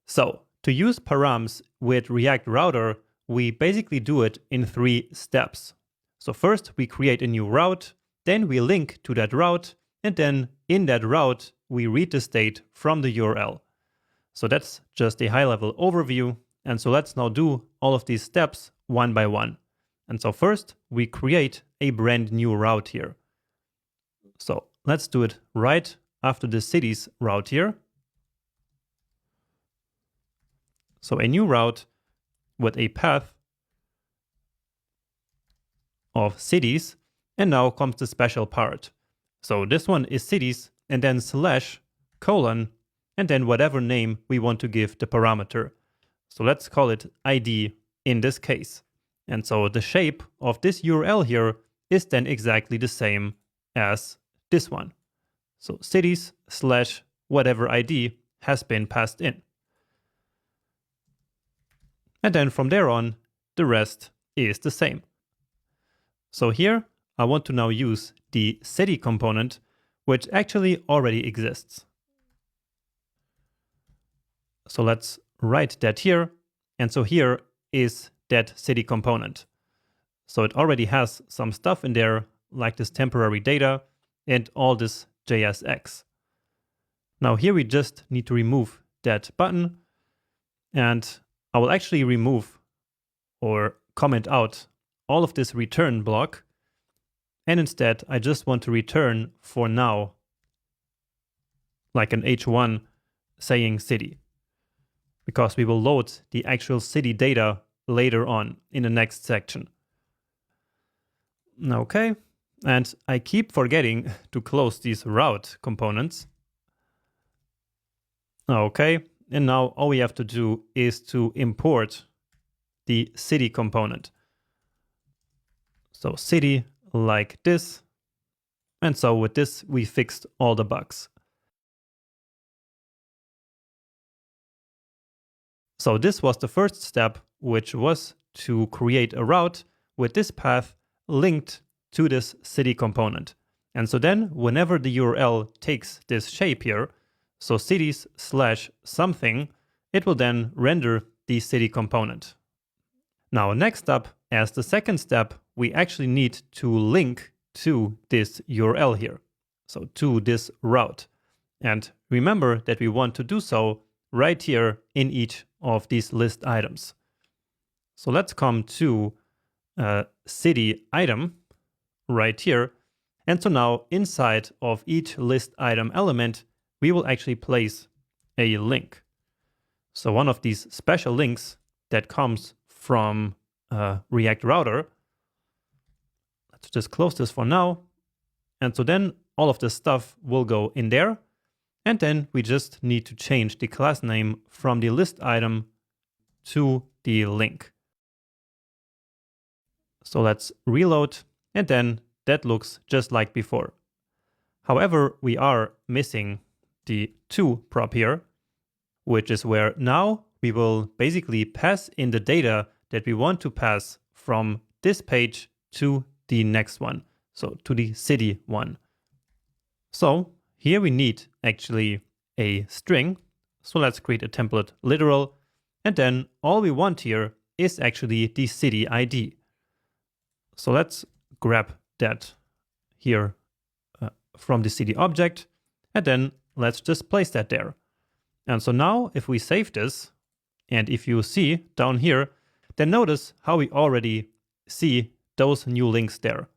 So to use params with React Router, we basically do it in 3 steps. So first we create a new route, then we link to that route, and then in that route, we read the state from the URL. So that's just a high-level overview. And so let's now do all of these steps one by one. And so first, we create a brand new route here. So let's do it right after the cities route here. So a new route with a path of cities. And now comes the special part. So this one is cities and then / and then whatever name we want to give the parameter. So let's call it ID in this case. And so the shape of this URL here is then exactly the same as this one. So cities slash whatever ID has been passed in. And then from there on, the rest is the same. So here, I want to now use the city component, which actually already exists. So let's write that here. And so here is that city component. So it already has some stuff in there, like this temporary data and all this JSX. Now here we just need to remove that button, and I will actually remove or comment out all of this return block. And instead, I just want to return for now, like an H1 saying city, because we will load the actual city data later on in the next section. Okay, and I keep forgetting to close these route components. Okay, and now all we have to do is to import the city component. So city like this. And so with this, we fixed all the bugs. So this was the first step, which was to create a route with this path linked to this city component. And so then whenever the URL takes this shape here, so cities slash something, it will then render the city component. Now, next up, as the second step, we actually need to link to this URL here, so to this route. And remember that we want to do so right here in each of these list items. So let's come to city item right here. And so now inside of each list item element, we will actually place a link. So one of these special links that comes from React Router. Let's just close this for now. And so then all of this stuff will go in there. And then we just need to change the class name from the list item to the link. So let's reload, and then that looks just like before. However, we are missing the to prop here, which is where now we will basically pass in the data that we want to pass from this page to the next one, so to the city one. So here we need actually a string. So let's create a template literal, and then all we want here is actually the city ID. So let's grab that here from the city object, and then let's just place that there. And so now if we save this, and if you see down here, then notice how we already see those new links there.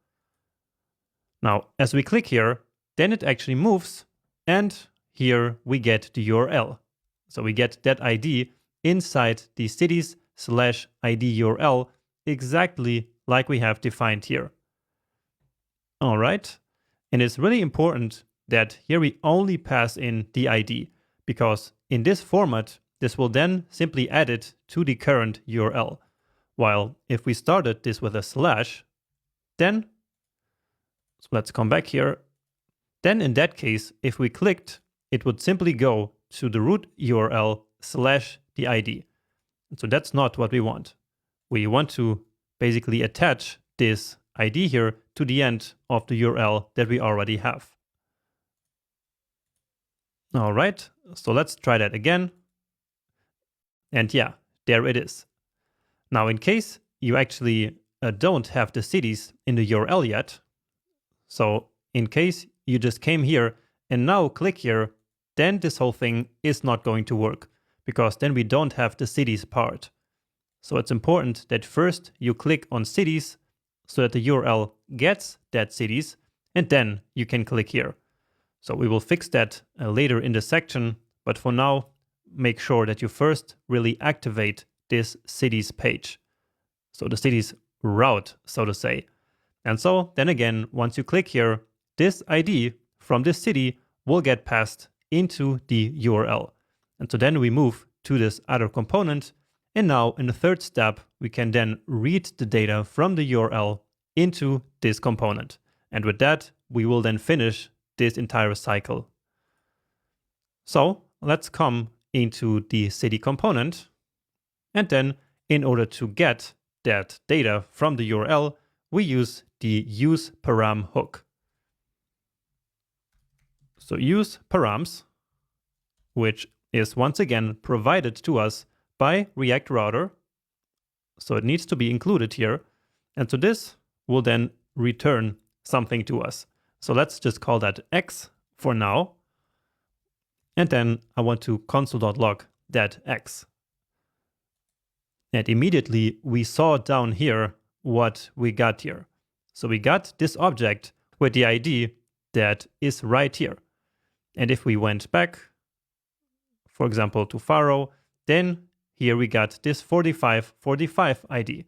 Now, as we click here, then it actually moves, and here we get the URL. So we get that ID inside the cities slash ID URL exactly like we have defined here. All right. And it's really important that here we only pass in the ID, because in this format, this will then simply add it to the current URL. While if we started this with a slash, then, so let's come back here. Then in that case, if we clicked, it would simply go to the root URL slash the ID. And so that's not what we want. We want to basically attach this ID here to the end of the URL that we already have. All right, so let's try that again. And yeah, there it is. Now, in case you actually don't have the cities in the URL yet, so in case you just came here and now click here, then this whole thing is not going to work, because then we don't have the cities part. So it's important that first you click on cities so that the URL gets that cities, and then you can click here. So we will fix that later in the section, but for now, make sure that you first really activate this cities page. So the cities route, so to say. And so then again, once you click here, this ID from this city will get passed into the URL. And so then we move to this other component, And now in the third step, we can then read the data from the URL into this component. And with that, we will then finish this entire cycle. So let's come into the city component. And then in order to get that data from the URL, we use the useParam hook. So use params, which is once again provided to us by React Router. So it needs to be included here. And so this will then return something to us. So let's just call that x for now. And then I want to console.log that x. And immediately we saw down here what we got here. So we got this object with the ID that is right here. And if we went back, for example, to Pharo, then here we got this 4545 ID.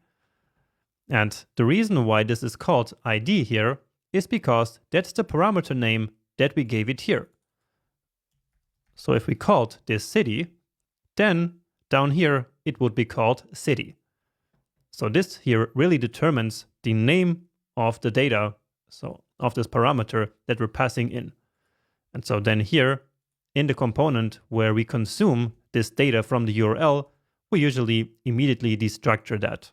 And the reason why this is called ID here is because that's the parameter name that we gave it here. So if we called this city, then down here it would be called city. So this here really determines the name of the data, so of this parameter that we're passing in. And so then here in the component where we consume this data from the URL, we usually immediately destructure that.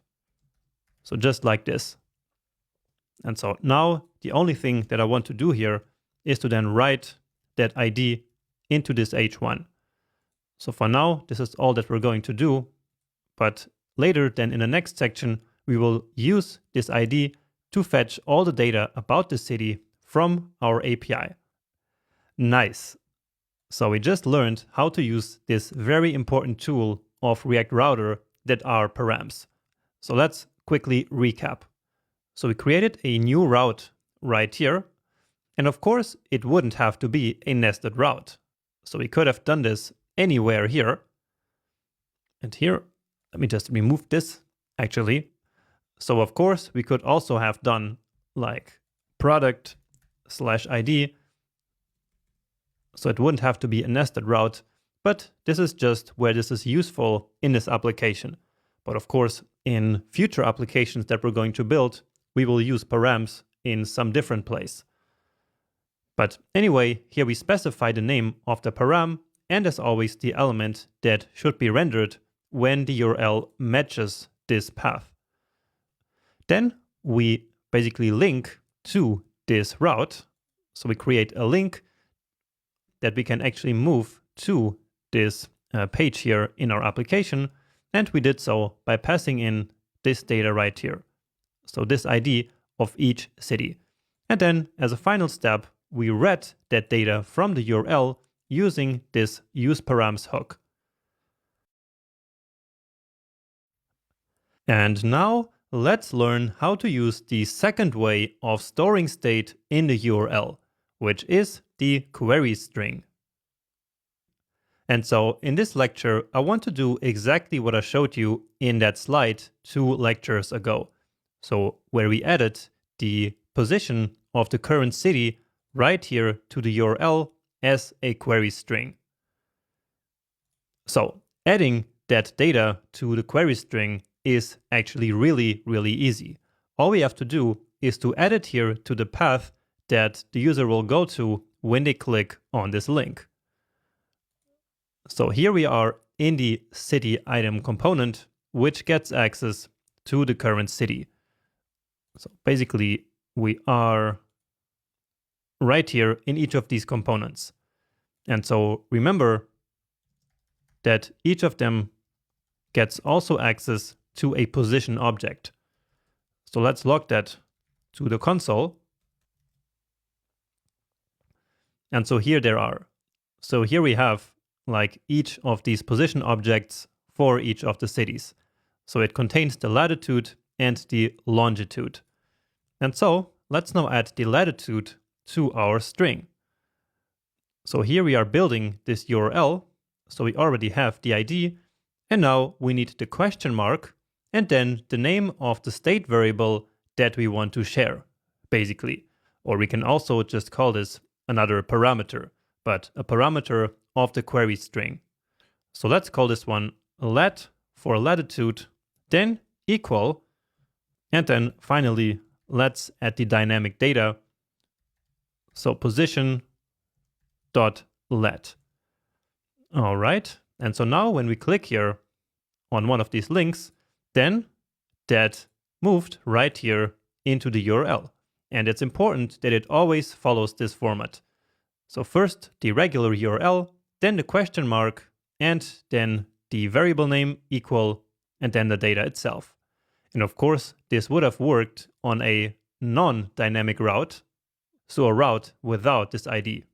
So just like this. And so now the only thing that I want to do here is to then write that ID into this H1. So for now, this is all that we're going to do. But later then in the next section, we will use this ID to fetch all the data about the city from our API. Nice. So we just learned how to use this very important tool of React Router that are params. So let's quickly recap. So we created a new route right here. And of course, it wouldn't have to be a nested route. So we could have done this anywhere here. And here, let me just remove this actually. So of course, we could also have done like product/ID. So it wouldn't have to be a nested route, but this is just where this is useful in this application. But of course, in future applications that we're going to build, we will use params in some different place. But anyway, here we specify the name of the param and as always the element that should be rendered when the URL matches this path. Then we basically link to this route. So we create a link that we can actually move to this page here in our application. And we did so by passing in this data right here. So this ID of each city. And then as a final step, we read that data from the URL using this useParams hook. And now let's learn how to use the second way of storing state in the URL, which is the query string. And so in this lecture, I want to do exactly what I showed you in that slide 2 lectures ago. So where we added the position of the current city right here to the URL as a query string. So adding that data to the query string is actually really easy. All we have to do is to add it here to the path that the user will go to when they click on this link. So here we are in the city item component, which gets access to the current city. So basically we are right here in each of these components. And so remember that each of them gets also access to a position object. So let's log that to the console. And so here there are. So here we have like each of these position objects for each of the cities. So it contains the latitude and the longitude. And so let's now add the latitude to our string. So here we are building this URL. So we already have the ID. And now we need the question mark and then the name of the state variable that we want to share, basically. Or we can also just call this another parameter, but a parameter of the query string. So let's call this one let for latitude, then equal, and then finally, let's add the dynamic data. So position dot lat. All right. And so now when we click here on one of these links, then that moved right here into the URL. And it's important that it always follows this format. So first the regular URL, then the question mark, and then the variable name equal, and then the data itself. And of course, this would have worked on a non-dynamic route, so a route without this ID.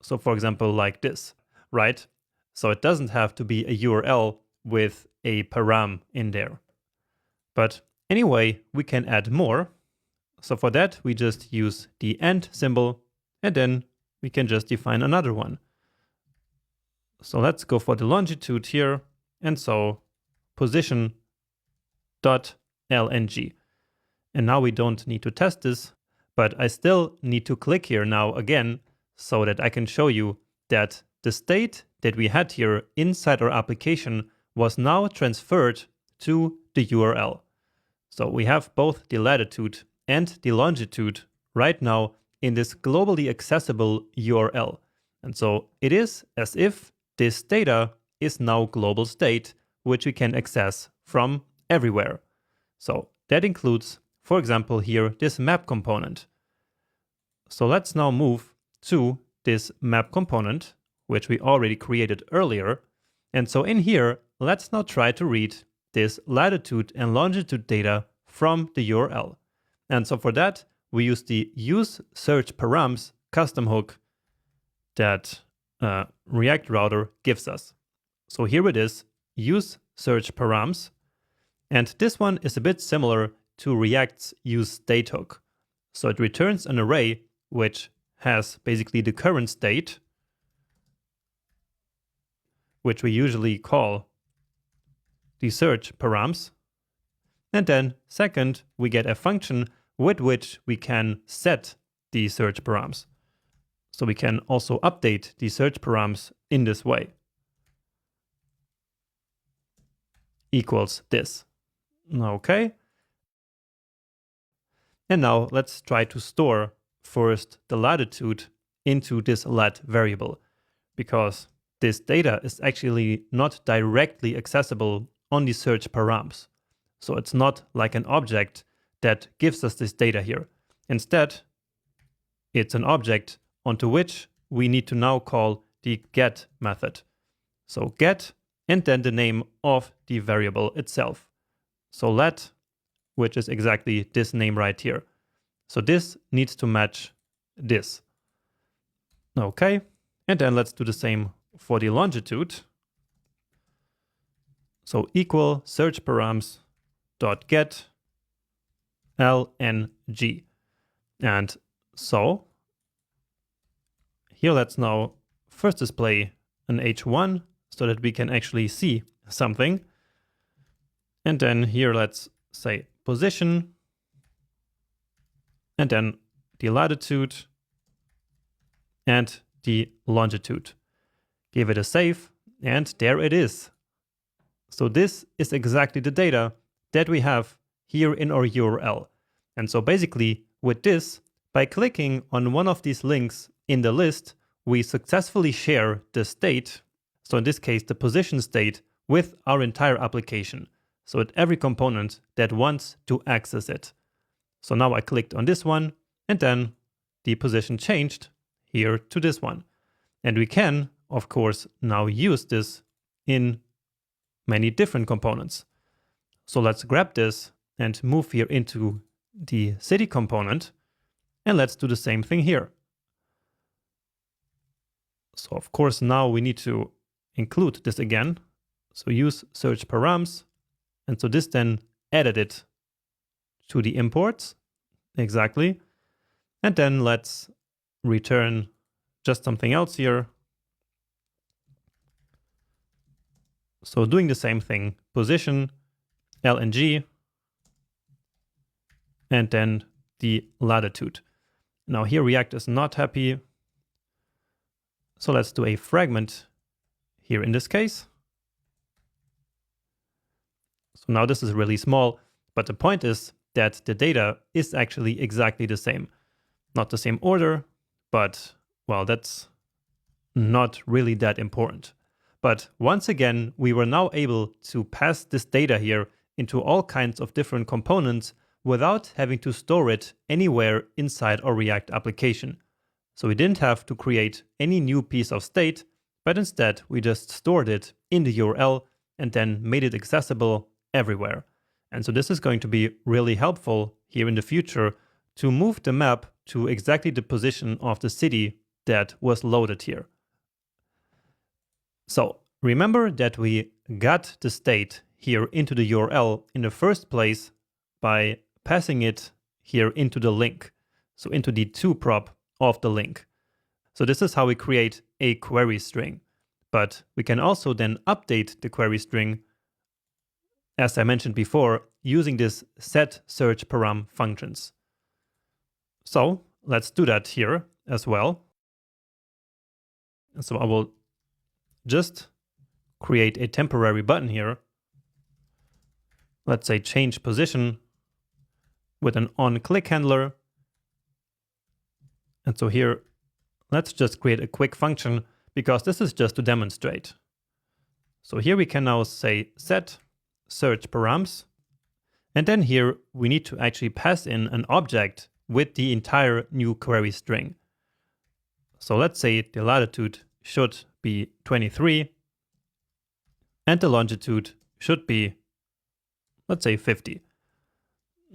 So for example, like this, right? So it doesn't have to be a URL with a param in there. But anyway, we can add more. So for that, we just use the and symbol, and then we can just define another one. So let's go for the longitude here. And so position dot lng. And now we don't need to test this, but I still need to click here now again so that I can show you that the state that we had here inside our application was now transferred to the URL. So we have both the latitude and the longitude right now in this globally accessible URL. And so it is as if this data is now global state, which we can access from everywhere. So that includes, for example, here, this map component. So let's now move to this map component, which we already created earlier. And so in here, let's now try to read this latitude and longitude data from the URL. And so for that, we use the use search params custom hook that React Router gives us. So here it is, use search params. And this one is a bit similar to React's use state hook. So it returns an array which has basically the current state, which we usually call the search params. And then second, we get a function with which we can set the search params. So we can also update the search params in this way. Equals this. Okay. And now let's try to store first the latitude into this lat variable, because this data is actually not directly accessible on the search params. So it's not like an object that gives us this data here. Instead, it's an object onto which we need to now call the get method. So get, and then the name of the variable itself. So lat, which is exactly this name right here. So this needs to match this. Okay, and then let's do the same for the longitude. So equal search params dot get lng. And so here let's now first display an h1 so that we can actually see something. And then here let's say position, and then the latitude and the longitude. Give it a save, and there it is. So this is exactly the data that we have here in our URL. And so basically with this, by clicking on one of these links in the list, we successfully share the state, so in this case the position state, with our entire application. So at every component that wants to access it. So now I clicked on this one, and then the position changed here to this one. And we can, of course, now use this in many different components. So let's grab this and move here into the city component, and let's do the same thing here. So of course now we need to include this again. So use search params, and so this then added it to the imports, exactly. And then let's return just something else here. So doing the same thing, position, lng, and then the latitude. Now here React is not happy. So let's do a fragment here in this case. So now this is really small, but the point is that the data is actually exactly the same. Not the same order, but well, that's not really that important. But once again, we were now able to pass this data here into all kinds of different components without having to store it anywhere inside our React application. So we didn't have to create any new piece of state, but instead we just stored it in the URL and then made it accessible everywhere. And so this is going to be really helpful here in the future to move the map to exactly the position of the city that was loaded here. So remember that we got the state here into the URL in the first place by passing it here into the link, so into the to-prop of the link. So this is how we create a query string. But we can also then update the query string, as I mentioned before, using this set search param functions. So let's do that here as well. So I will just create a temporary button here. Let's say change position with an on-click handler. And so here, let's just create a quick function because this is just to demonstrate. So here we can now say set search params. And then here we need to actually pass in an object with the entire new query string. So let's say the latitude should be 23 and the longitude should be, let's say 50.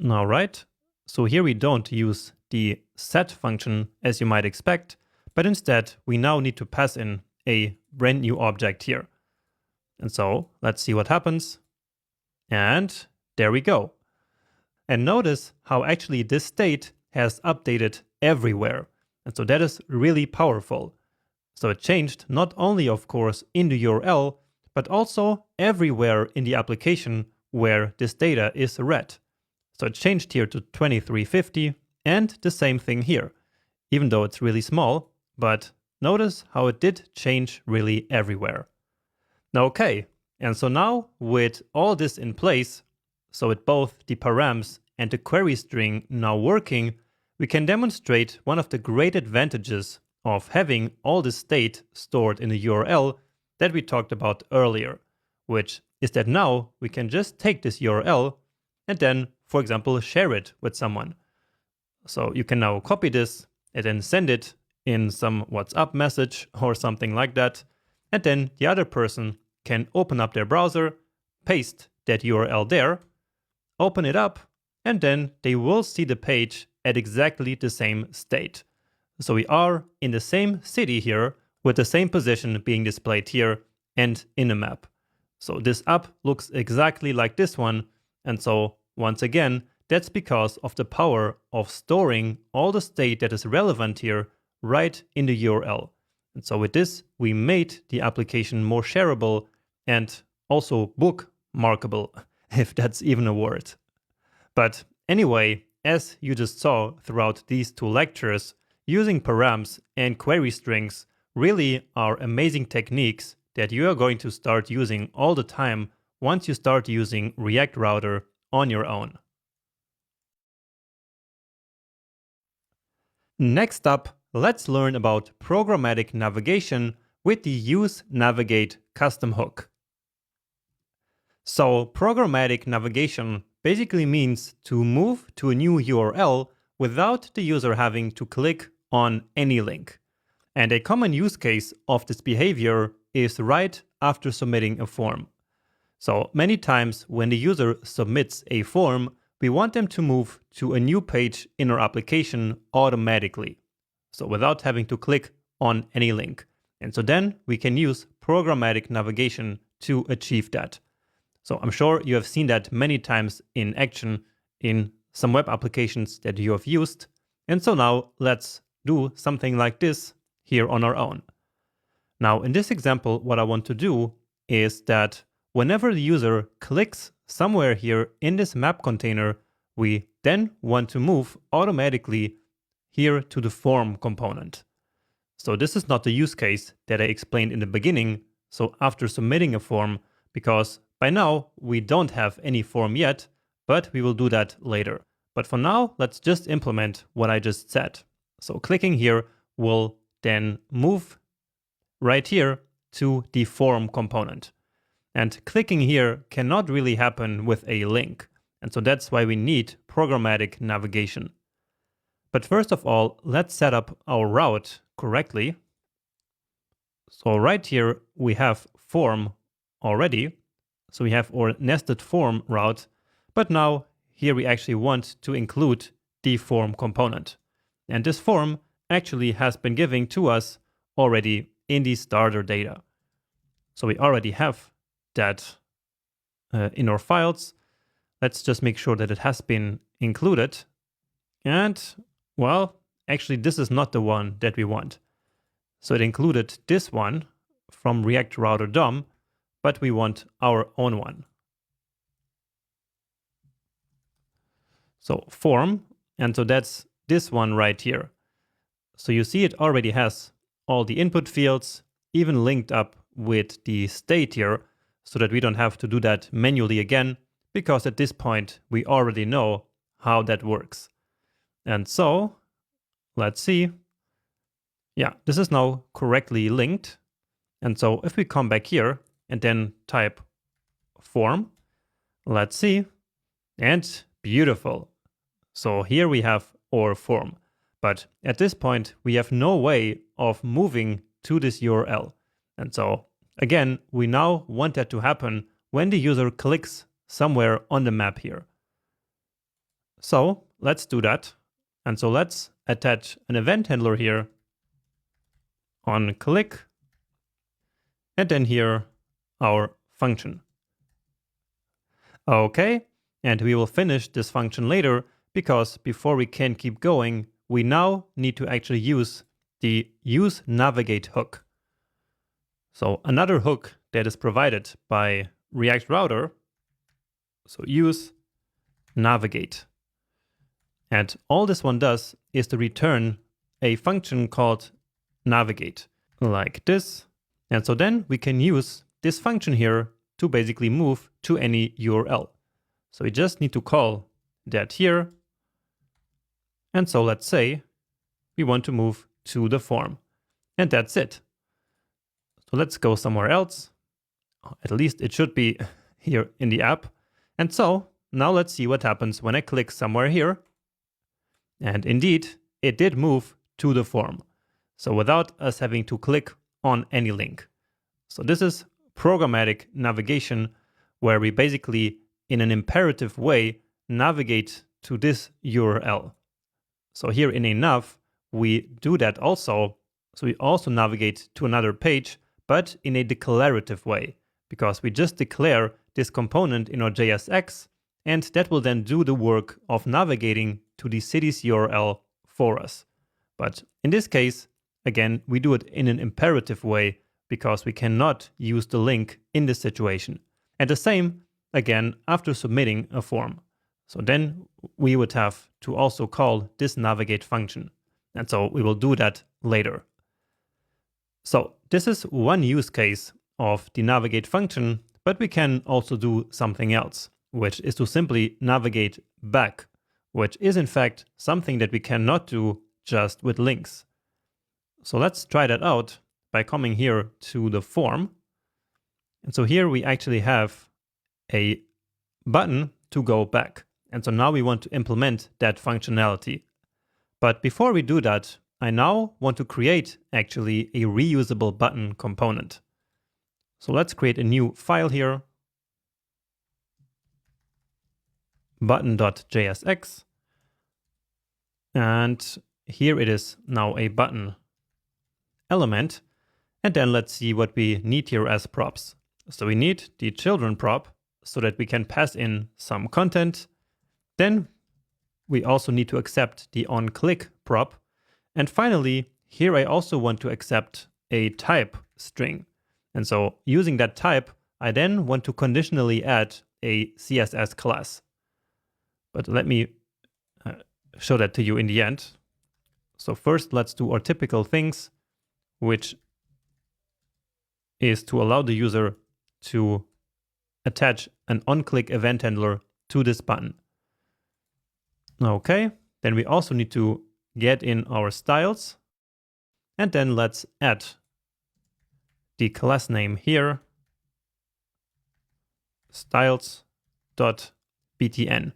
All right, so here we don't use the set function as you might expect, but instead we now need to pass in a brand new object here. And so let's see what happens. And there we go. And notice how actually this state has updated everywhere. And so that is really powerful. So it changed not only, of course, in the URL, but also everywhere in the application where this data is read. So it changed here to 2350 and the same thing here, even though it's really small, but notice how it did change really everywhere. Now, okay, and so now with all this in place, so with both the params and the query string now working, we can demonstrate one of the great advantages of having all the state stored in a URL that we talked about earlier, which is that now we can just take this URL and then, for example, share it with someone. So you can now copy this and then send it in some WhatsApp message or something like that. And then the other person can open up their browser, paste that URL there, open it up, and then they will see the page at exactly the same state. So we are in the same city here with the same position being displayed here and in the map. So this app looks exactly like this one. And so once again, that's because of the power of storing all the state that is relevant here right in the URL. And so with this, we made the application more shareable and also bookmarkable, if that's even a word. But anyway, as you just saw throughout these two lectures, using params and query strings really are amazing techniques that you are going to start using all the time once you start using React Router on your own. Next up, let's learn about programmatic navigation with the Use Navigate custom hook. So programmatic navigation basically means to move to a new URL without the user having to click on any link. And a common use case of this behavior is right after submitting a form. So many times when the user submits a form, we want them to move to a new page in our application automatically, so without having to click on any link. And so then we can use programmatic navigation to achieve that. So I'm sure you have seen that many times in action in some web applications that you have used. And so now let's do something like this here on our own. Now in this example, what I want to do is that whenever the user clicks somewhere here in this map container, we then want to move automatically here to the form component. So this is not the use case that I explained in the beginning. So after submitting a form, because By now, we don't have any form yet, but we will do that later. But for now, let's just implement what I just said. So clicking here will then move right here to the form component. And clicking here cannot really happen with a link. And so that's why we need programmatic navigation. But first of all, let's set up our route correctly. So right here, we have form already. So we have our nested form route, but now here we actually want to include the form component. And this form actually has been given to us already in the starter data. So we already have that in our files. Let's just make sure that it has been included. And well, actually this is not the one that we want. So it included this one from React Router DOM, but we want our own one. So form, and so that's this one right here. So you see it already has all the input fields, even linked up with the state here, so that we don't have to do that manually again, because at this point we already know how that works. And so let's see. Yeah, this is now correctly linked. And so if we come back here and then type form, let's see, and beautiful. So here we have our form, but at this point we have no way of moving to this URL. And so again, we now want that to happen when the user clicks somewhere on the map here. So let's do that. And so let's attach an event handler here on click, and then here our function. Okay, and we will finish this function later, because before we can keep going, we now need to actually use the useNavigate hook. So another hook that is provided by React Router, so useNavigate. And all this one does is to return a function called navigate, like this. And so then we can use this function here to basically move to any URL. So we just need to call that here. And so let's say we want to move to the form, and that's it. So let's go somewhere else. At least it should be here in the app. And so now let's see what happens when I click somewhere here. And indeed, it did move to the form. So without us having to click on any link. So this is programmatic navigation, where we basically, in an imperative way, navigate to this URL. So here in a nav, we do that also. So we also navigate to another page, but in a declarative way, because we just declare this component in our JSX, and that will then do the work of navigating to the city's URL for us. But in this case, again, we do it in an imperative way, because we cannot use the link in this situation. And the same, again, after submitting a form. So then we would have to also call this navigate function. And so we will do that later. So this is one use case of the navigate function, but we can also do something else, which is to simply navigate back, which is in fact something that we cannot do just with links. So let's try that out by coming here to the form. And so here we actually have a button to go back. And so now we want to implement that functionality. But before we do that, I now want to create actually a reusable button component. So let's create a new file here, button.jsx. And here it is now a button element. And then let's see what we need here as props. So we need the children prop so that we can pass in some content. Then we also need to accept the onClick prop. And finally, here I also want to accept a type string. And so using that type, I then want to conditionally add a CSS class. But let me show that to you in the end. So first, let's do our typical things, which is to allow the user to attach an onClick event handler to this button. Okay, then we also need to get in our styles, and then let's add the class name here, styles.btn.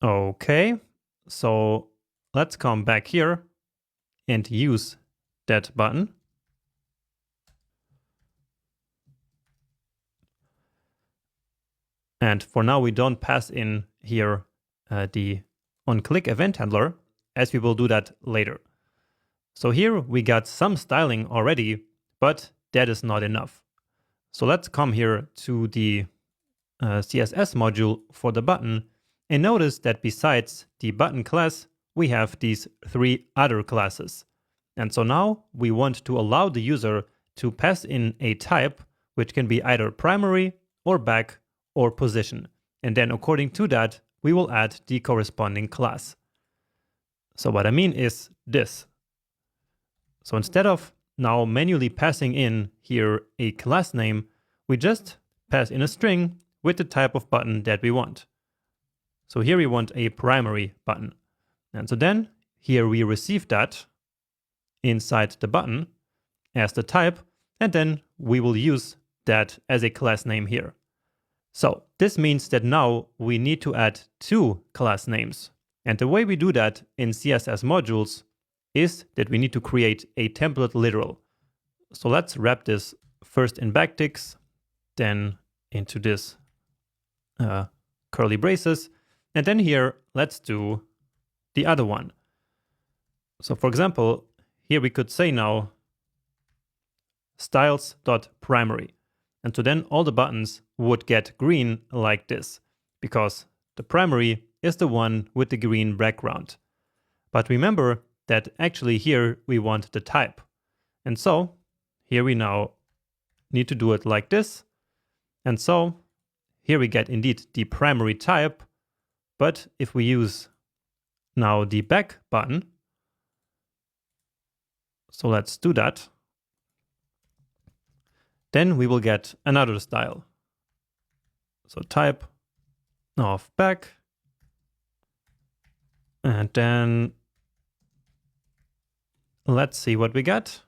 Okay, so let's come back here and use that button. And for now, we don't pass in here the onClick event handler, as we will do that later. So here we got some styling already, but that is not enough. So let's come here to the CSS module for the button and notice that besides the button class, we have these 3 other classes. And so now we want to allow the user to pass in a type, which can be either primary or back or position. And then according to that, we will add the corresponding class. So what I mean is this. So instead of now manually passing in here a class name, we just pass in a string with the type of button that we want. So here we want a primary button. And so then here we receive that inside the button as the type, and then we will use that as a class name here. So this means that now we need to add 2 class names. And the way we do that in CSS modules is that we need to create a template literal. So let's wrap this first in backticks, then into this curly braces. And then here, let's do the other one. So for example, here we could say now styles.primary. And so then all the buttons would get green like this, because the primary is the one with the green background. But remember that actually here we want the type. And so here we now need to do it like this. And so here we get indeed the primary type. But if we use now the back button, so let's do that, then we will get another style. So type of back, and then let's see what we get.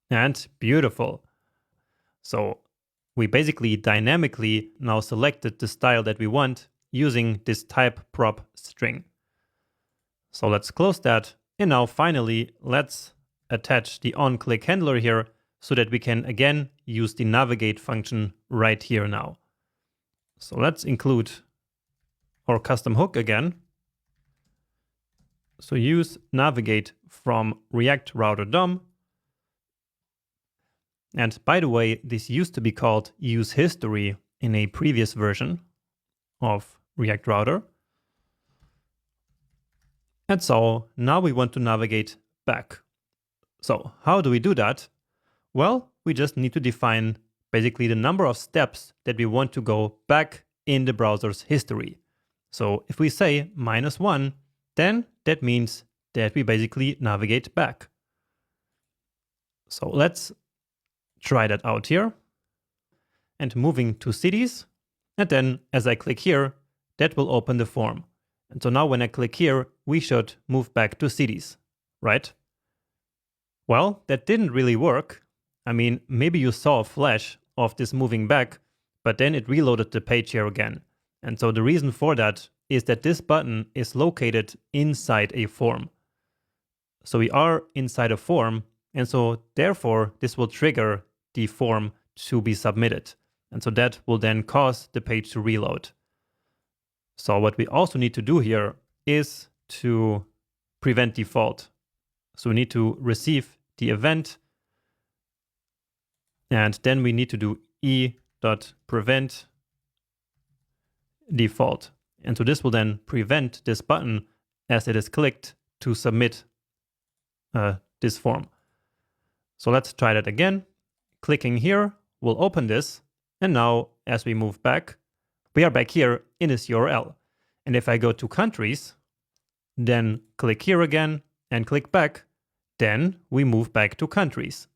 And beautiful. So we basically dynamically now selected the style that we want using this type prop string. So let's close that. And now finally, let's attach the onClick handler here so that we can again use the navigate function right here now. So let's include our custom hook again. So use navigate from React Router DOM. And by the way, this used to be called use history in a previous version of React Router. And so now we want to navigate back. So how do we do that? Well, we just need to define basically the number of steps that we want to go back in the browser's history. So if we say -1, then that means that we basically navigate back. So let's try that out here. And moving to cities. And then as I click here, that will open the form. And so now when I click here, we should move back to cities, right? Well, that didn't really work. I mean, maybe you saw a flash of this moving back, but then it reloaded the page here again. And so the reason for that is that this button is located inside a form. So we are inside a form, and so therefore this will trigger the form to be submitted. And so that will then cause the page to reload. So what we also need to do here is to prevent default. So we need to receive the event, and then we need to do e.prevent default. And so this will then prevent this button as it is clicked to submit this form. So let's try that again. Clicking here will open this. And now as we move back, we are back here in this URL. And if I go to countries, then click here again and click back, then we move back to countries.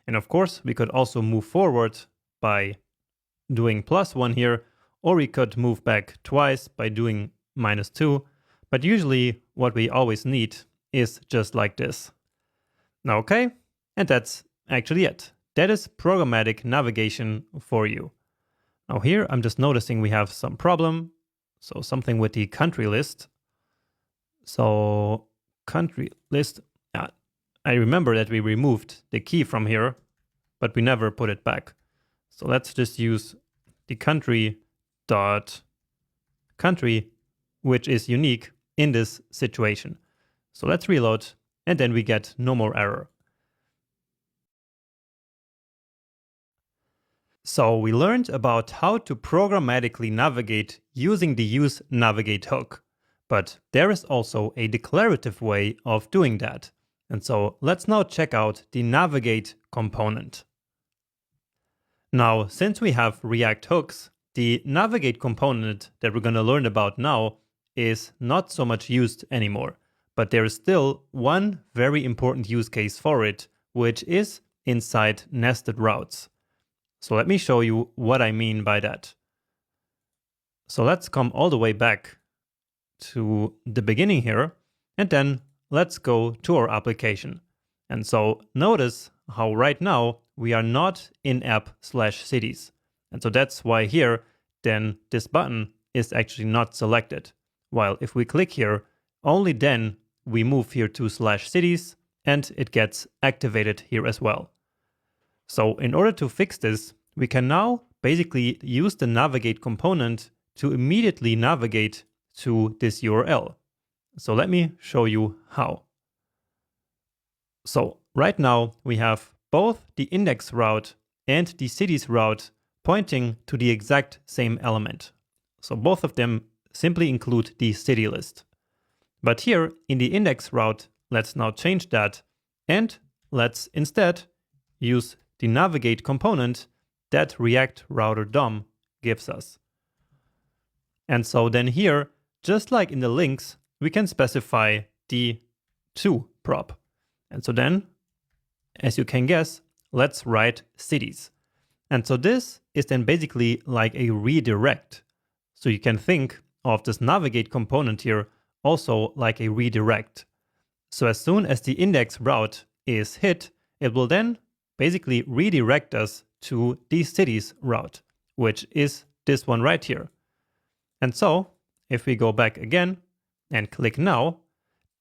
And of course, we could also move forward by doing +1 here, or we could move back twice by doing -2. But usually what we always need is just like this. Now, okay, and that's actually it. That is programmatic navigation for you. Now here I'm just noticing we have some problem. So something with the country list. So country list, I remember that we removed the key from here, but we never put it back. So let's just use the country dot country, which is unique in this situation. So let's reload, and then we get no more error. So we learned about how to programmatically navigate using the use navigate hook. But there is also a declarative way of doing that. And so let's now check out the navigate component. Now, since we have React hooks, the navigate component that we're going to learn about now is not so much used anymore. But there is still one very important use case for it, which is inside nested routes. So let me show you what I mean by that. So let's come all the way back to the beginning here, and then let's go to our application. And so notice how right now we are not in app/cities. And so that's why here, then this button is actually not selected. While if we click here, only then we move here to /cities and it gets activated here as well. So in order to fix this, we can now basically use the navigate component to immediately navigate to this URL. So let me show you how. So right now we have both the index route and the cities route pointing to the exact same element. So both of them simply include the city list. But here in the index route, let's now change that and let's instead use the navigate component that React Router DOM gives us. And so then here, just like in the links, we can specify the to prop. And so then, as you can guess, let's write cities. And so this is then basically like a redirect. So you can think of this navigate component here also like a redirect. So as soon as the index route is hit, it will then basically redirect us to the cities route, which is this one right here. And so if we go back again and click now,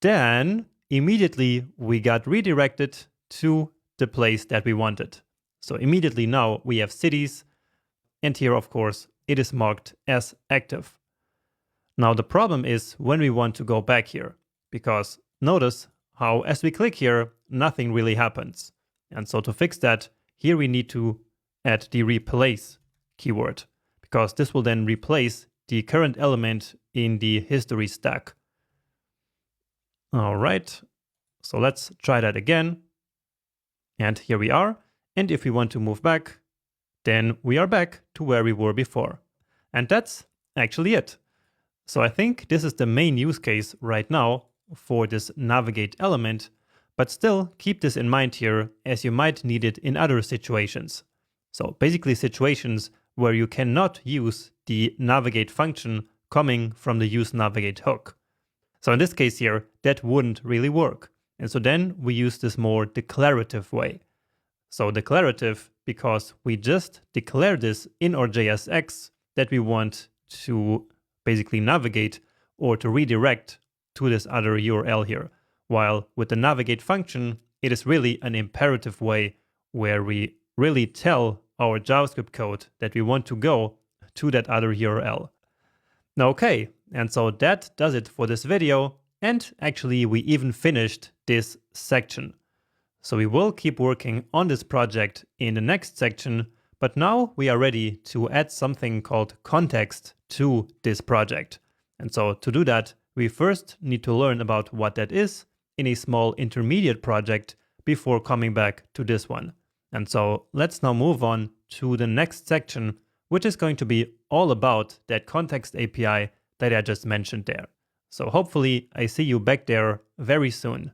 then immediately we got redirected to the place that we wanted. So immediately now we have cities, and here of course it is marked as active. Now the problem is when we want to go back here, because notice how as we click here, nothing really happens. And so to fix that, here we need to add the replace keyword, because this will then replace the current element in the history stack. All right, so let's try that again. And here we are. And if we want to move back, then we are back to where we were before. And that's actually it. So I think this is the main use case right now for this navigate element, but still keep this in mind here as you might need it in other situations. So basically situations where you cannot use the navigate function coming from the use navigate hook. So in this case here, that wouldn't really work. And so then we use this more declarative way. So declarative because we just declare this in our JSX that we want to basically navigate or to redirect to this other URL here. While with the navigate function, it is really an imperative way where we really tell our JavaScript code that we want to go to that other URL. Now, okay, and so that does it for this video. And actually, we even finished this section. So we will keep working on this project in the next section, but now we are ready to add something called context to this project. And so to do that, we first need to learn about what that is in a small intermediate project before coming back to this one. And so let's now move on to the next section, which is going to be all about that context API that I just mentioned there. So hopefully I see you back there very soon.